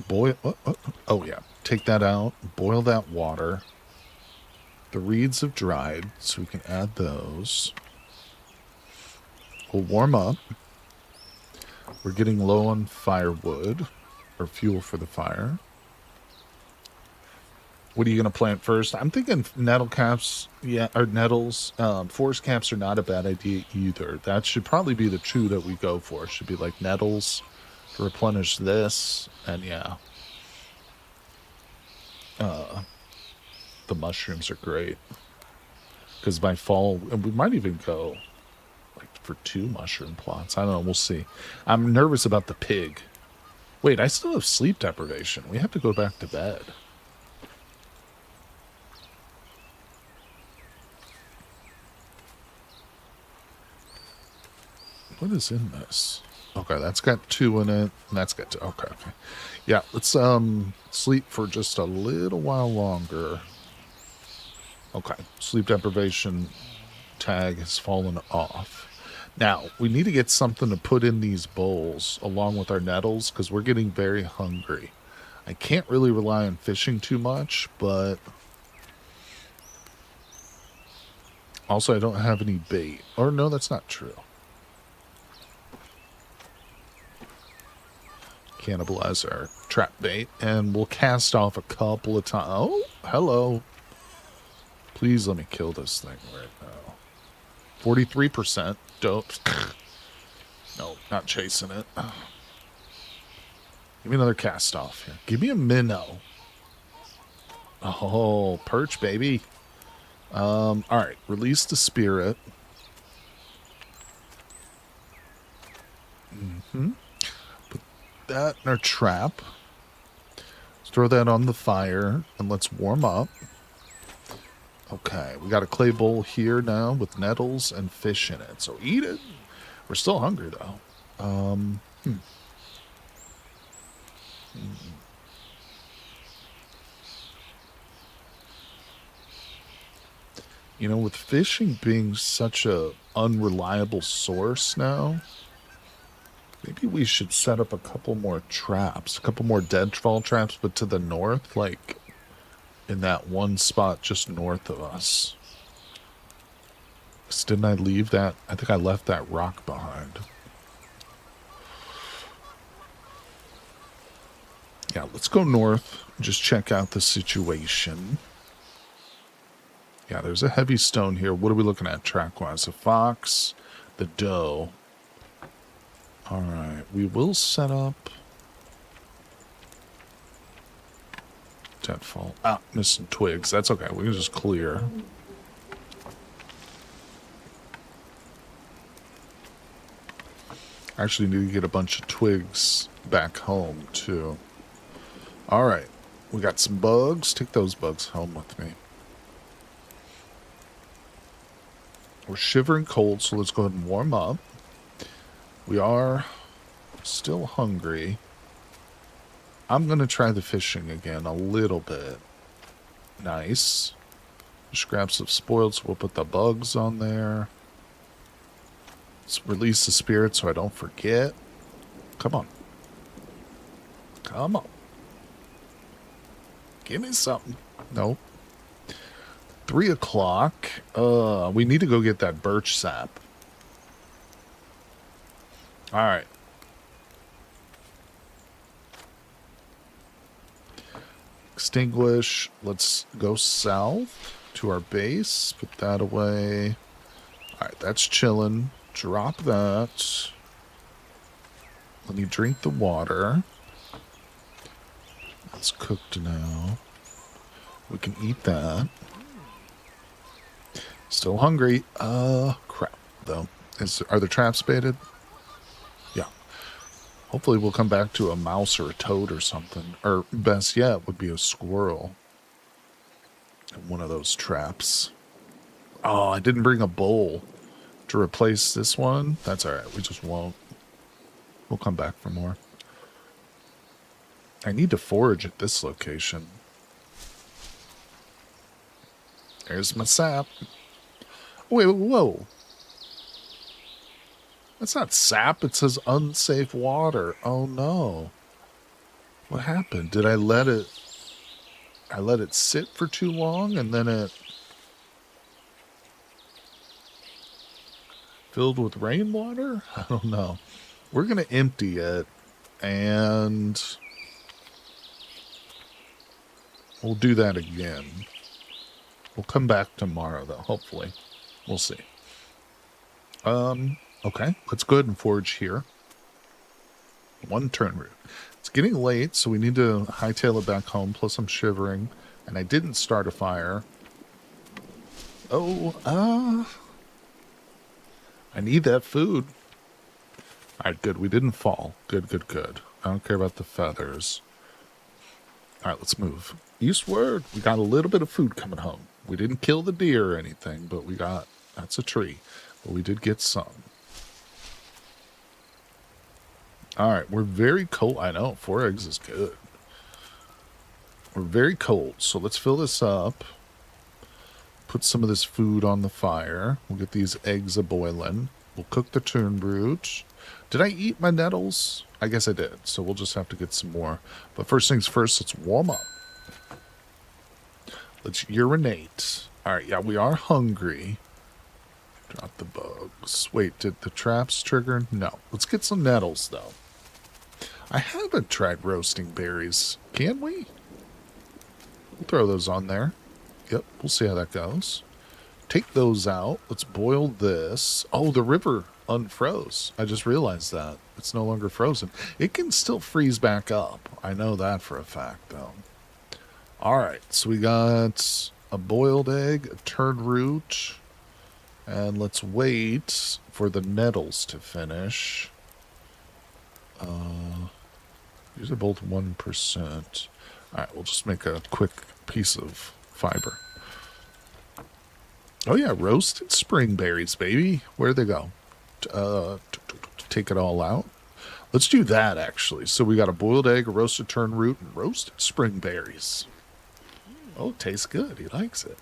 Boil. Oh, yeah. Take that out. Boil that water. The reeds have dried, so we can add those. We'll warm up. We're getting low on firewood, or fuel for the fire. What are you going to plant first? I'm thinking nettle caps, yeah, or nettles. Forest caps are not a bad idea either. That should probably be the two that we go for. It should be like nettles to replenish this, and yeah. The mushrooms are great. Because by fall, and we might even go like for 2 mushroom plots. I don't know, we'll see. I'm nervous about the pig. Wait, I still have sleep deprivation. We have to go back to bed. What is in this? Okay, that's got 2 in it, and that's got 2. Okay, okay. Yeah, let's sleep for just a little while longer. Okay, sleep deprivation tag has fallen off. Now, we need to get something to put in these bowls along with our nettles because we're getting very hungry. I can't really rely on fishing too much, but also I don't have any bait. Or no, that's not true. Cannibalize our trap bait, and we'll cast off a couple of times. Oh, hello. Please let me kill this thing right now. 43%. Dope. No, not chasing it. Give me another cast off here. Give me a minnow. Oh, perch, baby. All right. Release the spirit. Put that in our trap. Let's throw that on the fire, and let's warm up. Okay, we got a clay bowl here now with nettles and fish in it. So eat it. We're still hungry, though. You know, with fishing being such a unreliable source now, maybe we should set up a couple more traps, a couple more deadfall traps, but to the north, like in that one spot just north of us. Didn't I leave that? I think I left that rock behind. Yeah, let's go north and just check out the situation. Yeah, there's a heavy stone here. What are we looking at track-wise? A fox, the doe. All right, we will set up... Deadfall. Ah, missing twigs. That's okay. We can just clear. Actually need to get a bunch of twigs back home, too. All right. We got some bugs. Take those bugs home with me. We're shivering cold, so let's go ahead and warm up. We are still hungry. I'm going to try the fishing again a little bit. Nice. Just grab some spoiled, so we'll put the bugs on there. Let's release the spirit so I don't forget. Come on. Come on. Give me something. Nope. 3 o'clock. We need to go get that birch sap. All right. Extinguish. Let's go south to our base. Put that away. All right, that's chilling. Drop that. Let me drink the water. It's cooked now. We can eat that. Still hungry. Crap, though. Are the traps baited? Yeah. Hopefully we'll come back to a mouse or a toad or something. Or best yet would be a squirrel. In one of those traps. Oh, I didn't bring a bowl to replace this one. That's alright. We just won't. We'll come back for more. I need to forage at this location. There's my sap. Wait, whoa. That's not sap. It says unsafe water. Oh no. What happened? Did I let it sit for too long and then it filled with rainwater? I don't know. We're going to empty it and we'll do that again. We'll come back tomorrow though, hopefully. We'll see. Okay, let's go ahead and forage here. 1 turn route. It's getting late, so we need to hightail it back home, plus I'm shivering, and I didn't start a fire. I need that food. Alright, good, we didn't fall. Good, good, good. I don't care about the feathers. Alright, let's move. Eastward, we got a little bit of food coming home. We didn't kill the deer or anything, but we got, that's a tree. But we did get some. All right, we're very cold. I know, 4 eggs is good. We're very cold, so let's fill this up. Put some of this food on the fire. We'll get these eggs a-boiling. We'll cook the turnroot. Did I eat my nettles? I guess I did, so we'll just have to get some more. But first things first, let's warm up. Let's urinate. All right, yeah, we are hungry. Drop the bugs. Wait, did the traps trigger? No. Let's get some nettles, though. I haven't tried roasting berries. Can we? We'll throw those on there. Yep, we'll see how that goes. Take those out. Let's boil this. Oh, the river unfroze. I just realized that. It's no longer frozen. It can still freeze back up. I know that for a fact, though. All right, so we got a boiled egg, a turnroot, and let's wait for the nettles to finish. These are both 1%. All right, we'll just make a quick piece of fiber. Oh, yeah, roasted spring berries, baby. Where'd they go? Take it all out. Let's do that, actually. So we got a boiled egg, a roasted turnroot, and roasted spring berries. Oh, it tastes good. He likes it.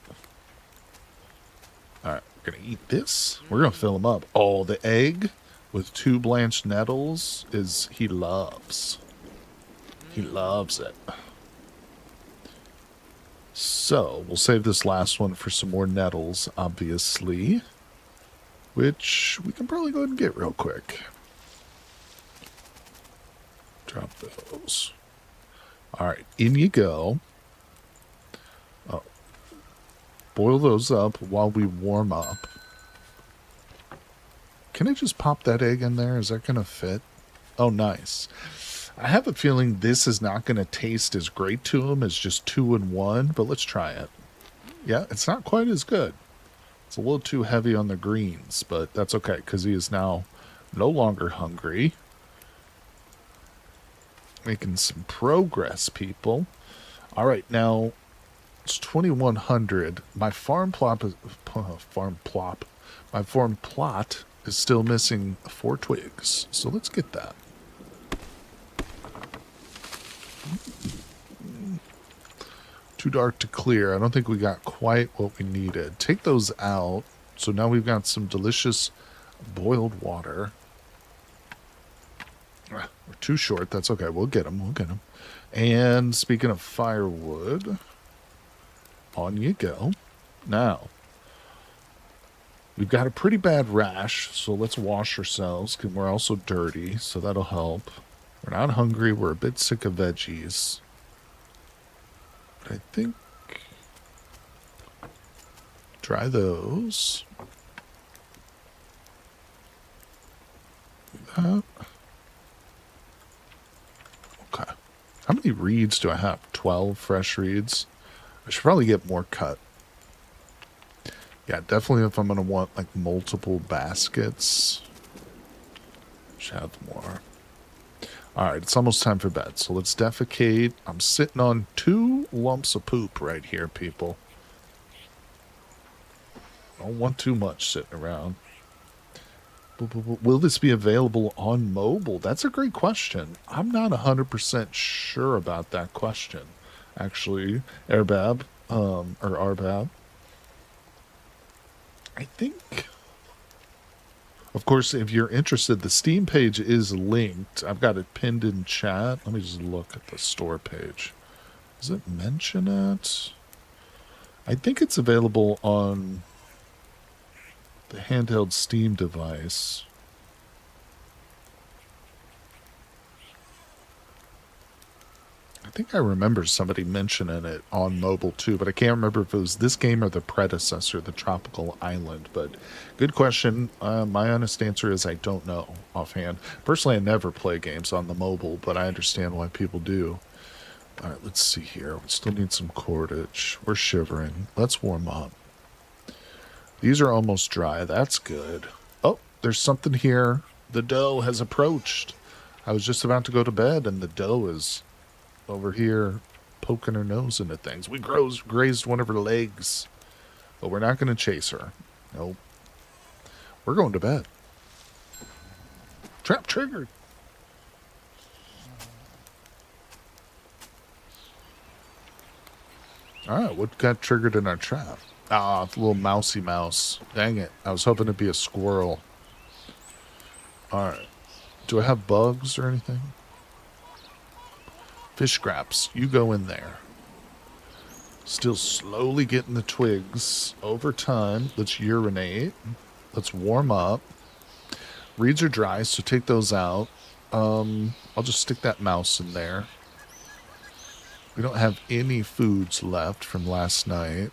All right, we're going to eat this. We're going to fill him up. Oh, the egg with 2 blanched nettles is he loves. He loves it. So, we'll save this last one for some more nettles, obviously. Which we can probably go ahead and get real quick. Drop those. Alright, in you go. Oh. Boil those up while we warm up. Can I just pop that egg in there? Is that going to fit? Oh, nice. I have a feeling this is not going to taste as great to him as just 2 in 1, but let's try it. Yeah, it's not quite as good. It's a little too heavy on the greens, but that's okay because he is now no longer hungry. Making some progress, people. All right, now it's 2100. My farm plot is still missing 4 twigs, so let's get that. Too dark to clear. I don't think we got quite what we needed. Take those out. So now we've got some delicious boiled water. We're too short. That's okay. We'll get them. We'll get them. And speaking of firewood, on you go. Now, we've got a pretty bad rash, so let's wash ourselves because we're also dirty, so that'll help. We're not hungry. We're a bit sick of veggies. But I think try those. Okay. How many reeds do I have? 12 fresh reeds? I should probably get more cut. Yeah, definitely if I'm going to want like multiple baskets. Should have more. Alright, it's almost time for bed, so let's defecate. I'm sitting on 2 lumps of poop right here, people. Don't want too much sitting around. Will this be available on mobile? That's a great question. I'm not 100% sure about that question, actually. Arbab. I think... Of course, if you're interested, the Steam page is linked. I've got it pinned in chat. Let me just look at the store page. Does it mention it? I think it's available on the handheld Steam device. I think I remember somebody mentioning it on mobile too, but I can't remember if it was this game or the predecessor, the Tropical Island. But good question. My honest answer is I don't know offhand. Personally, I never play games on the mobile, but I understand why people do. All right, let's see here. We still need some cordage. We're shivering. Let's warm up. These are almost dry. That's good. Oh, there's something here. The doe has approached. I was just about to go to bed, and the doe is over here poking her nose into things. We grazed one of her legs, but we're not going to chase her. Nope. We're going to bed. Trap triggered. All right, what got triggered in our trap? Ah, the little mousy mouse. Dang it. I was hoping to be a squirrel. All right. Do I have bugs or anything? Fish scraps. You go in there. Still slowly getting the twigs over time. Let's urinate. Let's warm up. Reeds are dry, so take those out. I'll just stick that mouse in there. We don't have any foods left from last night.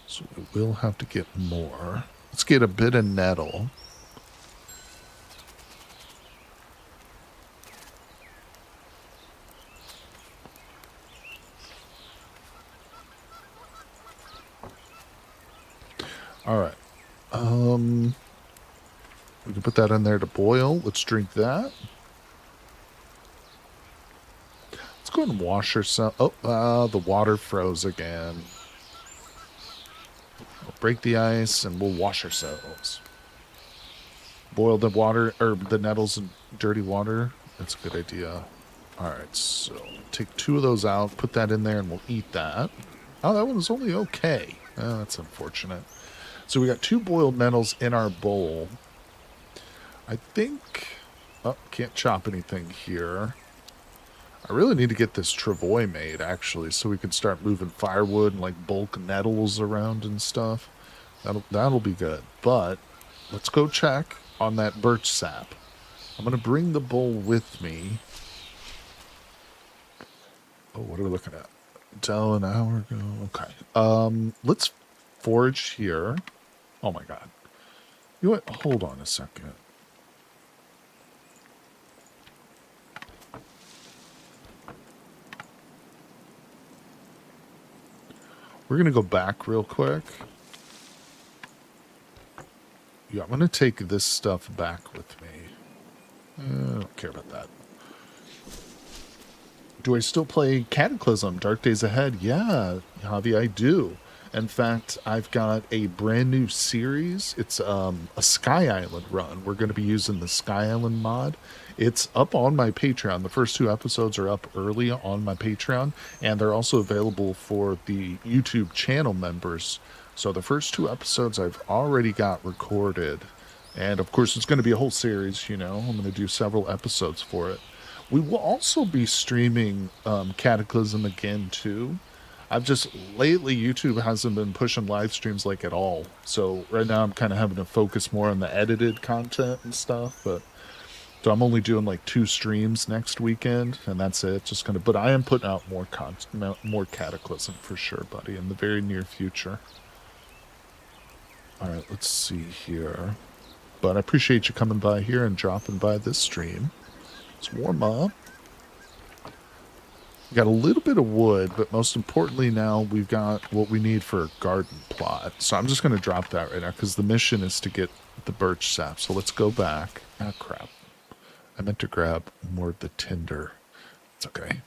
So we will have to get more. Let's get a bit of nettle. All right. We can put that in there to boil. Let's drink that. Let's go and wash ourselves. Oh, the water froze again. We'll break the ice and we'll wash ourselves. Boil the water, or the nettles in dirty water. That's a good idea. All right, so take 2 of those out, put that in there, and we'll eat that. Oh, that one was only okay. Oh, that's unfortunate. So we got 2 boiled nettles in our bowl. I think... Oh, can't chop anything here. I really need to get this travois made, actually, so we can start moving firewood and, like, bulk nettles around and stuff. That'll be good. But let's go check on that birch sap. I'm going to bring the bowl with me. Oh, what are we looking at? Until an hour ago. Okay. Let's forage here. Oh, my God. You know what? Hold on a second. We're going to go back real quick. Yeah, I'm going to take this stuff back with me. I don't care about that. Do I still play Cataclysm, Dark Days Ahead? Yeah, Javi, I do. In fact, I've got a brand new series. It's a Sky Island run. We're going to be using the Sky Island mod. It's up on my Patreon. The first 2 episodes are up early on my Patreon, and they're also available for the YouTube channel members. So the first 2 episodes I've already got recorded. And of course, it's going to be a whole series, you know. I'm going to do several episodes for it. We will also be streaming Cataclysm again, too. I've just, lately, YouTube hasn't been pushing live streams like at all. So right now I'm kind of having to focus more on the edited content and stuff. But so I'm only doing like 2 streams next weekend, and that's it. Just gonna, but I am putting out more content, more Cataclysm for sure, buddy, in the very near future. All right, let's see here. But I appreciate you coming by here and dropping by this stream. Let's warm up. We got a little bit of wood, but most importantly now we've got what we need for a garden plot. So I'm just going to drop that right now because the mission is to get the birch sap. So let's go back. Ah, crap. I meant to grab more of the tinder. It's okay.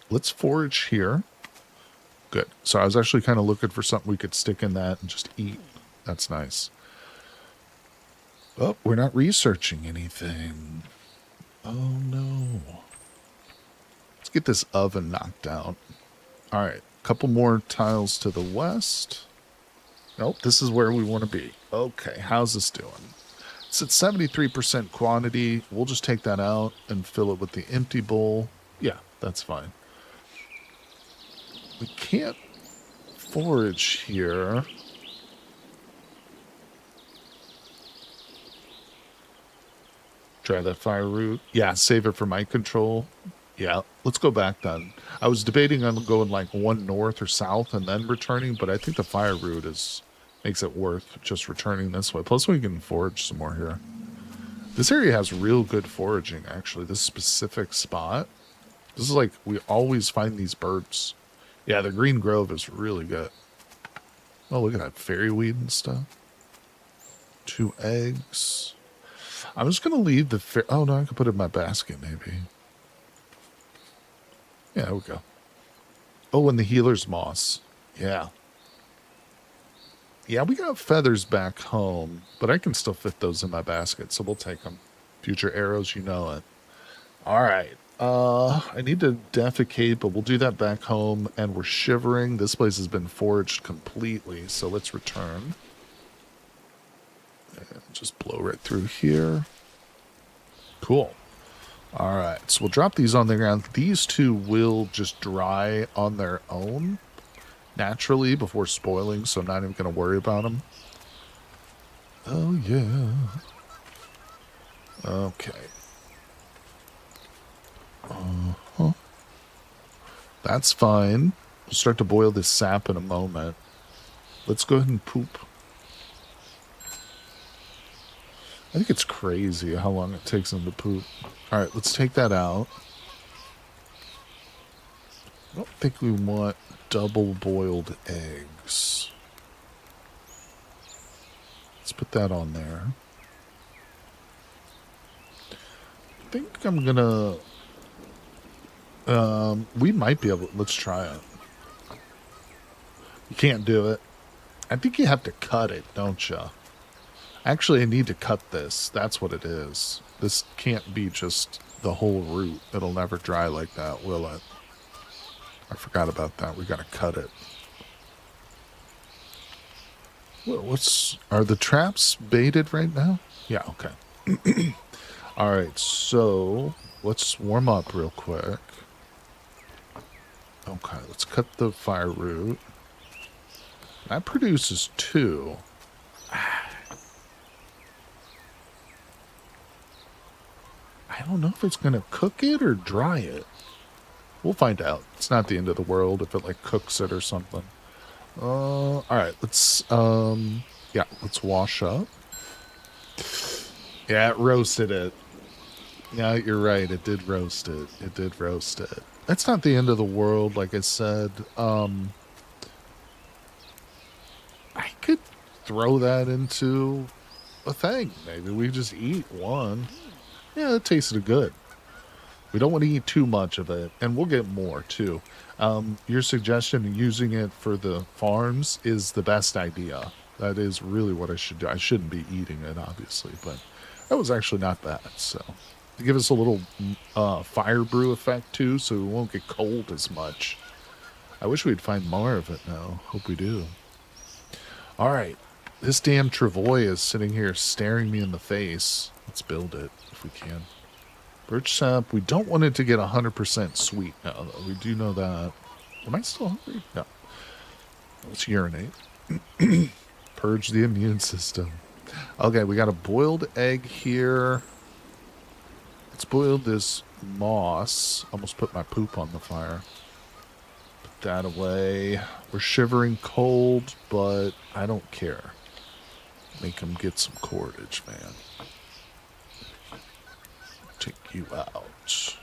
Let's forage here. Good. So I was actually kind of looking for something we could stick in that and just eat. That's nice. Oh, we're not researching anything. Oh, no. Let's get this oven knocked out. All right. A couple more tiles to the west. Nope, this is where we want to be. Okay, how's this doing? It's at 73% quantity. We'll just take that out and fill it with the empty bowl. Yeah, that's fine. We can't forage here. Try that fire root. Yeah, save it for mic control. Yeah, let's go back then. I was debating on going like 1 north or south and then returning, but I think the fire root makes it worth just returning this way. Plus we can forage some more here. This area has real good foraging, actually. This specific spot. This is like, we always find these birds. Yeah, the green grove is really good. Oh, look at that fairy weed and stuff. 2 eggs. I'm just going to leave the... Oh, no, I could put it in my basket, maybe. Yeah, there we go. Oh, and the healer's moss. Yeah. Yeah, we got feathers back home, but I can still fit those in my basket, so we'll take them. Future arrows, you know it. All right. I need to defecate, but we'll do that back home. And we're shivering. This place has been foraged completely, so let's return. And just blow right through here. Cool. All right, so we'll drop these on the ground. These two will just dry on their own naturally before spoiling, so I'm not even going to worry about them. Oh, yeah. Okay. Uh-huh. That's fine. We'll start to boil this sap in a moment. Let's go ahead and poop. I think it's crazy how long it takes them to poop. All right, let's take that out. I don't think we want double boiled eggs. Let's put that on there. I think I'm gonna... we might be able... Let's try it. You can't do it. I think you have to cut it, don't you? Actually, I need to cut this. That's what it is. This can't be just the whole root. It'll never dry like that, will it? I forgot about that. We gotta cut it. Are the traps baited right now? Yeah, okay. Alright, so let's warm up real quick. Okay, let's cut the fire root. That produces 2. I don't know if it's going to cook it or dry it. We'll find out. It's not the end of the world if it, like, cooks it or something. Alright, let's, yeah, let's wash up. Yeah, it roasted it. Yeah, you're right. It did roast it. It did roast it. That's not the end of the world, like I said. I could throw that into a thing. Maybe we just eat one. Yeah, it tasted good. We don't want to eat too much of it, and we'll get more, too. Your suggestion of using it for the farms is the best idea. That is really what I should do. I shouldn't be eating it, obviously, but that was actually not bad, so... To give us a little fire brew effect, too, so we won't get cold as much. I wish we'd find more of it now. Hope we do. Alright. This damn travois is sitting here staring me in the face. Let's build it, if we can. Birch sap. We don't want it to get 100% sweet now, though. We do know that. Am I still hungry? No. Let's urinate. Purge the immune system. Okay, we got a boiled egg here. Let's boil this moss. Almost put my poop on the fire. Put that away. We're shivering cold, but I don't care. Make them get some cordage, man. Take you out.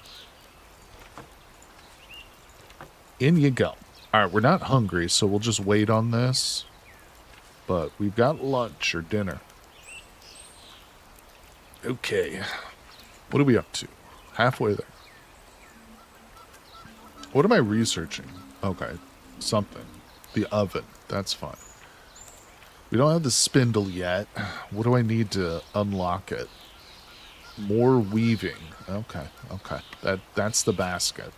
In you go. Alright, we're not hungry, so we'll just wait on this. But we've got lunch or dinner. Okay. What are we up to? Halfway there. What am I researching? Okay. Something. The oven. That's fine. We don't have the spindle yet. What do I need to unlock it? More weaving. Okay. Okay. That's the basket.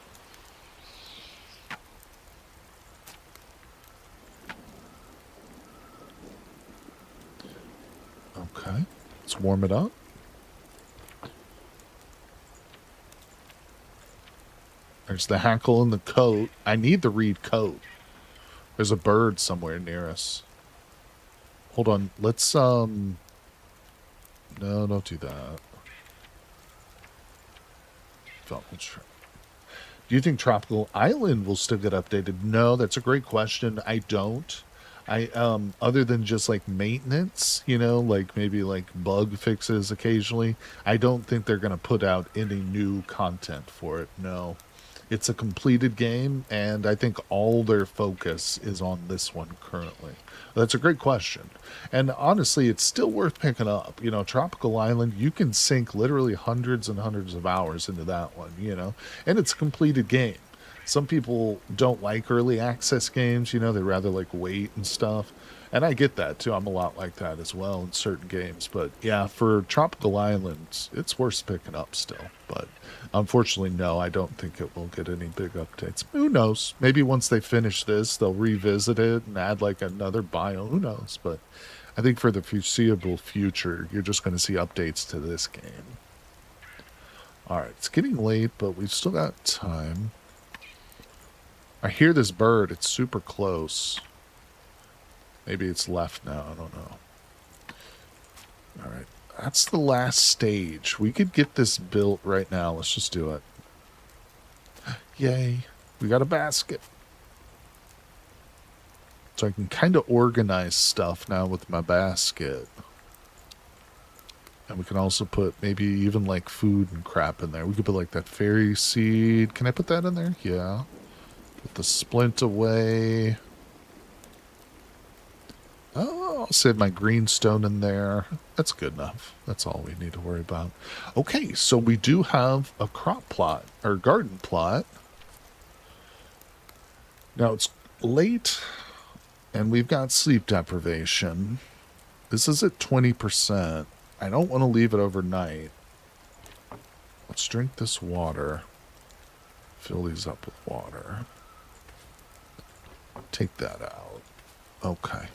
Okay. Let's warm it up. There's the hackle and the coat. I need the reed coat. There's a bird somewhere near us. Hold on. Let's, No, don't do that. Do you think Tropical Island will still get updated? No, that's a great question. I don't. Other than just like maintenance, you know, like maybe like bug fixes occasionally, I don't think they're going to put out any new content for it. No. It's a completed game, and I think all their focus is on this one currently. That's a great question. And honestly, it's still worth picking up. You know, Tropical Island, you can sink literally hundreds and hundreds of hours into that one, you know, and it's a completed game. Some people don't like early access games, you know, they rather like wait and stuff. And I get that too. I'm a lot like that as well in certain games. But yeah, for Tropical Islands, it's worth picking up still. But unfortunately, no, I don't think it will get any big updates. Who knows? Maybe once they finish this, they'll revisit it and add like another biome. Who knows? But I think for the foreseeable future, you're just going to see updates to this game. All right, it's getting late, but we've still got time. I hear this bird. It's super close. Maybe it's left now. I don't know. All right. That's the last stage. We could get this built right now. Let's just do it. Yay. We got a basket. So I can kind of organize stuff now with my basket. And we can also put maybe even like food and crap in there. We could put like that fairy seed. Can I put that in there? Yeah. Put the splint away. Oh, I'll save my greenstone in there. That's good enough. That's all we need to worry about. Okay, so we do have a crop plot, or garden plot. Now it's late, and we've got sleep deprivation. This is at 20%. I don't want to leave it overnight. Let's drink this water. Fill these up with water. Take that out. Okay.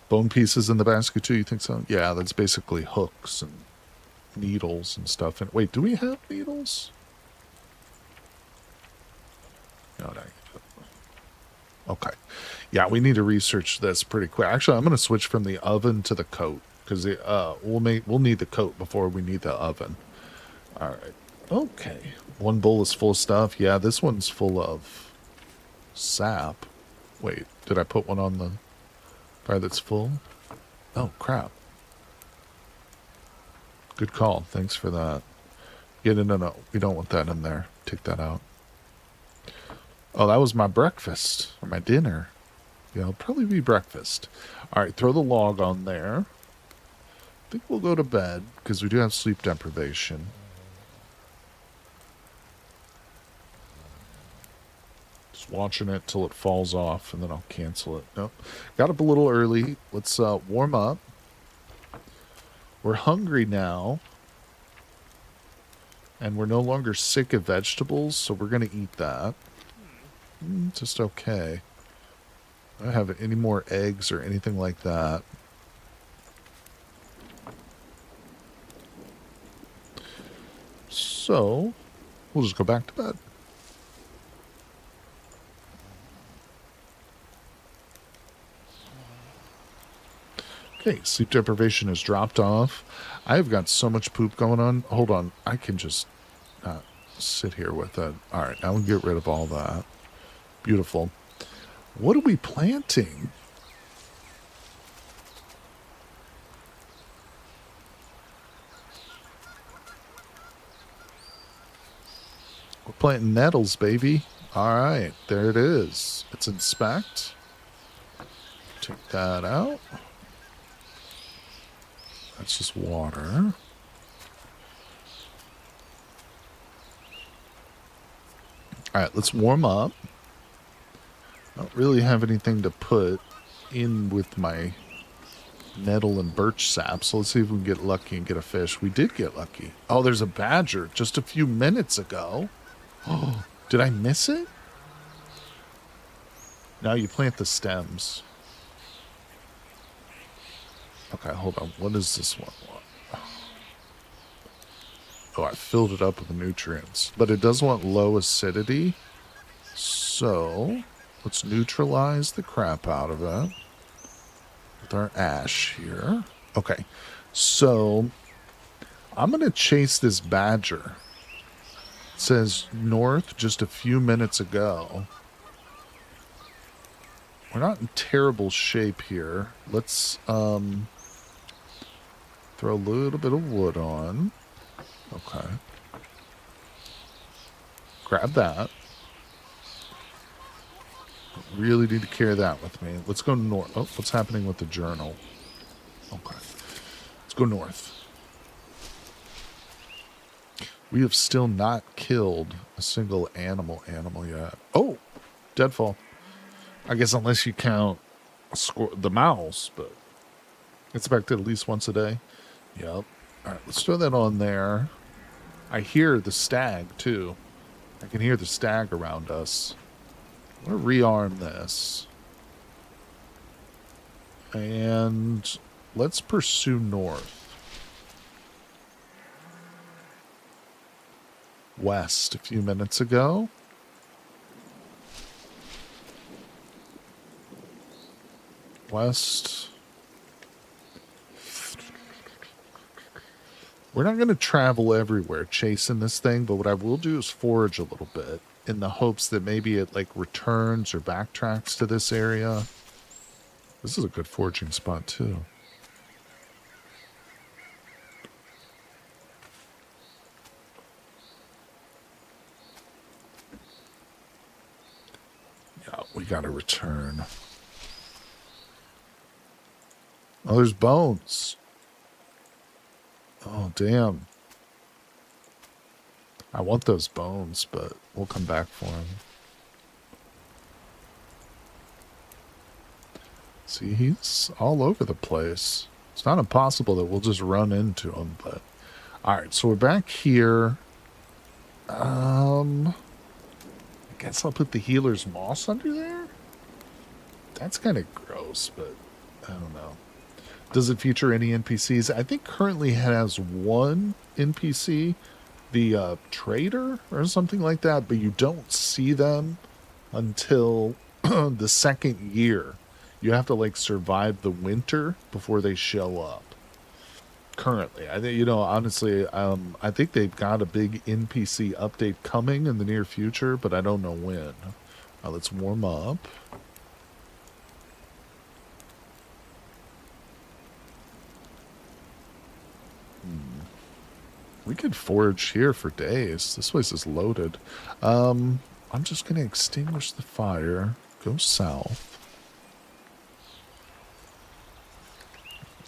Bone pieces in the basket too, you think so? Yeah, that's basically hooks and needles and stuff. And wait, do we have needles? No. Okay. Yeah, we need to research this pretty quick. Actually, I'm going to switch from the oven to the coat because we'll need the coat before we need the oven. All right. Okay. One bowl is full of stuff. Yeah, this one's full of sap. Wait, did I put one on the fire that's full? Oh, crap. Good call. Thanks for that. Yeah, no. We don't want that in there. Take that out. Oh, that was my breakfast. Or my dinner. Yeah, it'll probably be breakfast. All right, throw the log on there. I think we'll go to bed because we do have sleep deprivation. Just watching it till it falls off and then I'll cancel it. Nope. Got up a little early. Let's warm up. We're hungry now. And we're no longer sick of vegetables, so we're going to eat that. Just okay. I don't have any more eggs or anything like that. So, we'll just go back to bed. Okay, sleep deprivation has dropped off. I've got so much poop going on. Hold on, I can just not sit here with it. All right, now we'll get rid of all that. Beautiful. What are we planting? We're planting nettles, baby. All right, there it is. Let's inspect. Take that out. That's just water. All right, let's warm up. I don't really have anything to put in with my nettle and birch sap, so let's see if we can get lucky and get a fish. We did get lucky. Oh, there's a badger just a few minutes ago. Oh, did I miss it? Now you plant the stems. Okay, hold on. What is this one? Oh, I filled it up with nutrients. But it does want low acidity. So, let's neutralize the crap out of it with our ash here. Okay, so I'm going to chase this badger. It says north just a few minutes ago. We're not in terrible shape here. Let's throw a little bit of wood on. Okay. Grab that. Really need to carry that with me. Let's go north. Oh, what's happening with the journal? Okay. Let's go north. We have still not killed a single animal yet. Oh, deadfall. I guess unless you count the mouse, but it's expected at least once a day. Yep. All right, let's throw that on there. I hear the stag, too. I can hear the stag around us. I'm going to rearm this. And let's pursue north. West a few minutes ago. West. We're not going to travel everywhere chasing this thing, but what I will do is forage a little bit in the hopes that maybe it like returns or backtracks to this area. This is a good foraging spot too. Yeah, we got to return. Oh, there's bones. Oh, damn. I want those bones, but we'll come back for them. See, he's all over the place. It's not impossible that we'll just run into him, but... Alright, so we're back here. I guess I'll put the healer's moss under there? That's kind of gross, but I don't know. Does it feature any NPCs? I think currently it has one NPC, the trader or something like that, but you don't see them until the second year. You have to like survive the winter before they show up. Currently, I think, honestly, I think they've got a big NPC update coming in the near future, but I don't know when. Let's warm up. We could forage here for days. This place is loaded. I'm just going to extinguish the fire. Go south.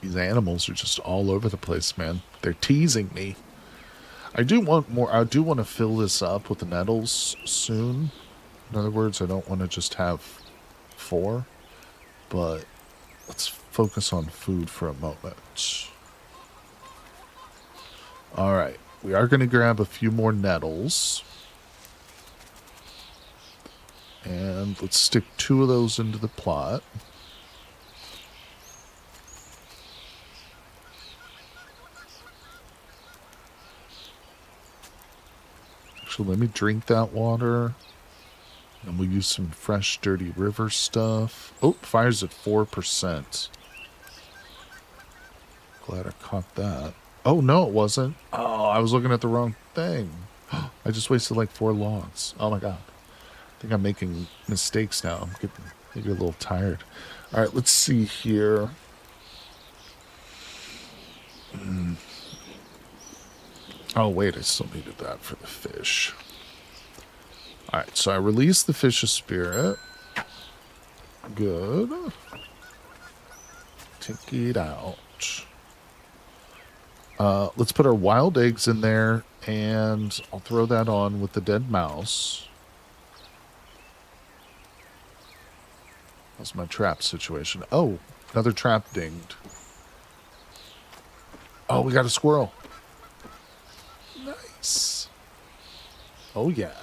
These animals are just all over the place, man. They're teasing me. I do want more. I do want to fill this up with the nettles soon. In other words, I don't want to just have 4. But let's focus on food for a moment. All right, we are going to grab a few more nettles. And let's stick 2 of those into the plot. Actually, let me drink that water. And we'll use some fresh, dirty river stuff. Oh, fire's at 4%. Glad I caught that. Oh, no, it wasn't. Oh, I was looking at the wrong thing. I just wasted like 4 logs. Oh, my God. I think I'm making mistakes now. I'm getting maybe a little tired. All right, let's see here. Oh, wait, I still needed that for the fish. All right, so I released the fish of spirit. Good. Take it out. Let's put our wild eggs in there, and I'll throw that on with the dead mouse. How's my trap situation? Oh, another trap dinged. Oh, we got a squirrel. Nice. Oh, yeah.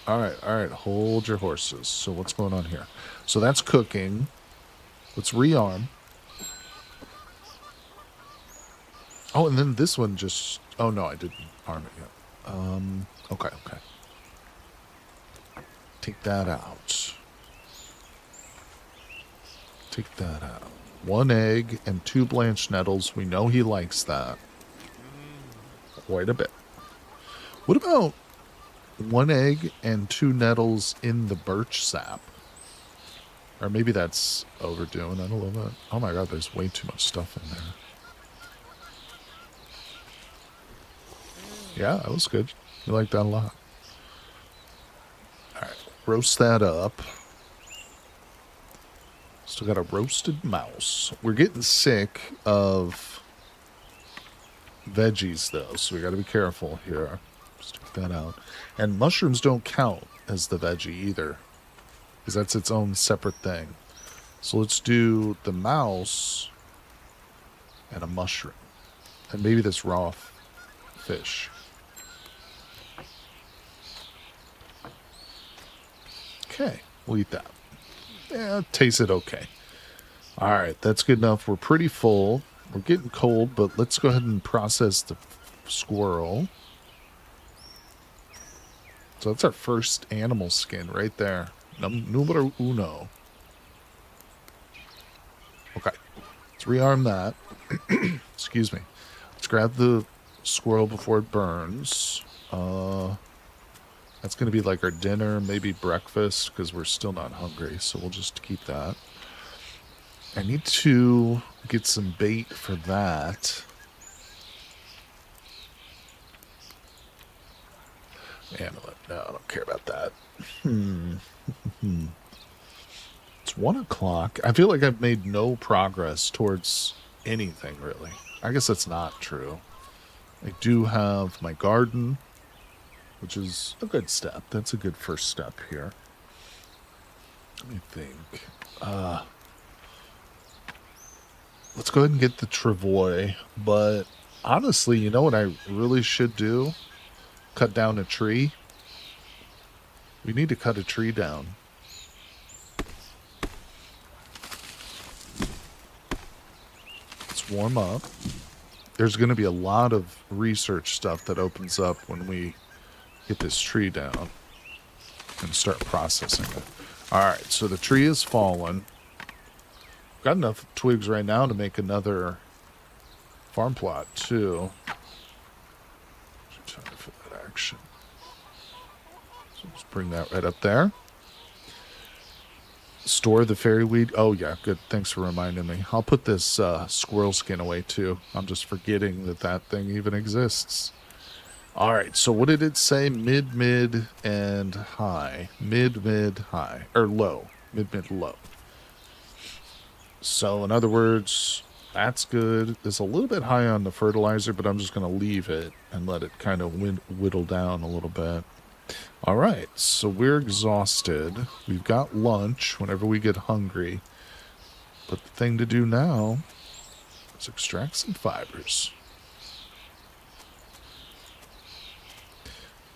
All right, hold your horses. So what's going on here? So that's cooking. Let's rearm. Oh, and then this one just... Oh, no, I didn't arm it yet. Okay. Take that out. Take that out. 1 egg and 2 blanched nettles. We know he likes that. Quite a bit. What about 1 egg and 2 nettles in the birch sap? Or maybe that's overdoing it a little bit. Oh my God, there's way too much stuff in there. Yeah, that was good. You like that a lot. All right, roast that up. Still got a roasted mouse. We're getting sick of veggies, though, so we got to be careful here. Just take that out. And mushrooms don't count as the veggie either, because that's its own separate thing. So let's do the mouse and a mushroom. And maybe this raw fish. Okay, we'll eat that. Yeah, it tasted okay. Alright, that's good enough. We're pretty full. We're getting cold, but let's go ahead and process the squirrel. So that's our first animal skin right there. Numero uno. Okay, let's rearm that. Excuse me. Let's grab the squirrel before it burns. That's going to be like our dinner, maybe breakfast, because we're still not hungry, so we'll just keep that. I need to get some bait for that. Amulet. No, I don't care about that. It's 1 o'clock. I feel like I've made no progress towards anything, really. I guess that's not true. I do have my garden, which is a good step. That's a good first step here. Let me think. Let's go ahead and get the travois. But honestly, you know what I really should do? Cut down a tree. We need to cut a tree down. Let's warm up. There's going to be a lot of research stuff that opens up when we get this tree down and start processing it. Alright, so the tree has fallen. Got enough twigs right now to make another farm plot, too. Time for that action. So let's bring that right up there. Store the fairy weed. Oh, yeah, good. Thanks for reminding me. I'll put this squirrel skin away, too. I'm just forgetting that that thing even exists. All right, so what did it say? Mid, mid, and high. Mid, mid, high. Or low. Mid, mid, low. So, in other words, that's good. It's a little bit high on the fertilizer, but I'm just going to leave it and let it kind of whittle down a little bit. All right, so we're exhausted. We've got lunch whenever we get hungry. But the thing to do now is extract some fibers.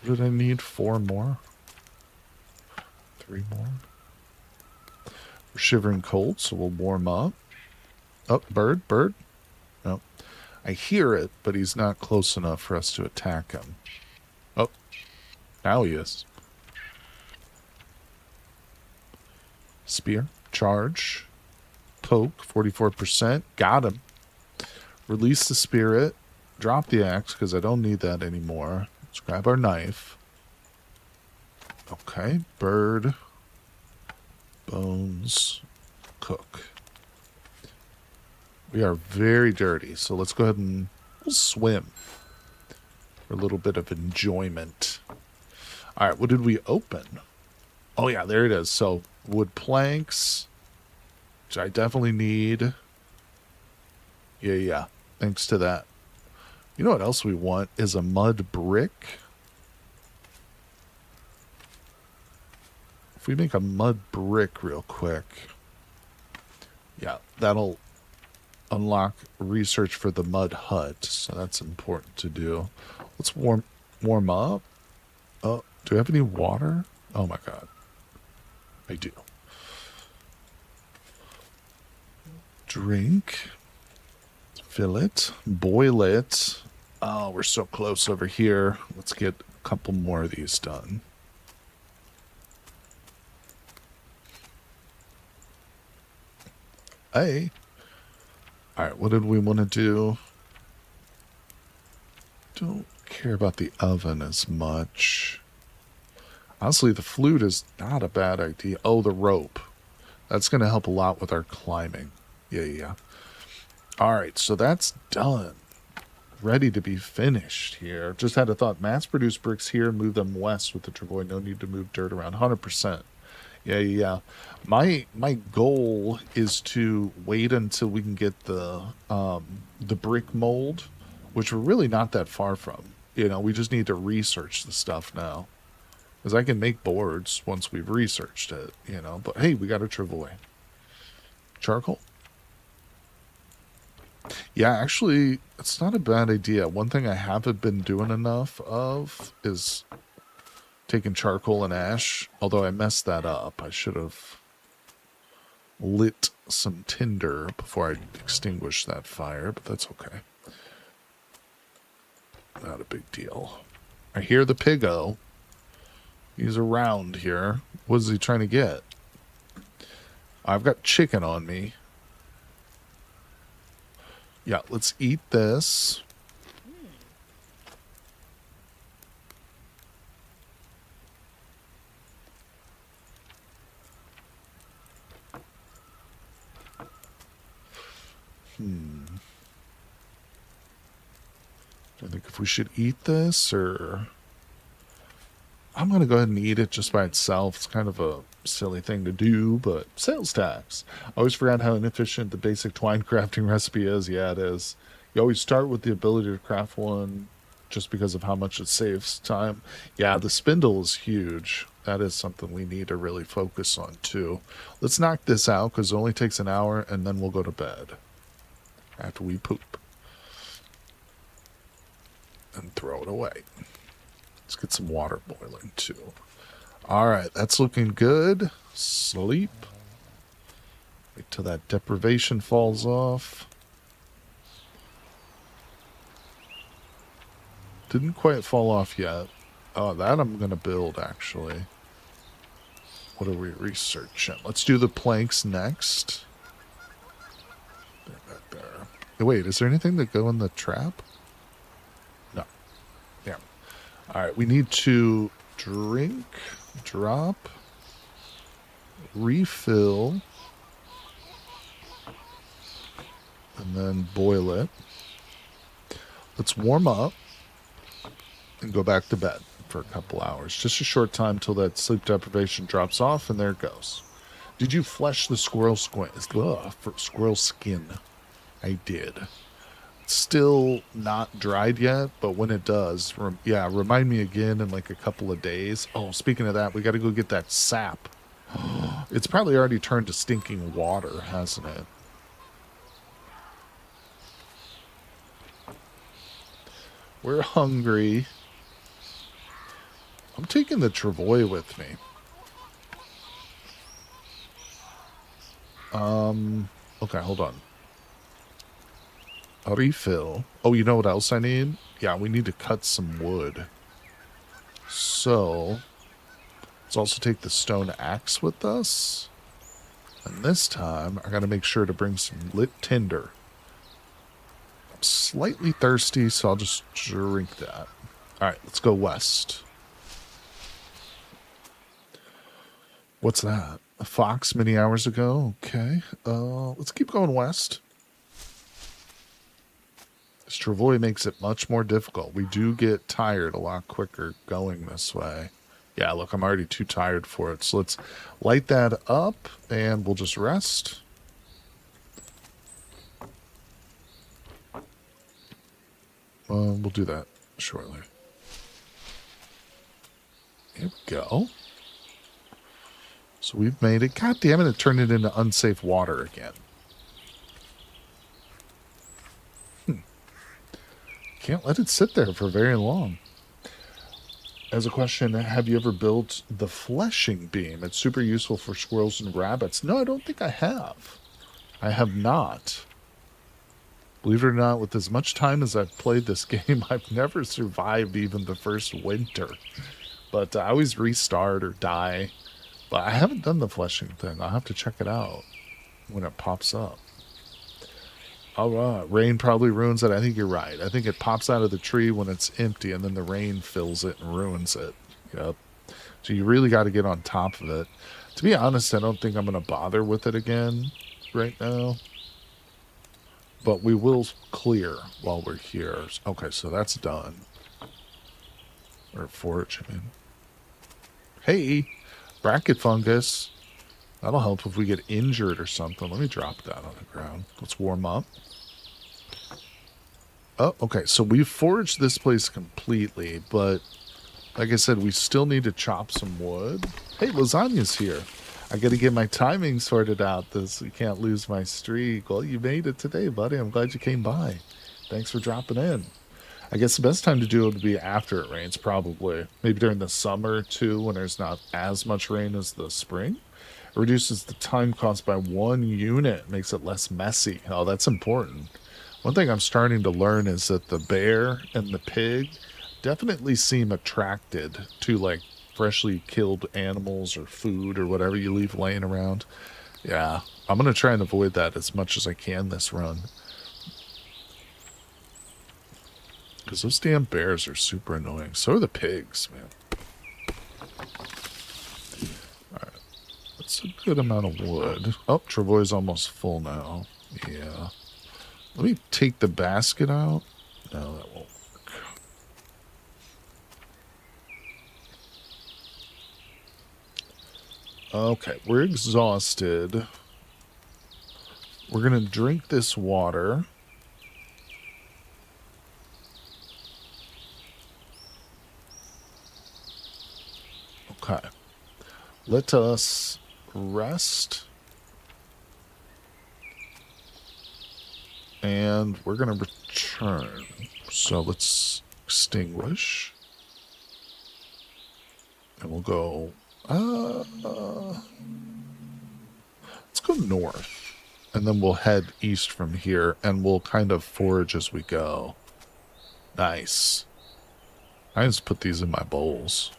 What did I need? 4 more? 3 more? We're shivering cold, so we'll warm up. Oh, bird, bird. No. I hear it, but he's not close enough for us to attack him. Oh, now he is. Spear, charge, poke, 44%. Got him. Release the spirit. Drop the axe, because I don't need that anymore. Let's grab our knife. Okay, bird. Bones. Cook. We are very dirty, so let's go ahead and we'll swim for a little bit of enjoyment. All right, what did we open? Oh, yeah, there it is. So, wood planks, which I definitely need. Yeah, thanks to that. You know what else we want is a mud brick. If we make a mud brick real quick, yeah, that'll unlock research for the mud hut. So that's important to do. Let's warm up. Oh, do we have any water? Oh my god. I do. Drink. Fill it. Boil it. Oh, we're so close over here. Let's get a couple more of these done. Hey. Alright, what did we want to do? Don't care about the oven as much. Honestly, the flute is not a bad idea. Oh, the rope. That's going to help a lot with our climbing. Yeah. Alright, so that's done. Ready to be finished here. Just had a thought. Mass produce bricks here and move them west with the travois. No need to move dirt around. 100%. Yeah. My goal is to wait until we can get the brick mold, which we're really not that far from. You know, we just need to research the stuff now. Because I can make boards once we've researched it, you know. But hey, we got a travois. Charcoal? Yeah, actually, it's not a bad idea. One thing I haven't been doing enough of is taking charcoal and ash. Although I messed that up. I should have lit some tinder before I extinguished that fire, but that's okay. Not a big deal. I hear the piggo. He's around here. What is he trying to get? I've got chicken on me. Yeah, let's eat this. I think if we should eat this or... I'm going to go ahead and eat it just by itself. It's kind of a silly thing to do, but sales tax. I always forgot how inefficient the basic twine crafting recipe is. Yeah, it is. You always start with the ability to craft one just because of how much it saves time. Yeah, the spindle is huge. That is something we need to really focus on too. Let's knock this out because it only takes an hour and then we'll go to bed after we poop. And throw it away. Let's get some water boiling too. Alright, that's looking good. Sleep. Wait till that deprivation falls off. Didn't quite fall off yet. Oh, that I'm going to build actually. What are we researching? Let's do the planks next. Back there. Hey, wait, is there anything that go in the trap? No. Yeah. Alright, we need to drink, drop, refill, and then boil it. Let's warm up and go back to bed for a couple hours. Just a short time till that sleep deprivation drops off, and there it goes. Did you flesh the squirrel squirrel skin? I did. It's still not dried yet, but when it does, remind me again in like a couple of days. Oh, speaking of that, we got to go get that sap. It's probably already turned to stinking water, hasn't it? We're hungry. I'm taking the travois with me. Okay, hold on. A refill. Oh, you know what else I need? Yeah, we need to cut some wood. So, let's also take the stone axe with us. And this time, I gotta make sure to bring some lit tinder. I'm slightly thirsty, so I'll just drink that. Alright, let's go west. What's that? A fox many hours ago? Okay. Let's keep going west. This travois makes it much more difficult. We do get tired a lot quicker going this way. Yeah, look, I'm already too tired for it. So let's light that up, and we'll just rest. We'll do that shortly. Here we go. So we've made it. God damn it, it turned it into unsafe water again. Can't let it sit there for very long. As a question, have you ever built the fleshing beam? It's super useful for squirrels and rabbits. No, I don't think I have. I have not. Believe it or not, with as much time as I've played this game, I've never survived even the first winter. But I always restart or die. But I haven't done the fleshing thing. I'll have to check it out when it pops up. Oh, rain probably ruins it. I think you're right. I think it pops out of the tree when it's empty, and then the rain fills it and ruins it. Yep. So you really got to get on top of it. To be honest, I don't think I'm going to bother with it again right now. But we will clear while we're here. Okay, so that's done. Or forage, I mean. Hey, bracket fungus. That'll help if we get injured or something. Let me drop that on the ground. Let's warm up. Oh, okay. So we've foraged this place completely, but like I said, we still need to chop some wood. Hey, lasagna's here. I got to get my timing sorted out. This you can't lose my streak. Well, you made it today, buddy. I'm glad you came by. Thanks for dropping in. I guess the best time to do it would be after it rains, probably. Maybe during the summer, too, when there's not as much rain as the spring. It reduces the time cost by 1 unit, makes it less messy. Oh, that's important. One thing I'm starting to learn is that the bear and the pig definitely seem attracted to like freshly killed animals or food or whatever you leave laying around. Yeah, I'm going to try and avoid that as much as I can this run. Because those damn bears are super annoying. So are the pigs, man. Alright. That's a good amount of wood. Oh, Travoy's almost full now. Yeah. Let me take the basket out. No, that won't work. Okay, we're exhausted. We're going to drink this water. Okay. Let us rest. And we're going to return. So let's extinguish. And we'll go... let's go north. And then we'll head east from here. And we'll kind of forage as we go. Nice. I just put these in my bowls.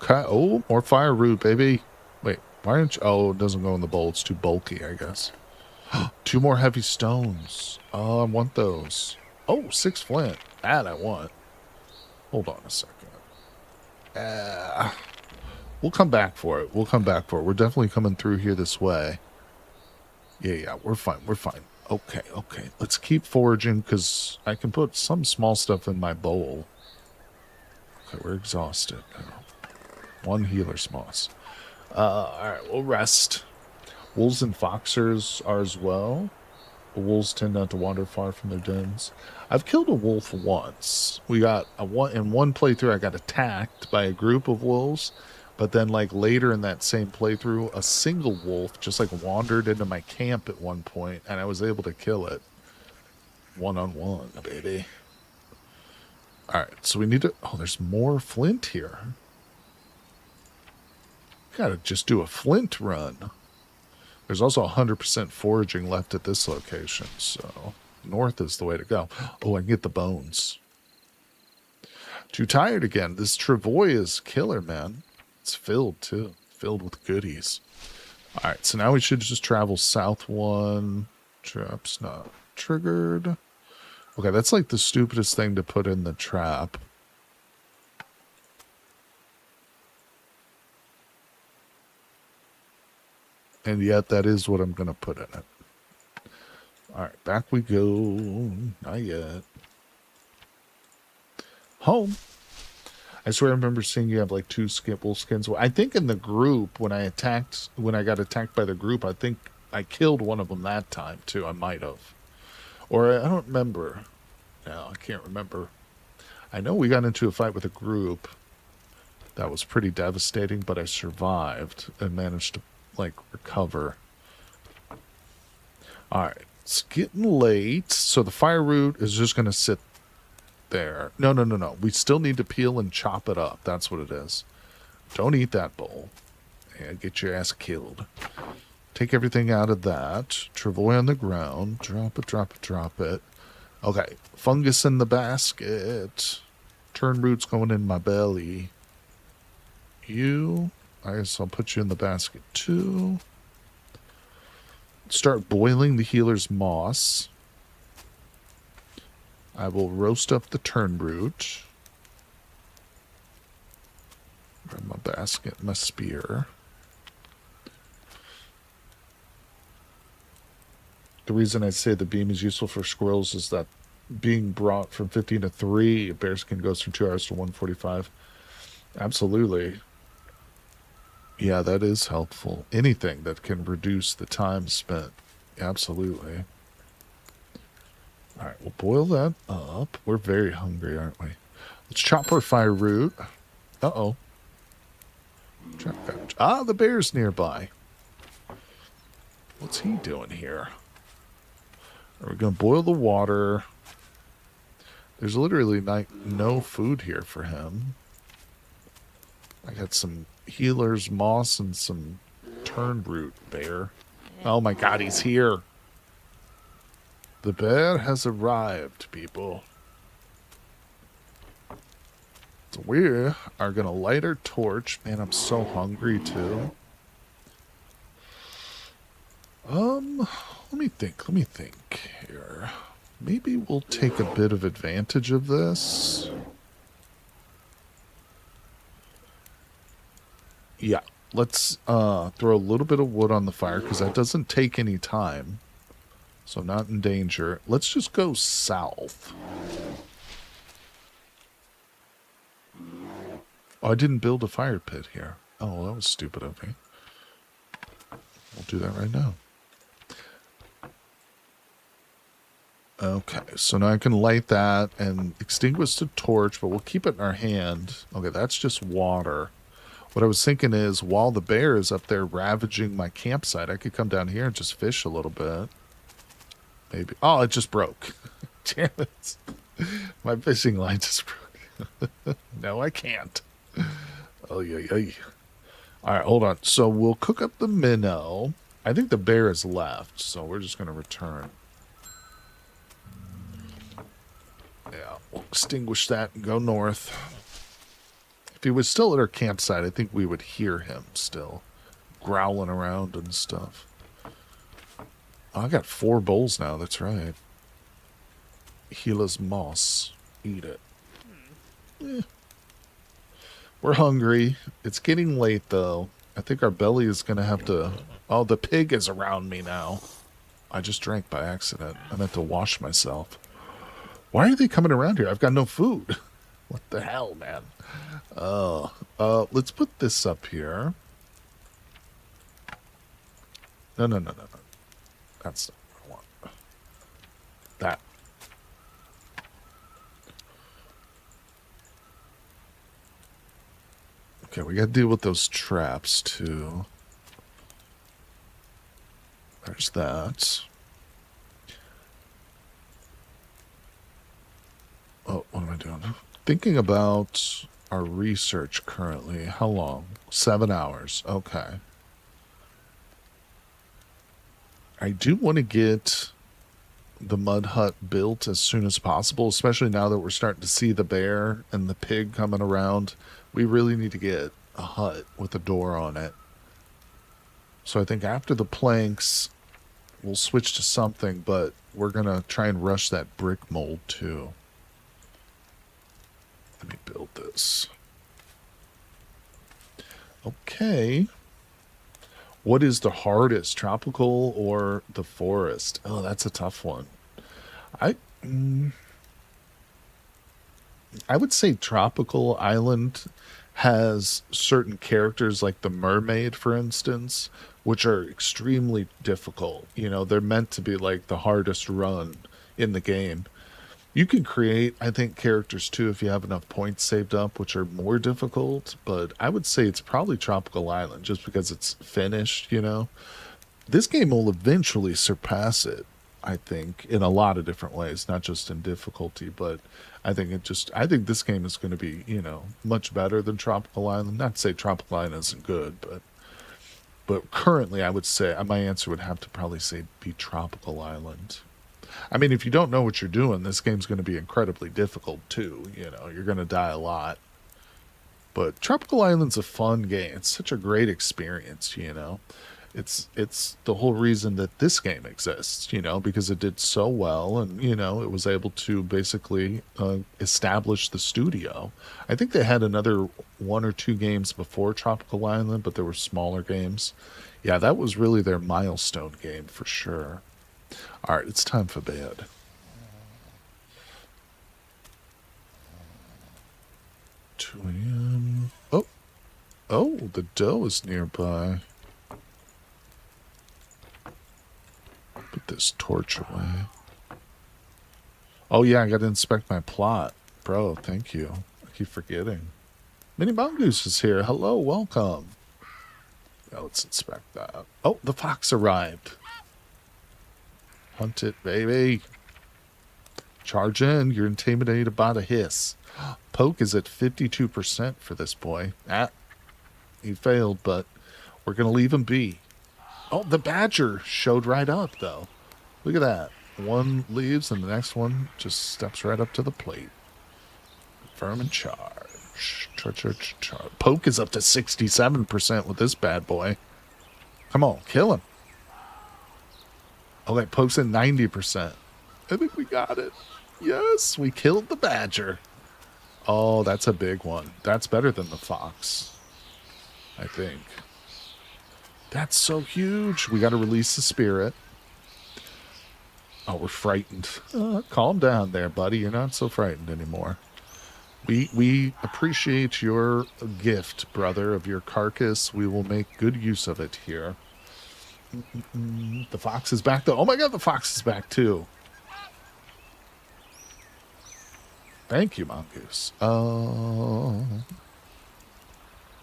Okay. Oh, more fire root, baby. Wait, why aren't you... Oh, it doesn't go in the bowl. It's too bulky, I guess. 2 more heavy stones. Oh, I want those. Oh, 6 flint. That I want. Hold on a second. We'll come back for it. We'll come back for it. We're definitely coming through here this way. Yeah, we're fine. We're fine. Okay. Let's keep foraging because I can put some small stuff in my bowl. Okay, we're exhausted now. 1 healer's moss. Alright, we'll rest. Wolves and foxers are as well. Wolves tend not to wander far from their dens. I've killed a wolf once. We got in one playthrough I got attacked by a group of wolves, but then like later in that same playthrough, a single wolf just like wandered into my camp at one point and I was able to kill it. 1-on-1, baby. Alright, so we need to... Oh, there's more flint here. Gotta just do a flint run. There's also 100% foraging left at this location, so north is the way to go. Oh, I can get the bones. Too tired again. This travois is killer, man. It's filled, too. Filled with goodies. Alright, so now we should just travel south 1. Trap's not triggered. Okay, that's like the stupidest thing to put in the trap. And yet, that is what I'm going to put in it. Alright, back we go. Not yet. Home. I swear I remember seeing you have like 2 wolf skins. I think in the group, when I got attacked by the group, I think I killed one of them that time too. I might have. Or I don't remember. No, I can't remember. I know we got into a fight with a group. That was pretty devastating, but I survived and managed to like recover. Alright, it's getting late, so the fire root is just going to sit there. No. We still need to peel and chop it up. That's what it is. Don't eat that bowl. Yeah, get your ass killed. Take everything out of that. Travois on the ground. Drop it. Okay, fungus in the basket. Turn roots going in my belly. I guess I'll put you in the basket too. Start boiling the healer's moss. I will roast up the turn root. Grab my basket, my spear. The reason I say the beam is useful for squirrels is that being brought from 15 to 3, bearskin goes from 2 hours to 145. Absolutely. Yeah, that is helpful. Anything that can reduce the time spent. Absolutely. All right, we'll boil that up. We're very hungry, aren't we? Let's chop our fire root. Uh-oh. Ah, the bear's nearby. What's he doing here? Are we going to boil the water? There's literally no food here for him. I got some healer's moss and some turn root bear. Oh my god, he's here. The bear has arrived, people. So we are going to light our torch. Man, I'm so hungry, too. Let me think here. Maybe we'll take a bit of advantage of this. Yeah, let's throw a little bit of wood on the fire, because that doesn't take any time. So not in danger. Let's just go south. Oh, I didn't build a fire pit here. Oh, that was stupid of me. We'll do that right now. Okay, so now I can light that and extinguish the torch, but we'll keep it in our hand. Okay, that's just water. What I was thinking is, while the bear is up there ravaging my campsite, I could come down here and just fish a little bit. Maybe. Oh, it just broke. Damn it. My fishing line just broke. No, I can't. Oh, yeah. All right, hold on. So we'll cook up the minnow. I think the bear is left, so we're just going to return. Yeah, we'll extinguish that and go north. If he was still at our campsite, I think we would hear him still growling around and stuff. Oh, I got 4 bowls now, that's right. Gila's moss. Eat it. We're hungry. It's getting late, though. I think our belly is going to have to... Oh, the pig is around me now. I just drank by accident. I meant to wash myself. Why are they coming around here? I've got no food. What the hell, man? Oh, let's put this up here. No. That's not what I want. That. Okay, we gotta deal with those traps, too. There's that. Oh, what am I doing? Thinking about our research currently. How long? 7 hours. Okay. I do want to get the mud hut built as soon as possible, especially now that we're starting to see the bear and the pig coming around. We really need to get a hut with a door on it. So I think after the planks, we'll switch to something, but we're going to try and rush that brick mold too. Let me build this. Okay. What is the hardest, tropical or the forest? Oh, that's a tough one. I I would say tropical island has certain characters like the mermaid, for instance, which are extremely difficult. You know, they're meant to be like the hardest run in the game. You can create, I think, characters too if you have enough points saved up, which are more difficult, but I would say it's probably Tropical Island just because it's finished, you know? This game will eventually surpass it, I think, in a lot of different ways, not just in difficulty, but I think this game is going to be, you know, much better than Tropical Island. Not to say Tropical Island isn't good, but currently I would say my answer would have to probably say be Tropical Island. I mean, if you don't know what you're doing, this game's going to be incredibly difficult too. You know, you're going to die a lot. But Tropical Island's a fun game. It's such a great experience, you know. It's the whole reason that this game exists, you know, because it did so well and, you know, it was able to basically establish the studio. I think they had another 1 or 2 games before Tropical Island, but they were smaller games. Yeah, that was really their milestone game for sure. All right, it's time for bed. 2 a.m. Oh, Oh, the doe is nearby. Put this torch away. Oh, yeah, I got to inspect my plot. Bro, thank you. I keep forgetting. Mini Mongoose is here. Hello, welcome. Yeah, let's inspect that. Oh, the fox arrived. Hunt it, baby. Charge in. You're intimidated by the hiss. Poke is at 52% for this boy. He failed, but we're going to leave him be. Oh, the badger showed right up, though. Look at that. One leaves, and the next one just steps right up to the plate. Confirm and charge. Charge. Poke is up to 67% with this bad boy. Come on, kill him. Okay, Poke's at 90%. I think we got it. Yes, we killed the badger. Oh, that's a big one. That's better than the fox, I think. That's so huge. We got to release the spirit. Oh, we're frightened. Calm down there, buddy. You're not so frightened anymore. We appreciate your gift, brother, of your carcass. We will make good use of it here. The fox is back, though. Oh, my God, the fox is back, too. Thank you, Mongoose.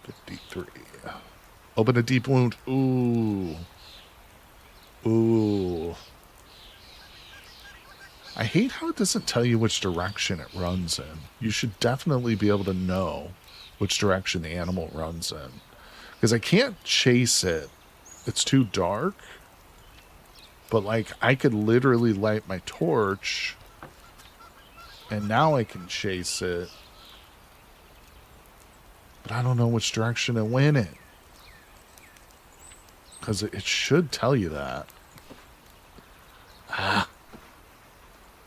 53. Open a deep wound. Ooh. Ooh. I hate how it doesn't tell you which direction it runs in. You should definitely be able to know which direction the animal runs in. Because I can't chase it. It's too dark. But, like, I could literally light my torch. And now I can chase it. But I don't know which direction it went in. Because it should tell you that.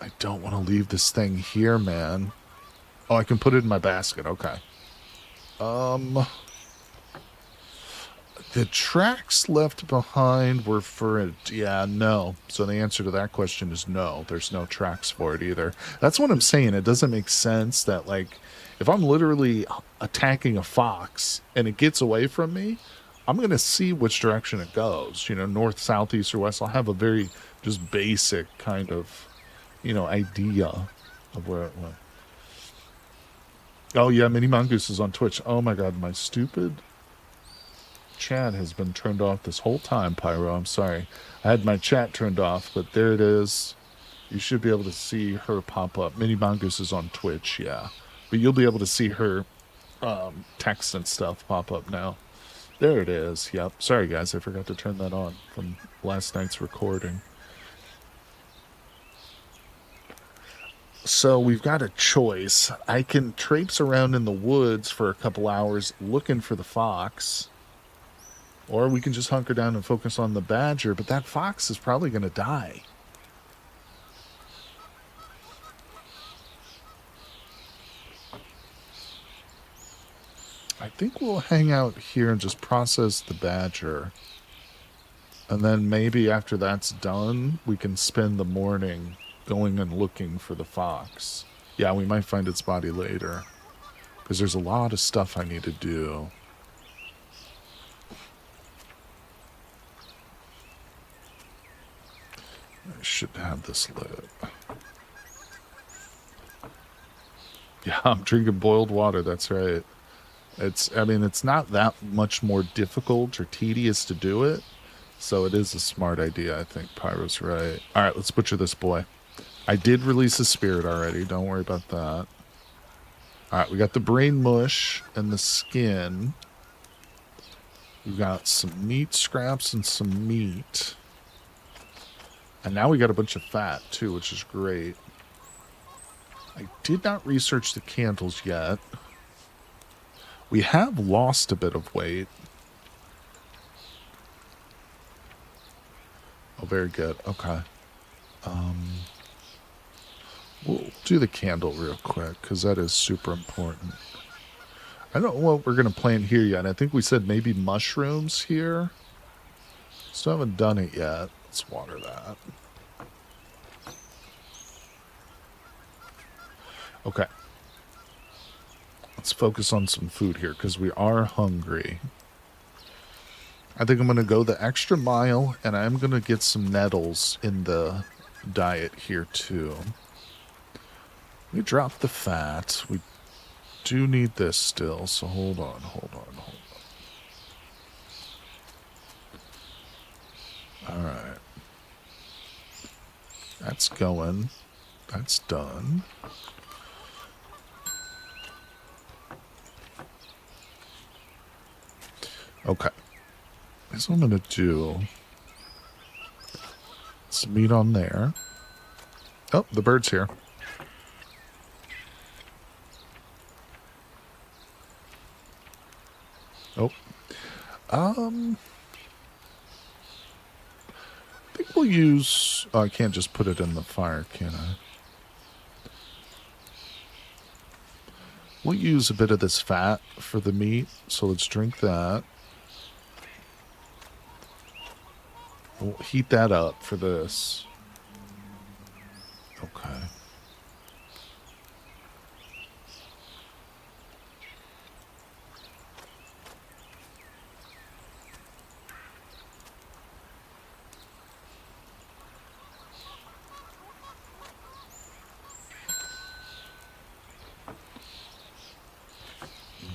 I don't want to leave this thing here, man. Oh, I can put it in my basket. Okay. The tracks left behind were for it. Yeah, no. So the answer to that question is no. There's no tracks for it either. That's what I'm saying. It doesn't make sense that, like, if I'm literally attacking a fox and it gets away from me, I'm going to see which direction it goes. You know, north, south, east, or west. I'll have a very just basic kind of, idea of where it went. Oh, yeah, Mini Mongoose is on Twitch. Oh, my God, my stupid chat has been turned off this whole time, Pyro. I'm sorry. I had my chat turned off, but there it is. You should be able to see her pop up. Mini Mongoose is on Twitch, yeah. But you'll be able to see her text and stuff pop up now. There it is. Yep. Sorry, guys. I forgot to turn that on from last night's recording. So we've got a choice. I can traipse around in the woods for a couple hours looking for the fox. Or we can just hunker down and focus on the badger. But that fox is probably going to die. I think we'll hang out here and just process the badger. And then maybe after that's done, we can spend the morning going and looking for the fox. Yeah, we might find its body later. Because there's a lot of stuff I need to do. I should have this lit. Yeah, I'm drinking boiled water, that's right. It's not that much more difficult or tedious to do it. So it is a smart idea, I think. Pyro's right. Alright, let's butcher this boy. I did release a spirit already. Don't worry about that. Alright, we got the brain mush and the skin. We've got some meat scraps and some meat. And now we got a bunch of fat, too, which is great. I did not research the candles yet. We have lost a bit of weight. Oh, very good. Okay. We'll do the candle real quick, because that is super important. I don't know what we're going to plant here yet. I think we said maybe mushrooms here. Still haven't done it yet. Let's water that. Okay. let's focus on some food here because we are hungry. I think I'm going to go the extra mile, and I'm going to get some nettles in the diet here too. We dropped the fat. We do need this still, so hold on. All right. That's going. That's done. Okay. So I'm going to do some meat on there. Oh, the bird's here. Oh. I think we'll use... Oh, I can't just put it in the fire, can I? We'll use a bit of this fat for the meat, so let's drink that. We'll heat that up for this. Okay.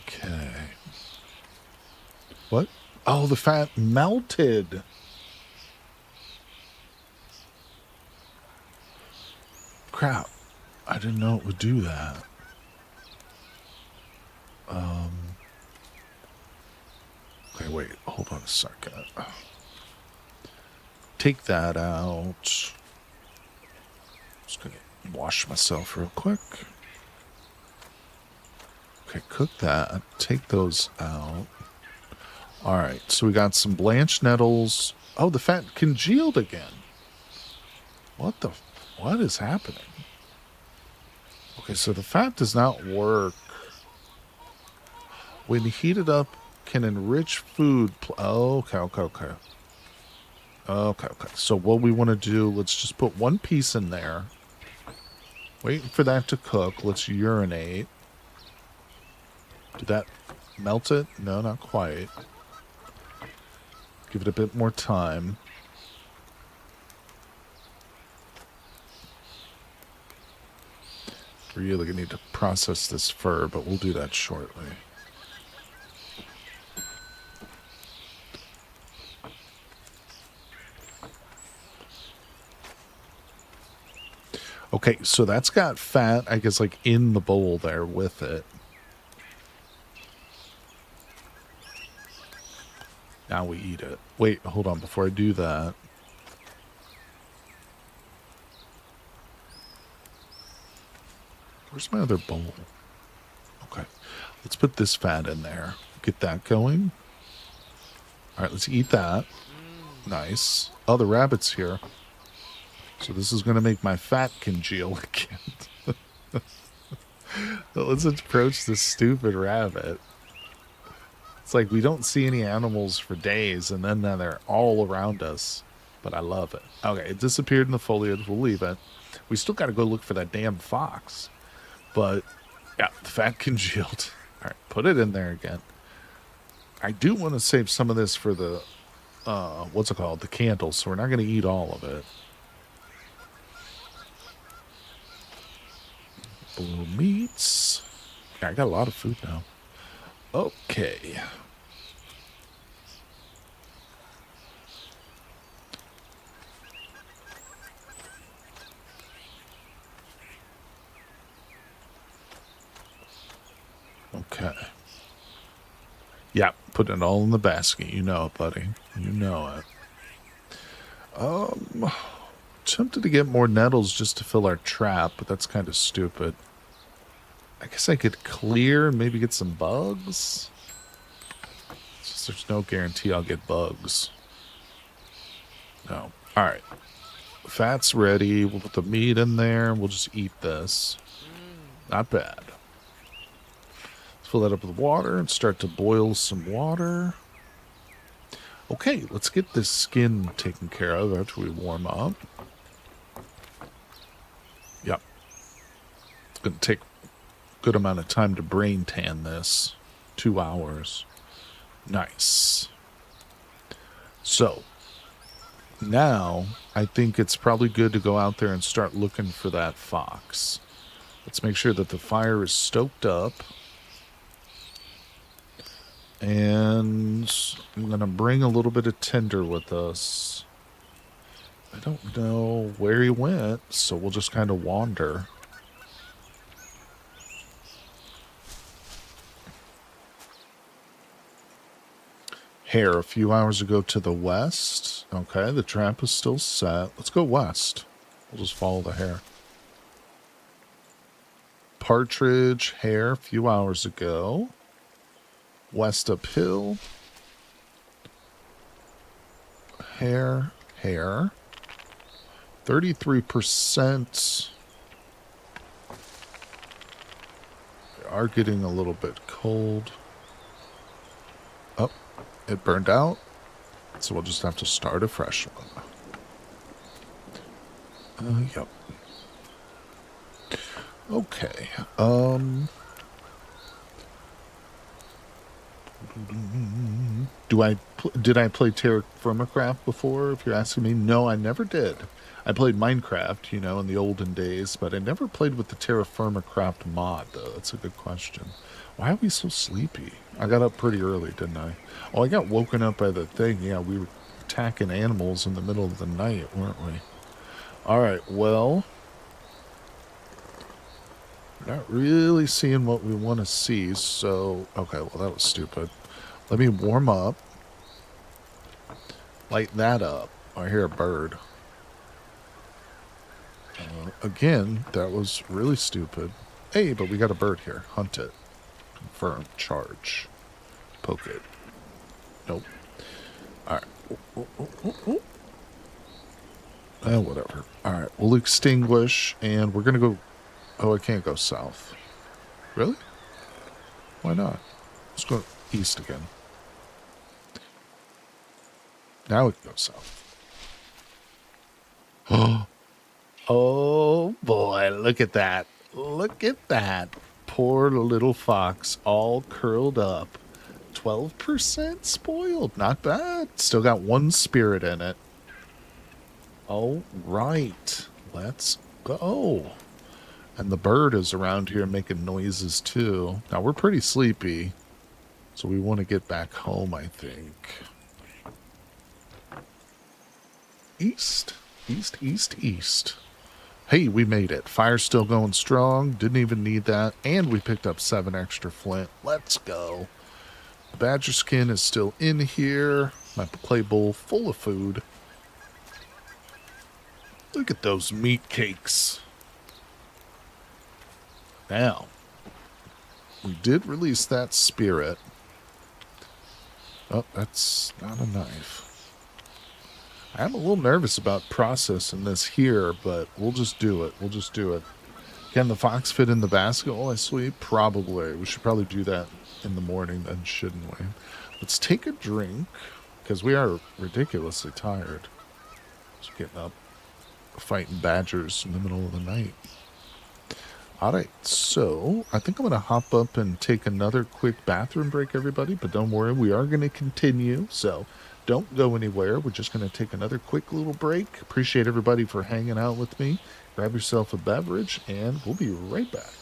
Okay. What? Oh, the fat melted. Crap. I didn't know it would do that. Okay, wait. Hold on a second. Take that out. Just gonna wash myself real quick. Okay, cook that. Take those out. Alright, so we got some blanched nettles. Oh, the fat congealed again. What is happening? Okay, so the fat does not work. When heated up, can enrich food. Okay. So what we want to do, let's just put one piece in there. Waiting for that to cook. Let's urinate. Did that melt it? No, not quite. Give it a bit more time. Really gonna need to process this fur, but we'll do that shortly. Okay, so that's got fat, I guess, like in the bowl there with it. Now we eat it. Wait, hold on, before I do that. Where's my other bowl? Okay, let's put this fat in there. Get that going. All right, let's eat that. Nice. Oh, the rabbit's here. So this is going to make my fat congeal again. Let's approach this stupid rabbit. It's like we don't see any animals for days, and then they're all around us. But I love it. Okay, it disappeared in the foliage. We'll leave it. We still got to go look for that damn fox. But, yeah, the fat congealed. All right, put it in there again. I do want to save some of this for the, what's it called? The candles. So we're not going to eat all of it. Blue meats. Yeah, I got a lot of food now. Okay. Okay. Yeah, putting it all in the basket. You know it, buddy. You know it. Tempted to get more nettles just to fill our trap, but that's kind of stupid. I guess I could clear and maybe get some bugs. It's just there's no guarantee I'll get bugs. No. All right. Fat's ready. We'll put the meat in there. We'll just eat this. Not bad. Let's fill that up with water and start to boil some water. Okay, let's get this skin taken care of after we warm up. Yep. It's going to take good amount of time to brain tan this. 2 hours. Nice. So, now I think it's probably good to go out there and start looking for that fox. Let's make sure that the fire is stoked up. And I'm going to bring a little bit of tinder with us. I don't know where he went, so we'll just kind of wander. Hare, a few hours ago to the west. Okay, the trap is still set. Let's go west. We'll just follow the hare. Partridge, hare, a few hours ago. West uphill. Hare, hare. 33%. They are getting a little bit cold. Oh, it burned out. So we'll just have to start a fresh one. Yep. Okay. Did I play Terra Firma Craft before? If you're asking me, no, I never did. I played Minecraft, in the olden days, but I never played with the Terra Firma Craft mod, though. That's a good question. Why are we so sleepy? I got up pretty early, didn't I? Oh, I got woken up by the thing. Yeah, we were attacking animals in the middle of the night, weren't we? All right, well, not really seeing what we want to see, so... Okay, well, that was stupid. Let me warm up. Light that up. I hear a bird. Again, that was really stupid. Hey, but we got a bird here. Hunt it. Confirm. Charge. Poke it. Nope. Alright. Whatever. Alright, we'll extinguish, and we're gonna go... Oh, I can't go south. Really? Why not? Let's go east again. Now we can go south. Oh boy, look at that. Look at that. Poor little fox, all curled up. 12% spoiled. Not bad. Still got one spirit in it. All right. Let's go. And the bird is around here making noises too. Now we're pretty sleepy, so we want to get back home, I think. East. East, east, east. Hey, we made it. Fire's still going strong. Didn't even need that. And we picked up 7 extra flint. Let's go. Badger skin is still in here. My clay bowl full of food. Look at those meat cakes. Now, we did release that spirit. Oh, that's not a knife. I'm a little nervous about processing this here, but we'll just do it. We'll just do it. Can the fox fit in the basket while I sleep? Probably. We should probably do that in the morning then, shouldn't we? Let's take a drink, because we are ridiculously tired. Just getting up, fighting badgers in the middle of the night. Alright, so I think I'm going to hop up and take another quick bathroom break, everybody. But don't worry, we are going to continue, so... Don't go anywhere. We're just going to take another quick little break. Appreciate everybody for hanging out with me. Grab yourself a beverage, and we'll be right back.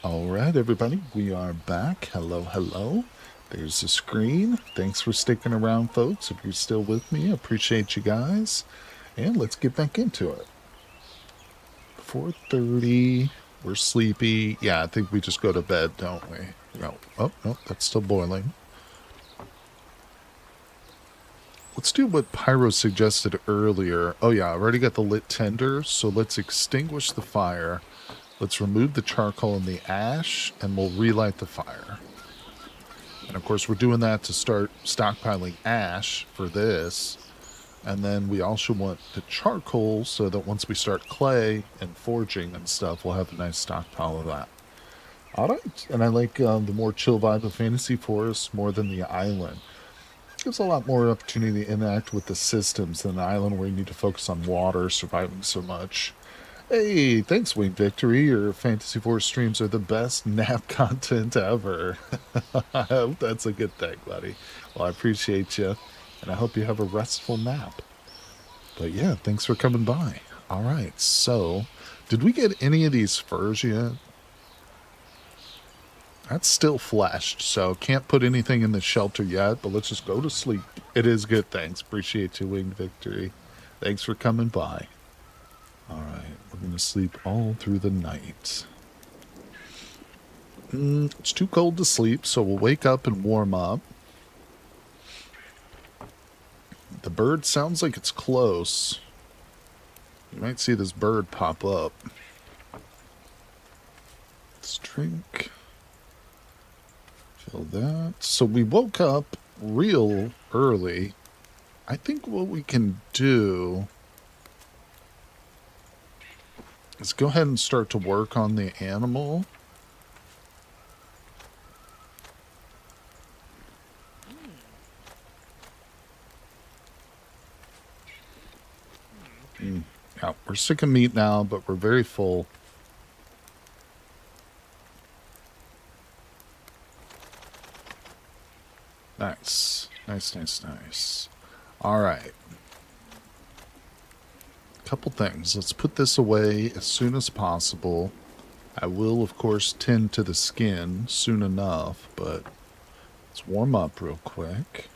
All right, everybody, we are back. Hello, hello. There's the screen. Thanks for sticking around, folks. If you're still with me, I appreciate you guys. And let's get back into it. 4:30. We're sleepy. Yeah, I think we just go to bed, don't we? No. Oh, no, that's still boiling. Let's do what Pyro suggested earlier. Oh, yeah, I already got the lit tinder, so let's extinguish the fire. Let's remove the charcoal and the ash, and we'll relight the fire. And of course, we're doing that to start stockpiling ash for this. And then we also want the charcoal so that once we start clay and forging and stuff, we'll have a nice stockpile of that. All right. And I like the more chill vibe of Fantasy Forest more than the island. It gives a lot more opportunity to interact with the systems than the island where you need to focus on water, surviving so much. Hey, thanks, Wing Victory. Your Fantasy Force streams are the best nap content ever. I hope that's a good thing, buddy. Well, I appreciate you, and I hope you have a restful nap. But yeah, thanks for coming by. All right, so did we get any of these furs yet? That's still fleshed, so can't put anything in the shelter yet, but let's just go to sleep. It is good, thanks. Appreciate you, Wing Victory. Thanks for coming by. All right, we're going to sleep all through the night. It's too cold to sleep, so we'll wake up and warm up. The bird sounds like it's close. You might see this bird pop up. Let's drink. Fill that. So we woke up real early. I think what we can do is go ahead and start to work on the animal. Yeah, we're sick of meat now, but we're very full. Nice. Nice. All right. Couple things. Let's put this away as soon as possible. I will, of course, tend to the skin soon enough, but let's warm up real quick.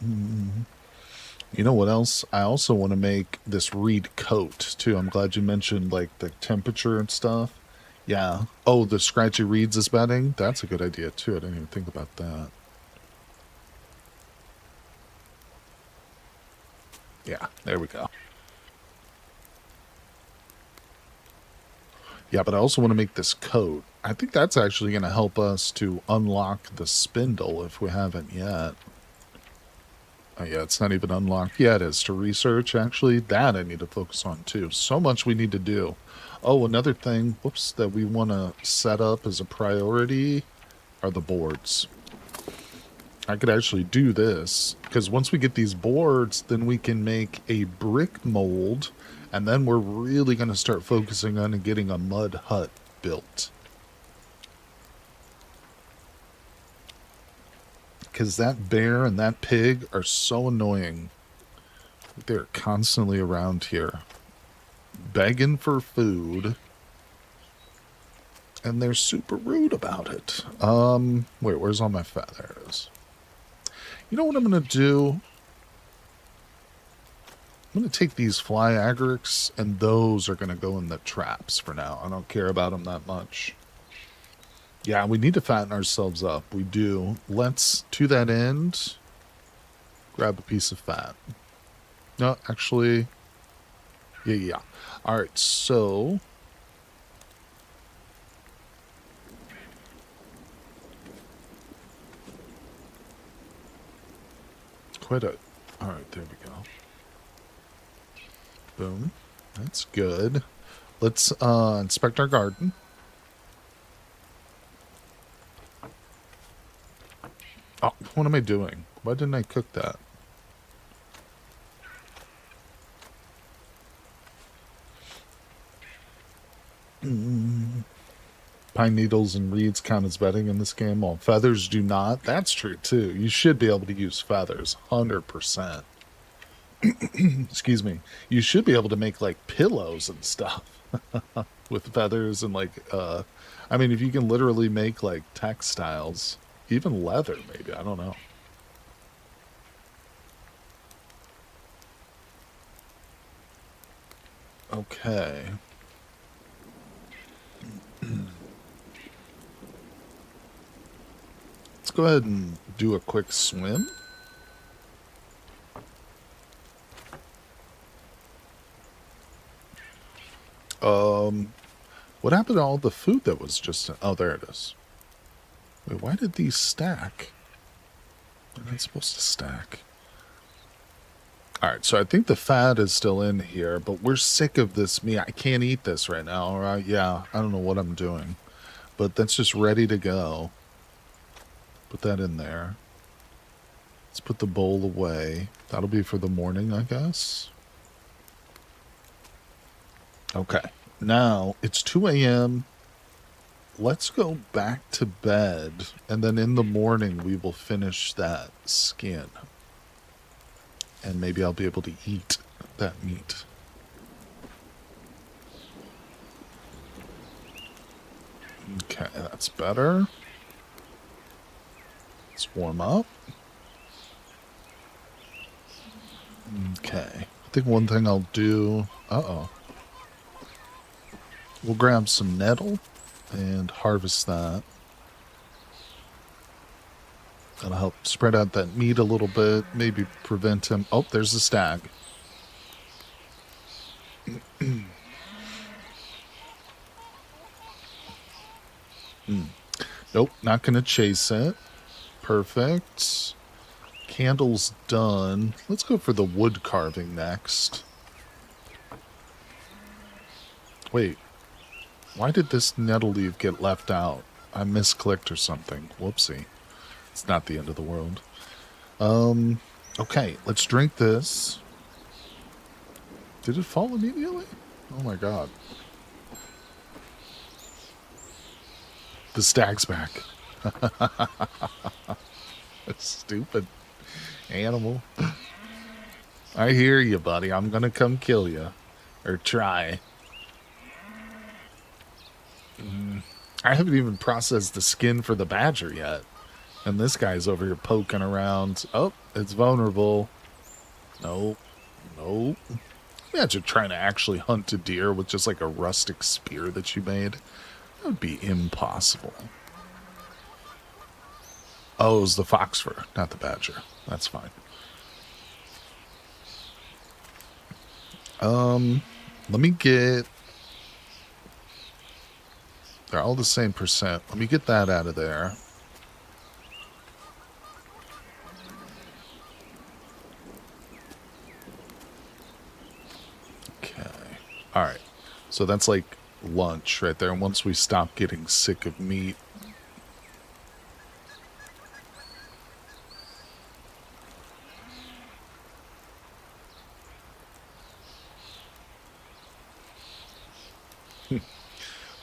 You know what else? I also want to make this reed coat, too. I'm glad you mentioned, like, the temperature and stuff. Yeah. Oh, the scratchy reeds is bedding? That's a good idea, too. I didn't even think about that. Yeah, there we go. Yeah, but I also want to make this coat. I think that's actually going to help us to unlock the spindle if we haven't yet. Oh, yeah, it's not even unlocked yet. As to research, actually, that I need to focus on, too. So much we need to do. Oh, another thing, whoops, that we want to set up as a priority are the boards. I could actually do this, because once we get these boards, then we can make a brick mold, and then we're really going to start focusing on getting a mud hut built. Because that bear and that pig are so annoying. They're constantly around here, begging for food, and they're super rude about it. Wait, where's all my fat? There it is. You know what I'm going to do? I'm going to take these fly agarics, and those are going to go in the traps for now. I don't care about them that much. Yeah, we need to fatten ourselves up. We do. Let's, to that end, grab a piece of fat. No, actually, yeah. All right, so quit it. All right, there we go. Boom. That's good. Let's inspect our garden. Oh, what am I doing? Why didn't I cook that? Pine needles and reeds count as bedding in this game, while feathers do not. That's true, too. You should be able to use feathers, 100%. Excuse me. You should be able to make like pillows and stuff with feathers and like I mean if you can literally make like textiles, even leather maybe, I don't know. Okay. Let's go ahead and do a quick swim. What happened to all the food that was just... Oh, there it is. Wait, why did these stack? They're not supposed to stack. Alright, so I think the fat is still in here, but we're sick of this meat. I can't eat this right now, alright? Yeah, I don't know what I'm doing. But that's just ready to go. Put that in there. Let's put the bowl away. That'll be for the morning, I guess. Okay, now it's 2 a.m. Let's go back to bed, and then in the morning we will finish that skin. And maybe I'll be able to eat that meat. Okay, that's better. Let's warm up. Okay, I think one thing I'll do... Uh-oh. We'll grab some nettle and harvest that. That'll help spread out that meat a little bit, maybe prevent him... Oh, there's a stag. Nope, not going to chase it. Perfect. Candle's done. Let's go for the wood carving next. Wait. Why did this nettle leaf get left out? I misclicked or something. Whoopsie. It's not the end of the world. Okay, let's drink this. Did it fall immediately? Oh my god. The stag's back. Stupid animal. I hear you, buddy. I'm gonna come kill you. Or try. I haven't even processed the skin for the badger yet. And this guy's over here poking around. Oh, it's vulnerable. Nope. Nope. Imagine trying to actually hunt a deer with just like a rustic spear that you made. That would be impossible. Oh, it was the fox fur, not the badger. That's fine. Let me get... They're all the same percent. Let me get that out of there. Okay. Alright. So that's like lunch right there. And once we stop getting sick of meat...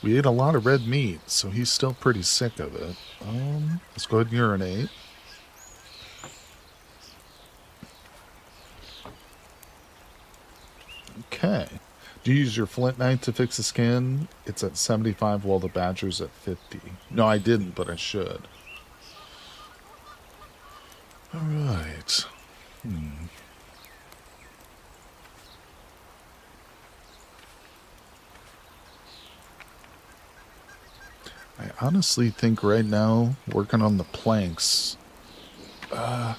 We ate a lot of red meat, so he's still pretty sick of it. Let's go ahead and urinate. Okay. Do you use your flint knife to fix the skin? It's at 75 while the badger's at 50. No, I didn't, but I should. Alright. I honestly think right now, working on the planks... Then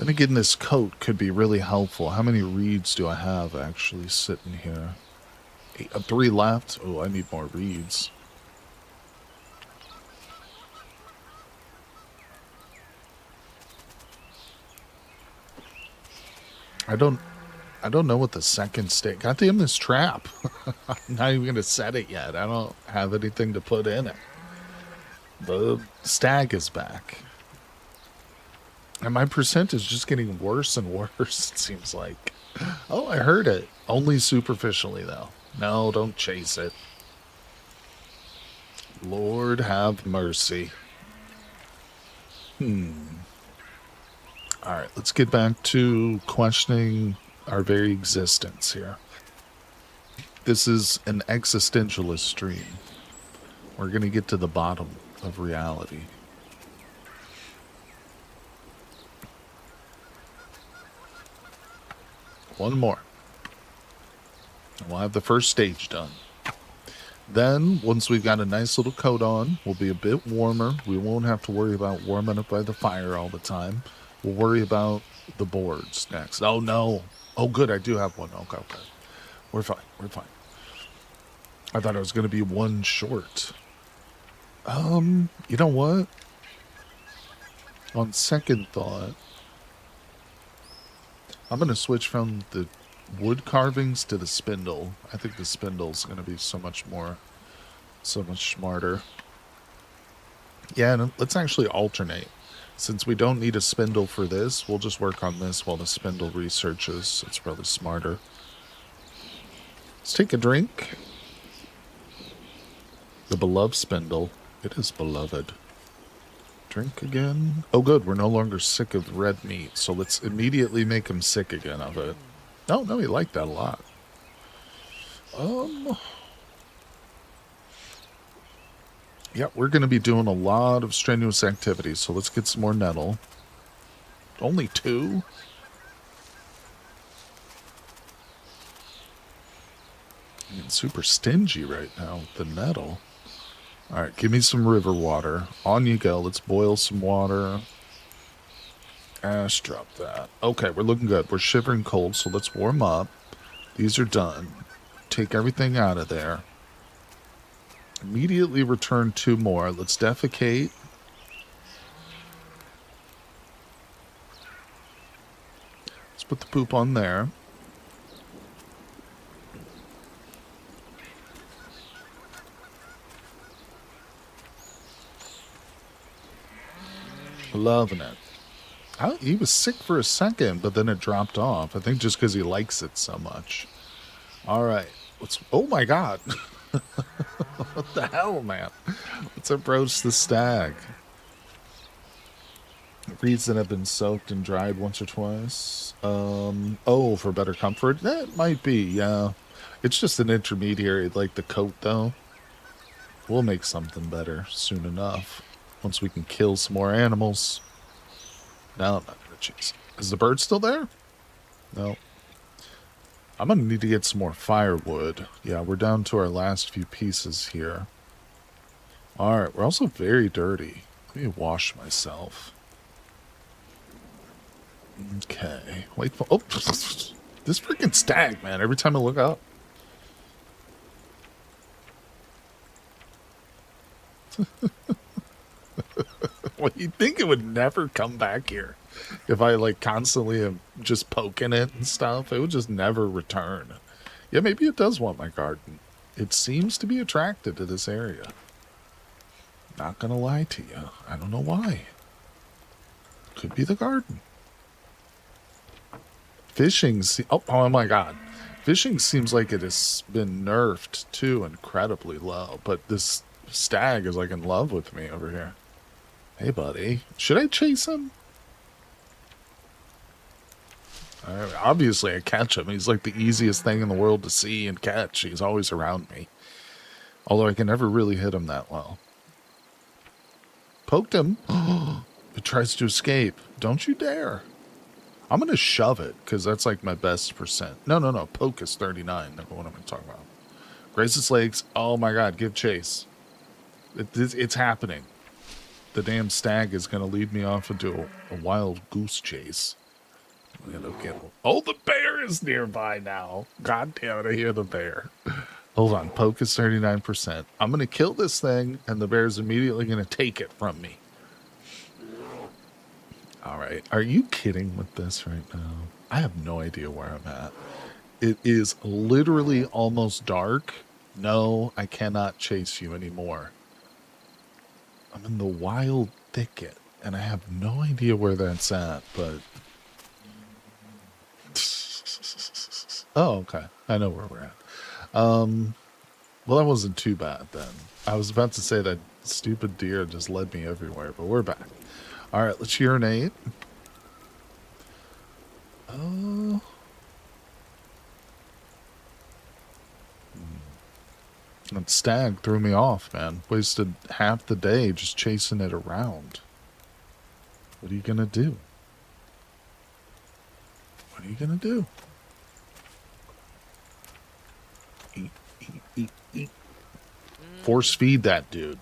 again, this coat could be really helpful. How many reeds do I have actually sitting here? 3 left? Oh, I need more reeds. I don't know what the second stage... God damn this trap. I'm not even going to set it yet. I don't have anything to put in it. The stag is back. And my percent is just getting worse and worse, it seems like. Oh, I heard it. Only superficially, though. No, don't chase it. Lord have mercy. All right, let's get back to questioning our very existence here. This is an existentialist stream. We're going to get to the bottom of reality. One more. We'll have the first stage done. Then, once we've got a nice little coat on, we'll be a bit warmer. We won't have to worry about warming up by the fire all the time. We'll worry about the boards next. Oh, no. Oh, good. I do have one. Okay, okay. We're fine. We're fine. I thought I was going to be one short. You know what? On second thought, I'm going to switch from the wood carvings to the spindle. I think the spindle's going to be so much smarter. Yeah, and let's actually alternate. Since we don't need a spindle for this, we'll just work on this while the spindle researches. It's probably smarter. Let's take a drink. The beloved spindle. It is beloved. Drink again. Oh, good. We're no longer sick of red meat, so let's immediately make him sick again of it. Oh, no, he liked that a lot. Yeah, we're going to be doing a lot of strenuous activities, so let's get some more nettle. Only 2? I'm getting super stingy right now with the nettle. All right, give me some river water. On you go. Let's boil some water. Ash, drop that. Okay, we're looking good. We're shivering cold, so let's warm up. These are done. Take everything out of there. Immediately return 2 more. Let's defecate. Let's put the poop on there. Loving it. He was sick for a second, but then it dropped off. I think just because he likes it so much. All right. Oh my God. What the hell, man? Let's approach the stag. Reeds that have been soaked and dried once or twice. Oh, for better comfort? That might be, yeah. It's just an intermediary, like the coat, though. We'll make something better soon enough. Once we can kill some more animals. Now I'm not gonna chase it. Is the bird still there? No. I'm gonna need to get some more firewood. Yeah, we're down to our last few pieces here. Alright, we're also very dirty. Let me wash myself. Okay. Wait for... Oh! This freaking stag, man. Every time I look up. Well, you'd think it would never come back here. If I, like, constantly am just poking it and stuff, it would just never return. Yeah, maybe it does want my garden. It seems to be attracted to this area. Not gonna lie to you. I don't know why. Could be the garden. Fishing... Oh my God. Fishing seems like it has been nerfed, too, incredibly low. But this stag is, like, in love with me over here. Hey, buddy. Should I chase him? Obviously, I catch him. He's like the easiest thing in the world to see and catch. He's always around me. Although I can never really hit him that well. Poked him. It tries to escape. Don't you dare. I'm going to shove it, because that's like my best percent. No. Poke is 39. What am I talking about? Grace its legs. Oh my God, give chase. It's happening. The damn stag is going to lead me off into a wild goose chase. Oh, the bear is nearby now. God damn it, I hear the bear. Hold on, poke is 39%. I'm going to kill this thing, and the bear's immediately going to take it from me. All right, are you kidding with this right now? I have no idea where I'm at. It is literally almost dark. No, I cannot chase you anymore. I'm in the wild thicket, and I have no idea where that's at, but... Oh, okay. I know where we're at. Well, that wasn't too bad, then. I was about to say that stupid deer just led me everywhere, but we're back. All right, let's urinate. Oh. That stag threw me off, man. Wasted half the day just chasing it around. What are you gonna do? What are you gonna do? Eat, eat, eat, eat. Force feed that dude.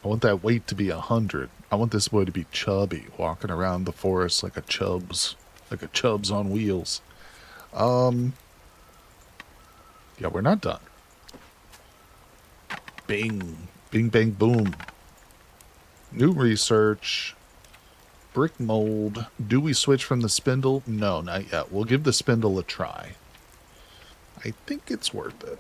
I want that weight to be 100. I want this boy to be chubby, walking around the forest like a chubs on wheels. Yeah, we're not done. Bing, bing, bang, boom. New research. Brick mold. Do we switch from the spindle? No, not yet. We'll give the spindle a try. I think it's worth it.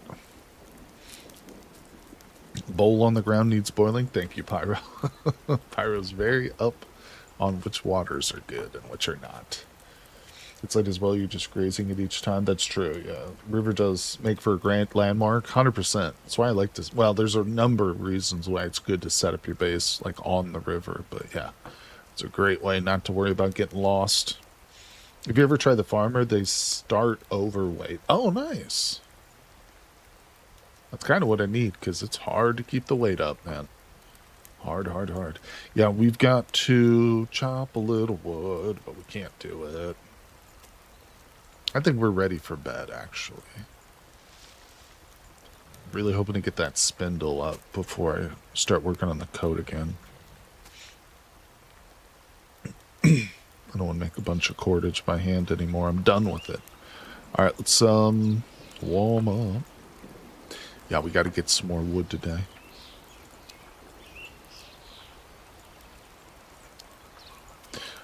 Bowl on the ground needs boiling. Thank you, Pyro. Pyro's very up on which waters are good and which are not. It's like as well you're just grazing it each time. That's true, yeah. River does make for a great landmark, 100%. That's why I like this. Well, there's a number of reasons why it's good to set up your base like on the river, but yeah. It's a great way not to worry about getting lost. If you ever try the farmer, they start overweight. Oh, nice. That's kind of what I need because it's hard to keep the weight up, man. Hard, hard, hard. Yeah, we've got to chop a little wood, but we can't do it. I think we're ready for bed, actually. Really hoping to get that spindle up before I start working on the coat again. I don't want to make a bunch of cordage by hand anymore. I'm done with it. All right, let's warm up. Yeah, we got to get some more wood today.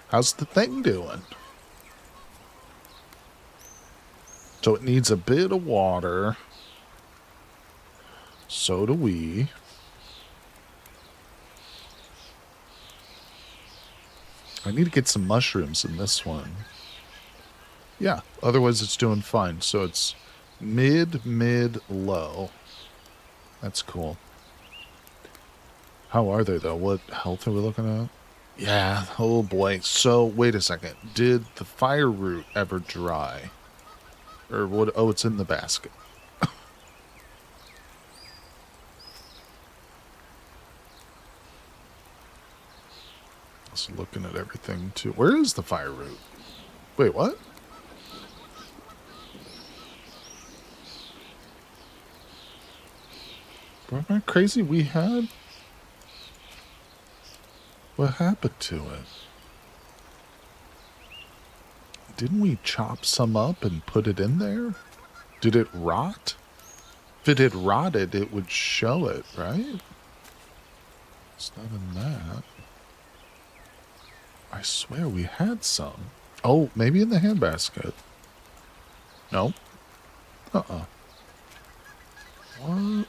How's the thing doing? So it needs a bit of water. So do we. I need to get some mushrooms in this one. Yeah, otherwise it's doing fine. So it's mid, low. That's cool. How are they, though? What health are we looking at? Yeah, oh boy. So, wait a second. Did the fire root ever dry? Or what? Oh, it's in the basket. Just looking at everything, too. Where is the fire root? Wait, what? Am I crazy? We had... What happened to it? Didn't we chop some up and put it in there? Did it rot? If it had rotted, it would show it, right? It's not in that. I swear we had some. Oh, maybe in the handbasket. No. Uh-uh. What?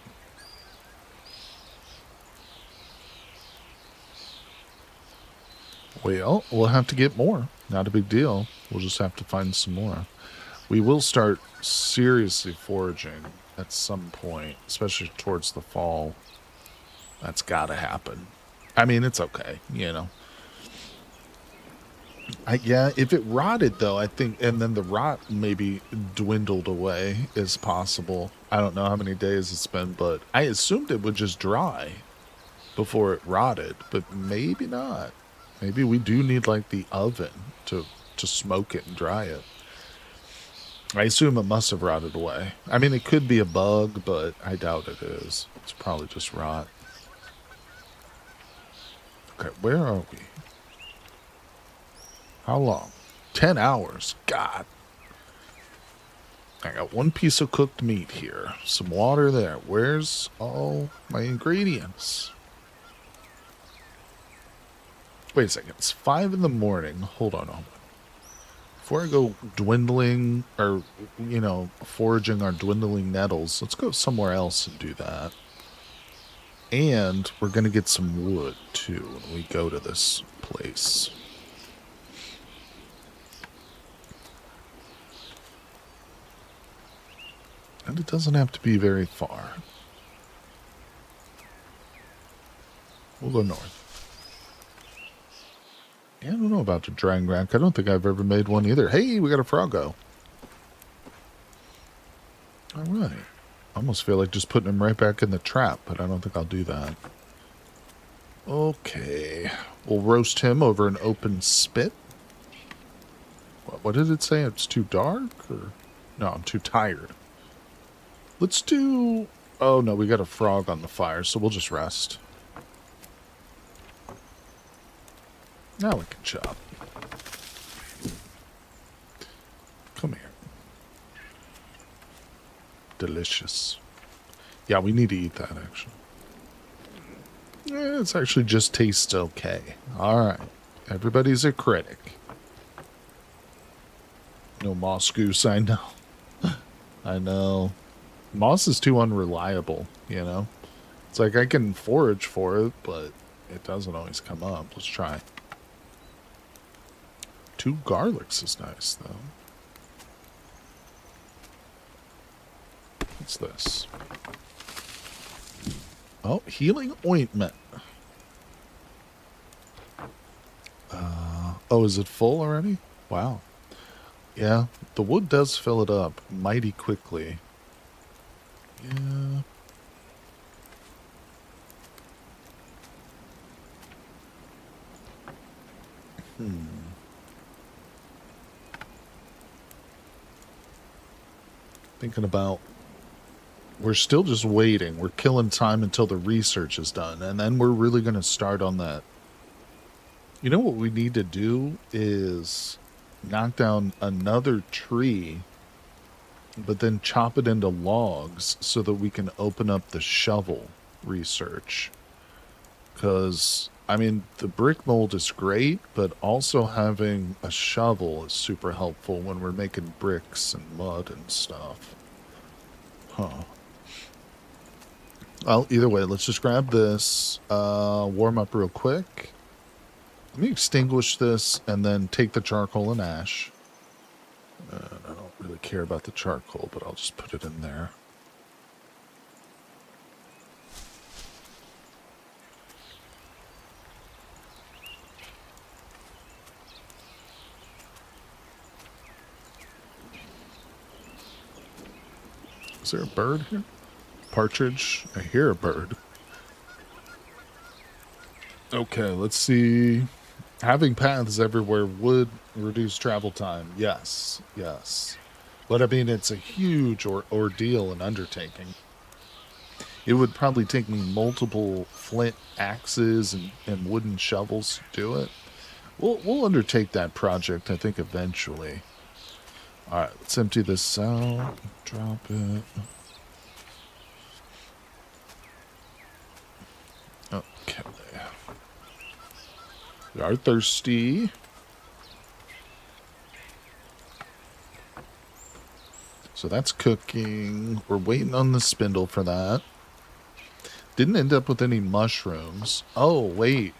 Well, we'll have to get more. Not a big deal. We'll just have to find some more. We will start seriously foraging at some point, especially towards the fall. That's gotta happen. I mean, it's okay, you know. Yeah, if it rotted, though, I think, and then the rot maybe dwindled away is possible. I don't know how many days it's been, but I assumed it would just dry before it rotted, but maybe not. Maybe we do need, like, the oven to smoke it and dry it. I assume it must have rotted away. I mean, it could be a bug, but I doubt it is. It's probably just rot. Okay, where are we? How long? 10 hours. God. I got one piece of cooked meat here. Some water there. Where's all my ingredients? Wait a second. It's 5 in the morning. Hold on. Before I go dwindling or, you know, foraging our dwindling nettles, let's go somewhere else and do that. And we're going to get some wood, too, when we go to this place. And it doesn't have to be very far. We'll go north. Yeah, I don't know about the dragon rack. I don't think I've ever made one either. Hey, we got a froggo. All right. I almost feel like just putting him right back in the trap, but I don't think I'll do that. Okay. We'll roast him over an open spit. What did it say? It's too dark? Or no, I'm too tired. Let's do... Oh, no, we got a frog on the fire, so we'll just rest. Now we can chop. Come here. Delicious. Yeah, we need to eat that, actually. It's actually just tastes okay. All right. Everybody's a critic. No moss goose, I know. I know. Moss is too unreliable, you know? It's like I can forage for it, but it doesn't always come up. Let's try. 2 garlics is nice, though. What's this? Oh, healing ointment. Oh, is it full already? Wow. Yeah, the wood does fill it up mighty quickly. Yeah. Thinking about... We're still just waiting. We're killing time until the research is done, and then we're really going to start on that. You know what we need to do is knock down another tree, but then chop it into logs so that we can open up the shovel research. Because, I mean, the brick mold is great, but also having a shovel is super helpful when we're making bricks and mud and stuff. Huh. Well, either way, let's just grab this, warm up real quick. Let me extinguish this and then take the charcoal and ash. I don't really care about the charcoal, but I'll just put it in there. Is there a bird here? Partridge? I hear a bird. Okay, let's see. Having paths everywhere would reduce travel time. Yes, yes. But I mean, it's a huge ordeal and undertaking. It would probably take me multiple flint axes and wooden shovels to do it. We'll undertake that project, I think, eventually. All right, let's empty this out. Drop it. Okay. We are thirsty. So that's cooking. We're waiting on the spindle for that. Didn't end up with any mushrooms. Oh, wait.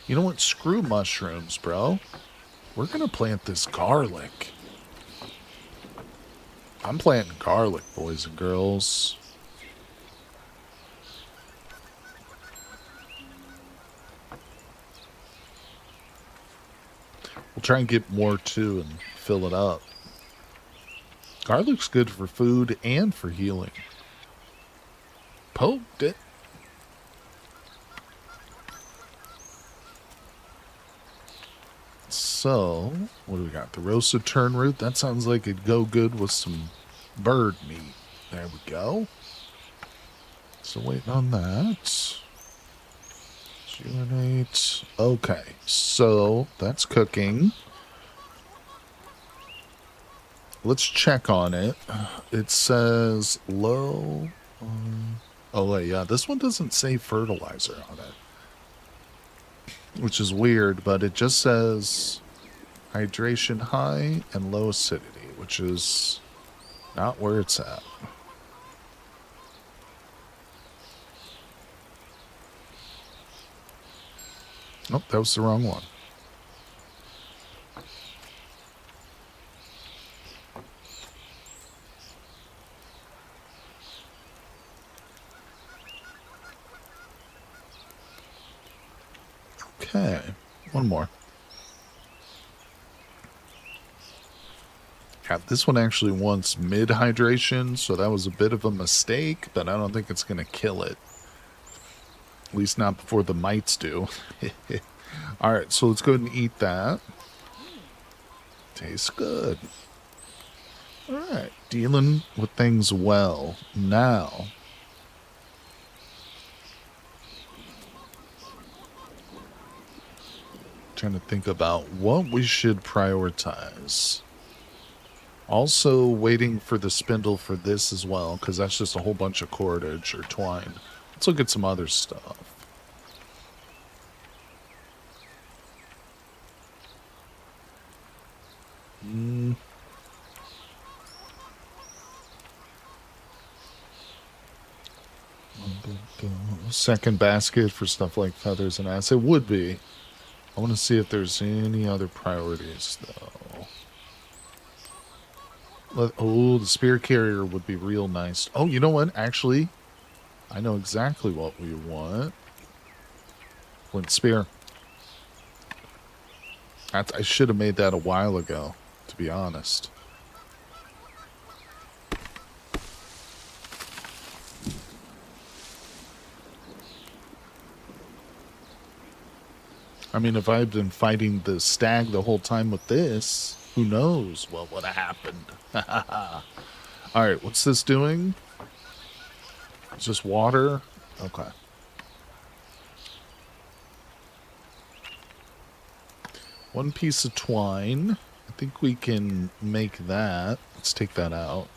You know what? Screw mushrooms, bro. We're going to plant this garlic. I'm planting garlic, boys and girls. We'll try and get more too and fill it up. Garlic's good for food and for healing. Poked it. So, what do we got? The roasted tern root. That sounds like it'd go good with some bird meat. There we go. So waiting on that. Rejuvenate. Okay, so that's cooking. Let's check on it. It says low. Oh, wait, yeah. This one doesn't say fertilizer on it, which is weird, but it just says hydration high and low acidity, which is not where it's at. Nope, that was the wrong one. Okay, one more. God, this one actually wants mid hydration, so that was a bit of a mistake, but I don't think it's going to kill it. At least not before the mites do. Alright, so let's go ahead and eat that. Tastes good. Alright, dealing with things well. Now, trying to think about what we should prioritize. Also waiting for the spindle for this as well, because that's just a whole bunch of cordage or twine. Let's look at some other stuff. Second basket for stuff like feathers and ass. It would be. I want to see if there's any other priorities, though. Oh, the spear carrier would be real nice. Oh, you know what? Actually, I know exactly what we want. Flint spear. I should have made that a while ago, to be honest. I mean, if I had been fighting the stag the whole time with this, who knows what would have happened. Alright, what's this doing? It's just water? Okay. One piece of twine. I think we can make that. Let's take that out.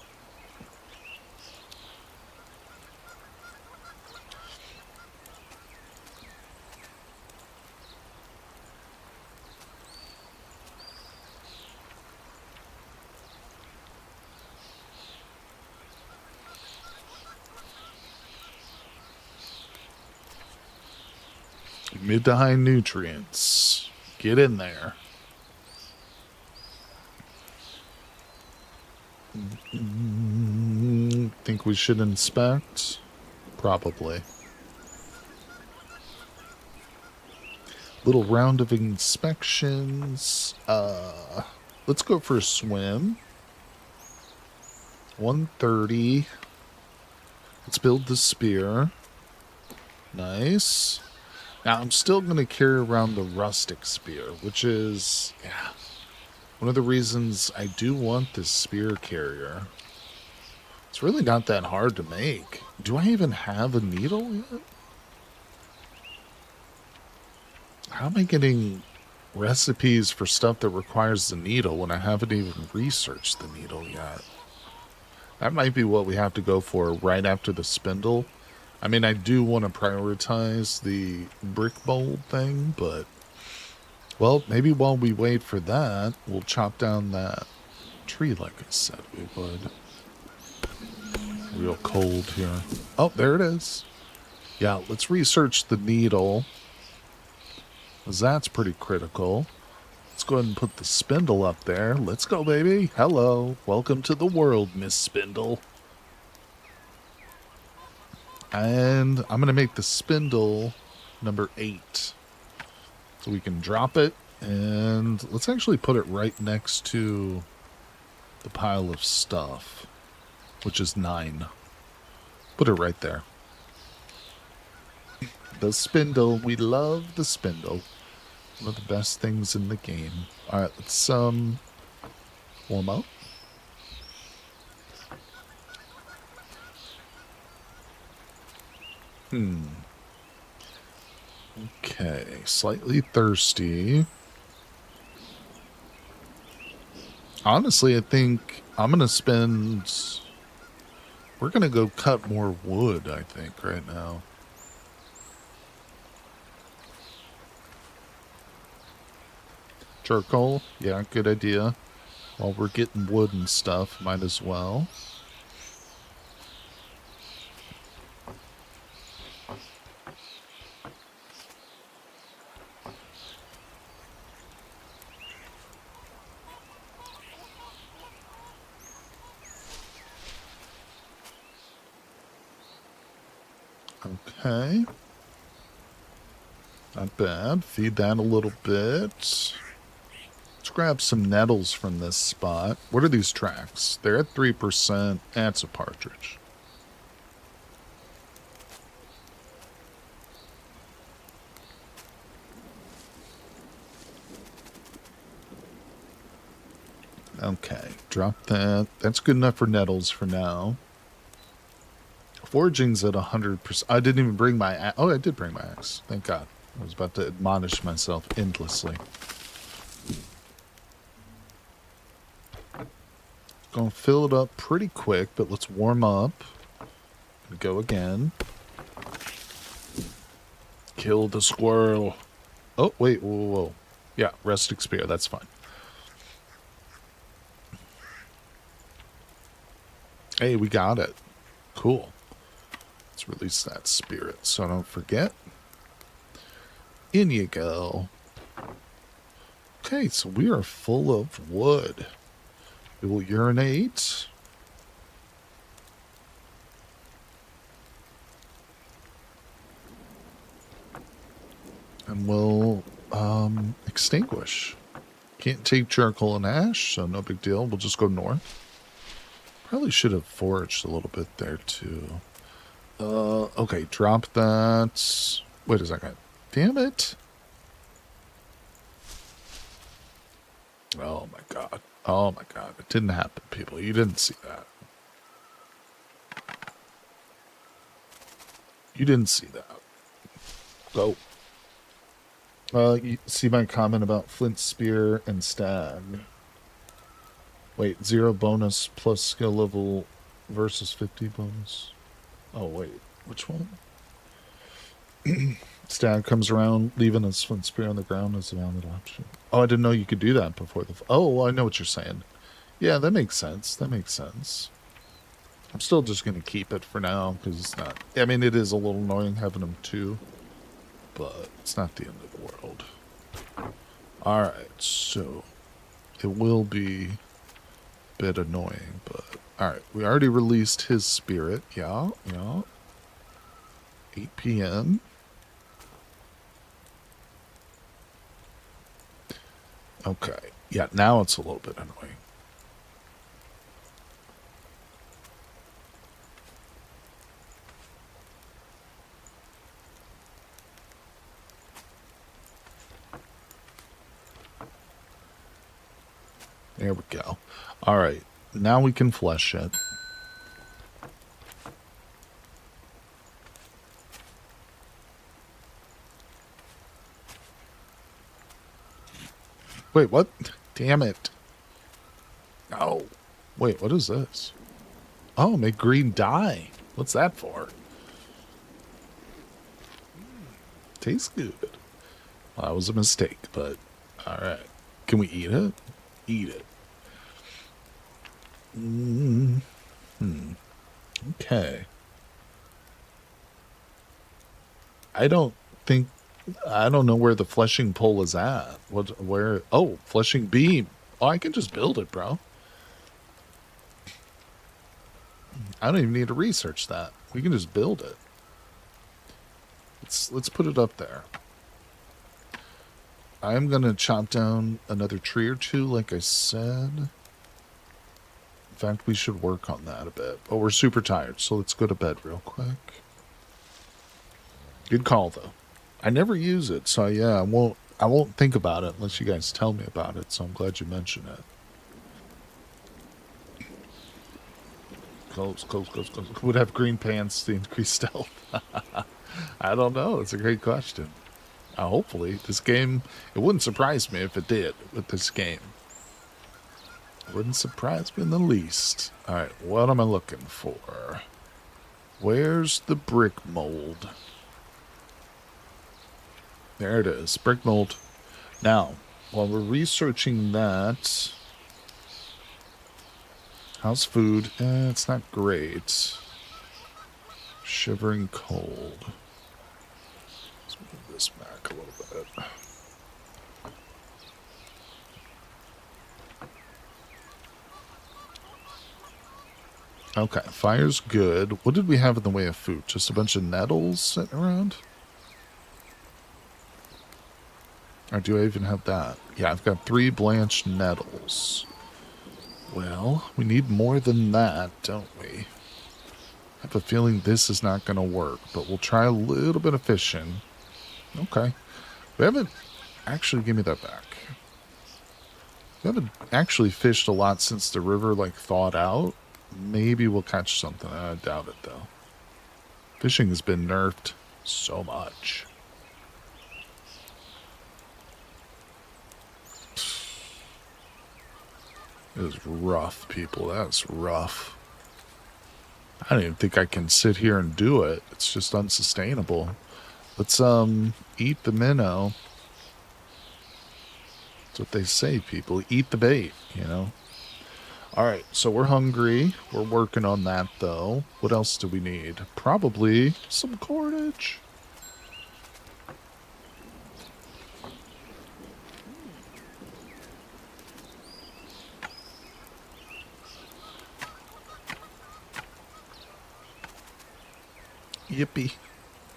Mid to high nutrients. Get in there. Think we should inspect? Probably. Little round of inspections. Let's go for a swim. 130. Let's build the spear. Nice. Now, I'm still going to carry around the rustic spear, which is, yeah, one of the reasons I do want this spear carrier. It's really not that hard to make. Do I even have a needle yet? How am I getting recipes for stuff that requires the needle when I haven't even researched the needle yet? That might be what we have to go for right after the spindle. I mean, I do want to prioritize the brick bowl thing, but, well, maybe while we wait for that, we'll chop down that tree like I said we would. Real cold here. Oh, there it is. Yeah, let's research the needle, because that's pretty critical. Let's go ahead and put the spindle up there. Let's go, baby. Hello. Welcome to the world, Miss Spindle. And I'm going to make the spindle number 8. So we can drop it. And let's actually put it right next to the pile of stuff, which is 9. Put it right there. The spindle. We love the spindle. One of the best things in the game. Alright, let's warm up. Okay, slightly thirsty. Honestly, I think I'm going to spend... We're going to go cut more wood, I think, right now. Charcoal? Yeah, good idea. While we're getting wood and stuff, might as well. Okay. Not bad. Feed that a little bit. Let's grab some nettles from this spot. What are these tracks? They're at 3%. That's a partridge. Okay, drop that. That's good enough for nettles for now. Foraging's at 100%. I didn't even bring my axe. Oh, I did bring my axe. Thank God. I was about to admonish myself endlessly. Gonna fill it up pretty quick, but let's warm up. Go again. Kill the squirrel. Oh, wait, whoa, whoa, whoa. Yeah, rustic spear, that's fine. Hey, we got it. Cool. Let's release that spirit so I don't forget. In you go. Okay, so we are full of wood. We will urinate. And we'll extinguish. Can't take charcoal and ash, so no big deal. We'll just go north. Probably should have foraged a little bit there too. Okay, drop that. Wait a second. Damn it. Oh my god. Oh my god. It didn't happen, people. You didn't see that. You didn't see that. Go. You see my comment about flint spear and stag. Wait, 0 bonus plus skill level versus 50 bonus. Oh, wait. Which one? Stag comes around, leaving his flint spear on the ground as a valid option. Oh, I didn't know you could do that before the... Oh, I know what you're saying. Yeah, that makes sense. That makes sense. I'm still just going to keep it for now, because it's not... I mean, it is a little annoying having them too, but it's not the end of the world. Alright, so... It will be a bit annoying, but... Alright, we already released his spirit. Yeah, yeah. 8 p.m. Okay. Yeah, now it's a little bit annoying. There we go. All right. Now we can flesh it. Wait, what? Damn it. Oh. Wait, what is this? Oh, make green dye. What's that for? Tastes good. Well, that was a mistake, but alright. Can we eat it? Eat it. Okay. I don't know where the fleshing pole is at. Where? Oh, fleshing beam. Oh, I can just build it, bro. I don't even need to research that. We can just build it. Let's put it up there. I'm gonna chop down another tree or two, like I said. In fact, we should work on that a bit. But we're super tired, so let's go to bed real quick. Good call, though. I never use it, so yeah, I won't think about it unless you guys tell me about it, so I'm glad you mentioned it. Close. Would have green pants to increase stealth? I don't know. It's a great question. Hopefully, this game, it wouldn't surprise me if it did with this game. It wouldn't surprise me in the least. Alright, what am I looking for? Where's the brick mold? There it is, brick mold. Now, while we're researching that, how's food? It's not great. Shivering cold. Let's move this back a little bit. Okay, fire's good. What did we have in the way of food? Just a bunch of nettles sitting around? Or do I even have that? Yeah, I've got 3 blanched nettles. Well, we need more than that, don't we? I have a feeling this is not going to work, but we'll try a little bit of fishing. Okay. We haven't... Actually, give me that back. We haven't actually fished a lot since the river, like, thawed out. Maybe we'll catch something. I doubt it, though. Fishing has been nerfed so much. It is rough, people. That's rough. I don't even think I can sit here and do it. It's just unsustainable. Let's, eat the minnow. That's what they say, people. Eat the bait, you know? Alright, so we're hungry. We're working on that, though. What else do we need? Probably some cordage. Yippee.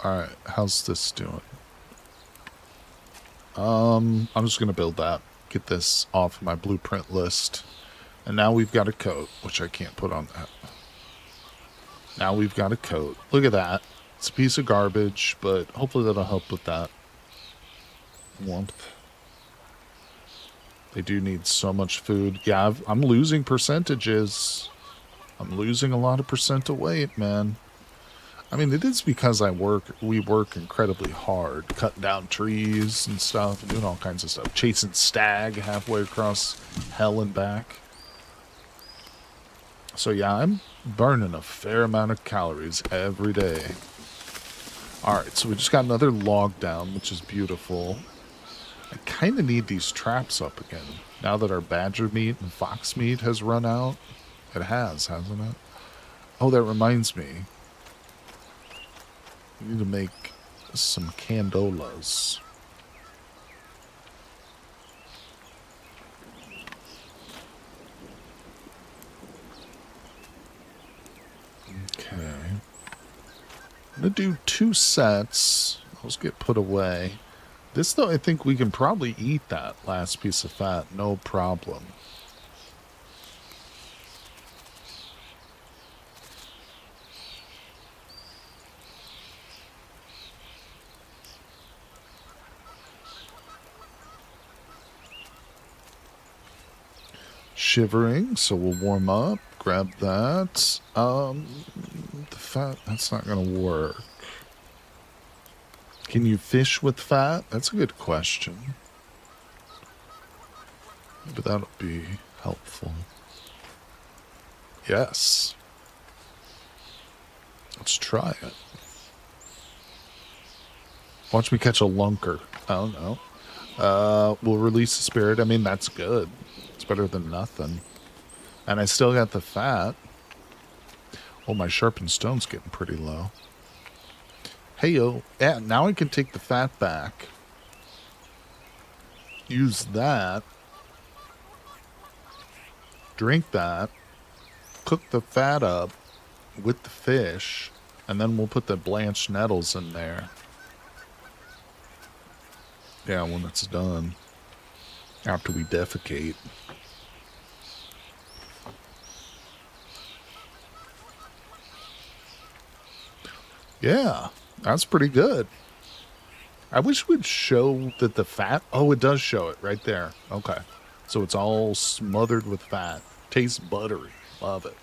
Alright, how's this doing? I'm just going to build that. Get this off my blueprint list. And now we've got a coat, which I can't put on that. Now we've got a coat. Look at that. It's a piece of garbage, but hopefully that'll help with that warmth. They do need so much food. Yeah, I'm losing percentages. I'm losing a lot of percent of weight, man. I mean, it is because we work incredibly hard, cutting down trees and stuff, and doing all kinds of stuff. Chasing stag halfway across hell and back. So yeah, I'm burning a fair amount of calories every day. Alright, so we just got another log down, which is beautiful. I kind of need these traps up again. Now that our badger meat and fox meat has run out. It has, hasn't it? Oh, that reminds me. We need to make some candolas. Okay. I'm going to do 2 sets. Those get put away. This, though, I think we can probably eat that last piece of fat. No problem. Shivering, so we'll warm up. Grab that. The fat, that's not going to work. Can you fish with fat? That's a good question. But that'll be helpful. Yes. Let's try it. Watch me catch a lunker. Oh, no. We'll release the spirit. I mean, that's good. It's better than nothing. And I still got the fat. Oh, my sharpened stone's getting pretty low. Hey, yo. Yeah, now I can take the fat back. Use that. Drink that. Cook the fat up with the fish. And then we'll put the blanched nettles in there. Yeah, when it's done. After we defecate. Yeah, that's pretty good. I wish it would show that the fat... Oh, it does show it right there. Okay. So it's all smothered with fat. Tastes buttery. Love it.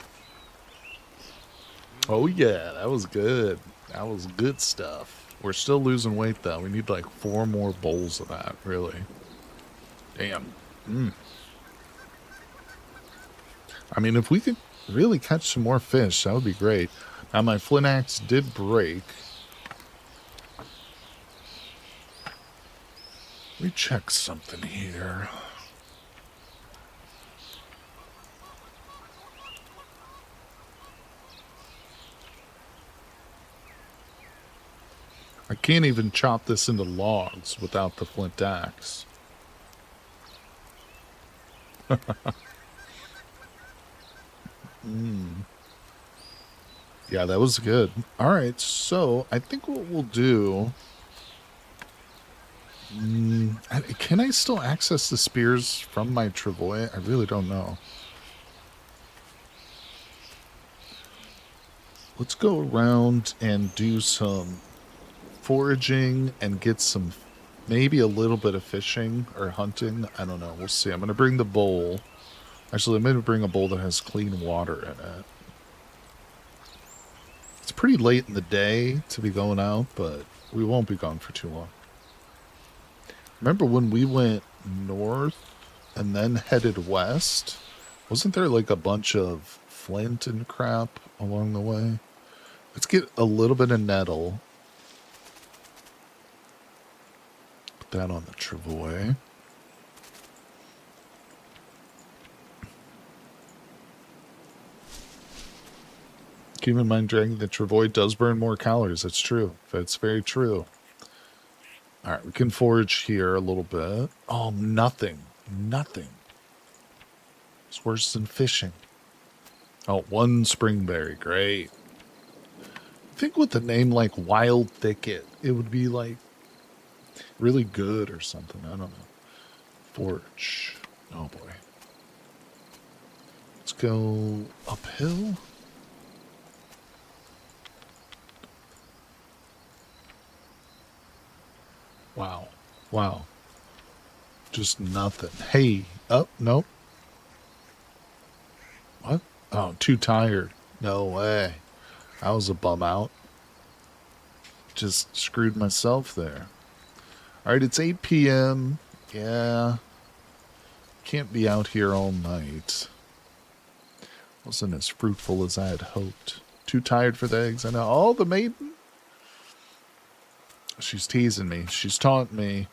Oh, yeah, that was good. That was good stuff. We're still losing weight, though. We need like 4 more bowls of that, really. Damn. I mean, if we could really catch some more fish, that would be great. Now, my flint axe did break. Let me check something here. I can't even chop this into logs without the flint axe. Yeah, that was good. Alright, so I think what we'll do... Can I still access the spears from my travois? I really don't know. Let's go around and do some foraging and get some, maybe a little bit of fishing or hunting. I don't know. We'll see. I'm going to bring the bowl. Actually, I'm going to bring a bowl that has clean water in it. It's pretty late in the day to be going out, but we won't be gone for too long. Remember when we went north and then headed west? Wasn't there like a bunch of flint and crap along the way? Let's get a little bit of nettle. Put that on the travois. Keep in mind, Dragon, the travois does burn more calories. That's true. That's very true. All right, we can forage here a little bit. Oh, nothing. Nothing. It's worse than fishing. Oh, one springberry. Great. I think with a name like Wild Thicket, it would be like really good or something. I don't know. Forage. Oh, boy. Let's go uphill. Wow. Wow. Just nothing. Hey. Oh, nope. What? Oh, too tired. No way. I was a bum out. Just screwed myself there. Alright, it's 8 p.m. Yeah. Can't be out here all night. Wasn't as fruitful as I had hoped. Too tired for the eggs. I know. Oh, the maiden. She's teasing me. She's taunting me.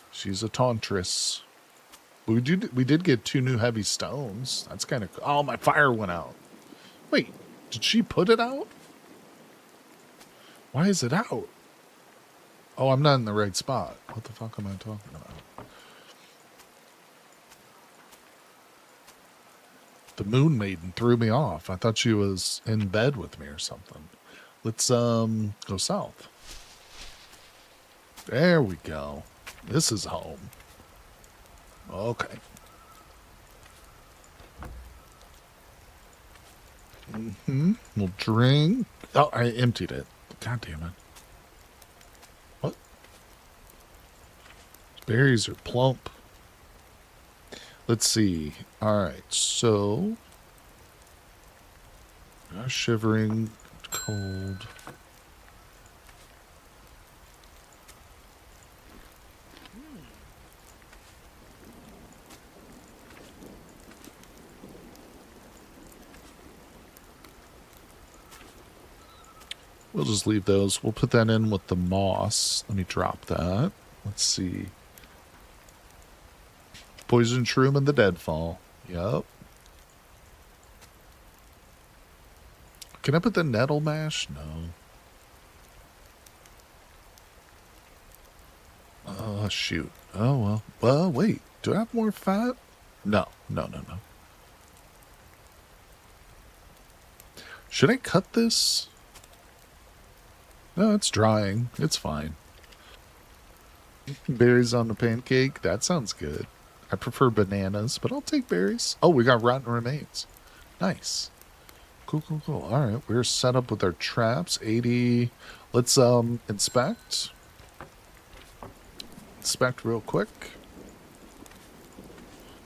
She's a tauntress. We did get 2 new heavy stones. That's kind of cool. Oh, my fire went out. Wait, did she put it out? Why is it out? Oh, I'm not in the right spot. What the fuck am I talking about? The moon maiden threw me off. I thought she was in bed with me or something. Let's go south. There we go. This is home. Okay. We'll drink. Oh, I emptied it. God damn it. What? Berries are plump. Let's see. Alright, so. Shivering, cold. We'll just leave those. We'll put that in with the moss. Let me drop that. Let's see. Poison shroom and the deadfall. Yep. Can I put the nettle mash? No. Oh, shoot. Oh, well. Well, wait. Do I have more fat? No. No. Should I cut this? No, it's drying. It's fine. Berries on the pancake. That sounds good. I prefer bananas, but I'll take berries. Oh, we got rotten remains. Nice. Cool. All right, we're set up with our traps. 80. Let's inspect. Inspect real quick.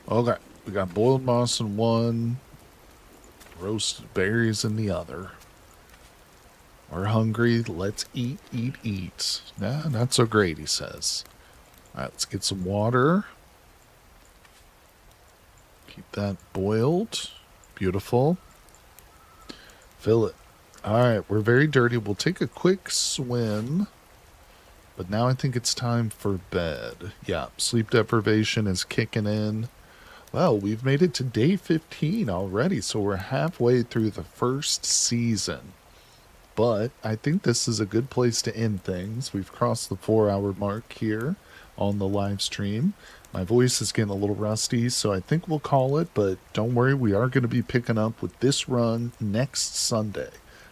Okay, we got boiled moss in one. Roasted berries in the other. We're hungry. Let's eat. Nah, not so great, he says. All right, let's get some water. Keep that boiled. Beautiful. Fill it. All right, we're very dirty. We'll take a quick swim. But now I think it's time for bed. Yeah, sleep deprivation is kicking in. Well, we've made it to day 15 already, so we're halfway through the first season. But I think this is a good place to end things. We've crossed the 4-hour mark here on the live stream. My voice is getting a little rusty, so I think we'll call it. But don't worry, we are going to be picking up with this run next Sunday.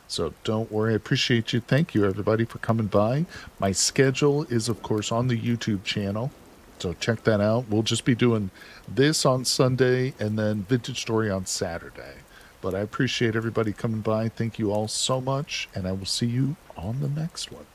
So don't worry. I appreciate you. Thank you, everybody, for coming by. My schedule is, of course, on the YouTube channel. So check that out. We'll just be doing this on Sunday and then Vintage Story on Saturday. But I appreciate everybody coming by. Thank you all so much. And I will see you on the next one.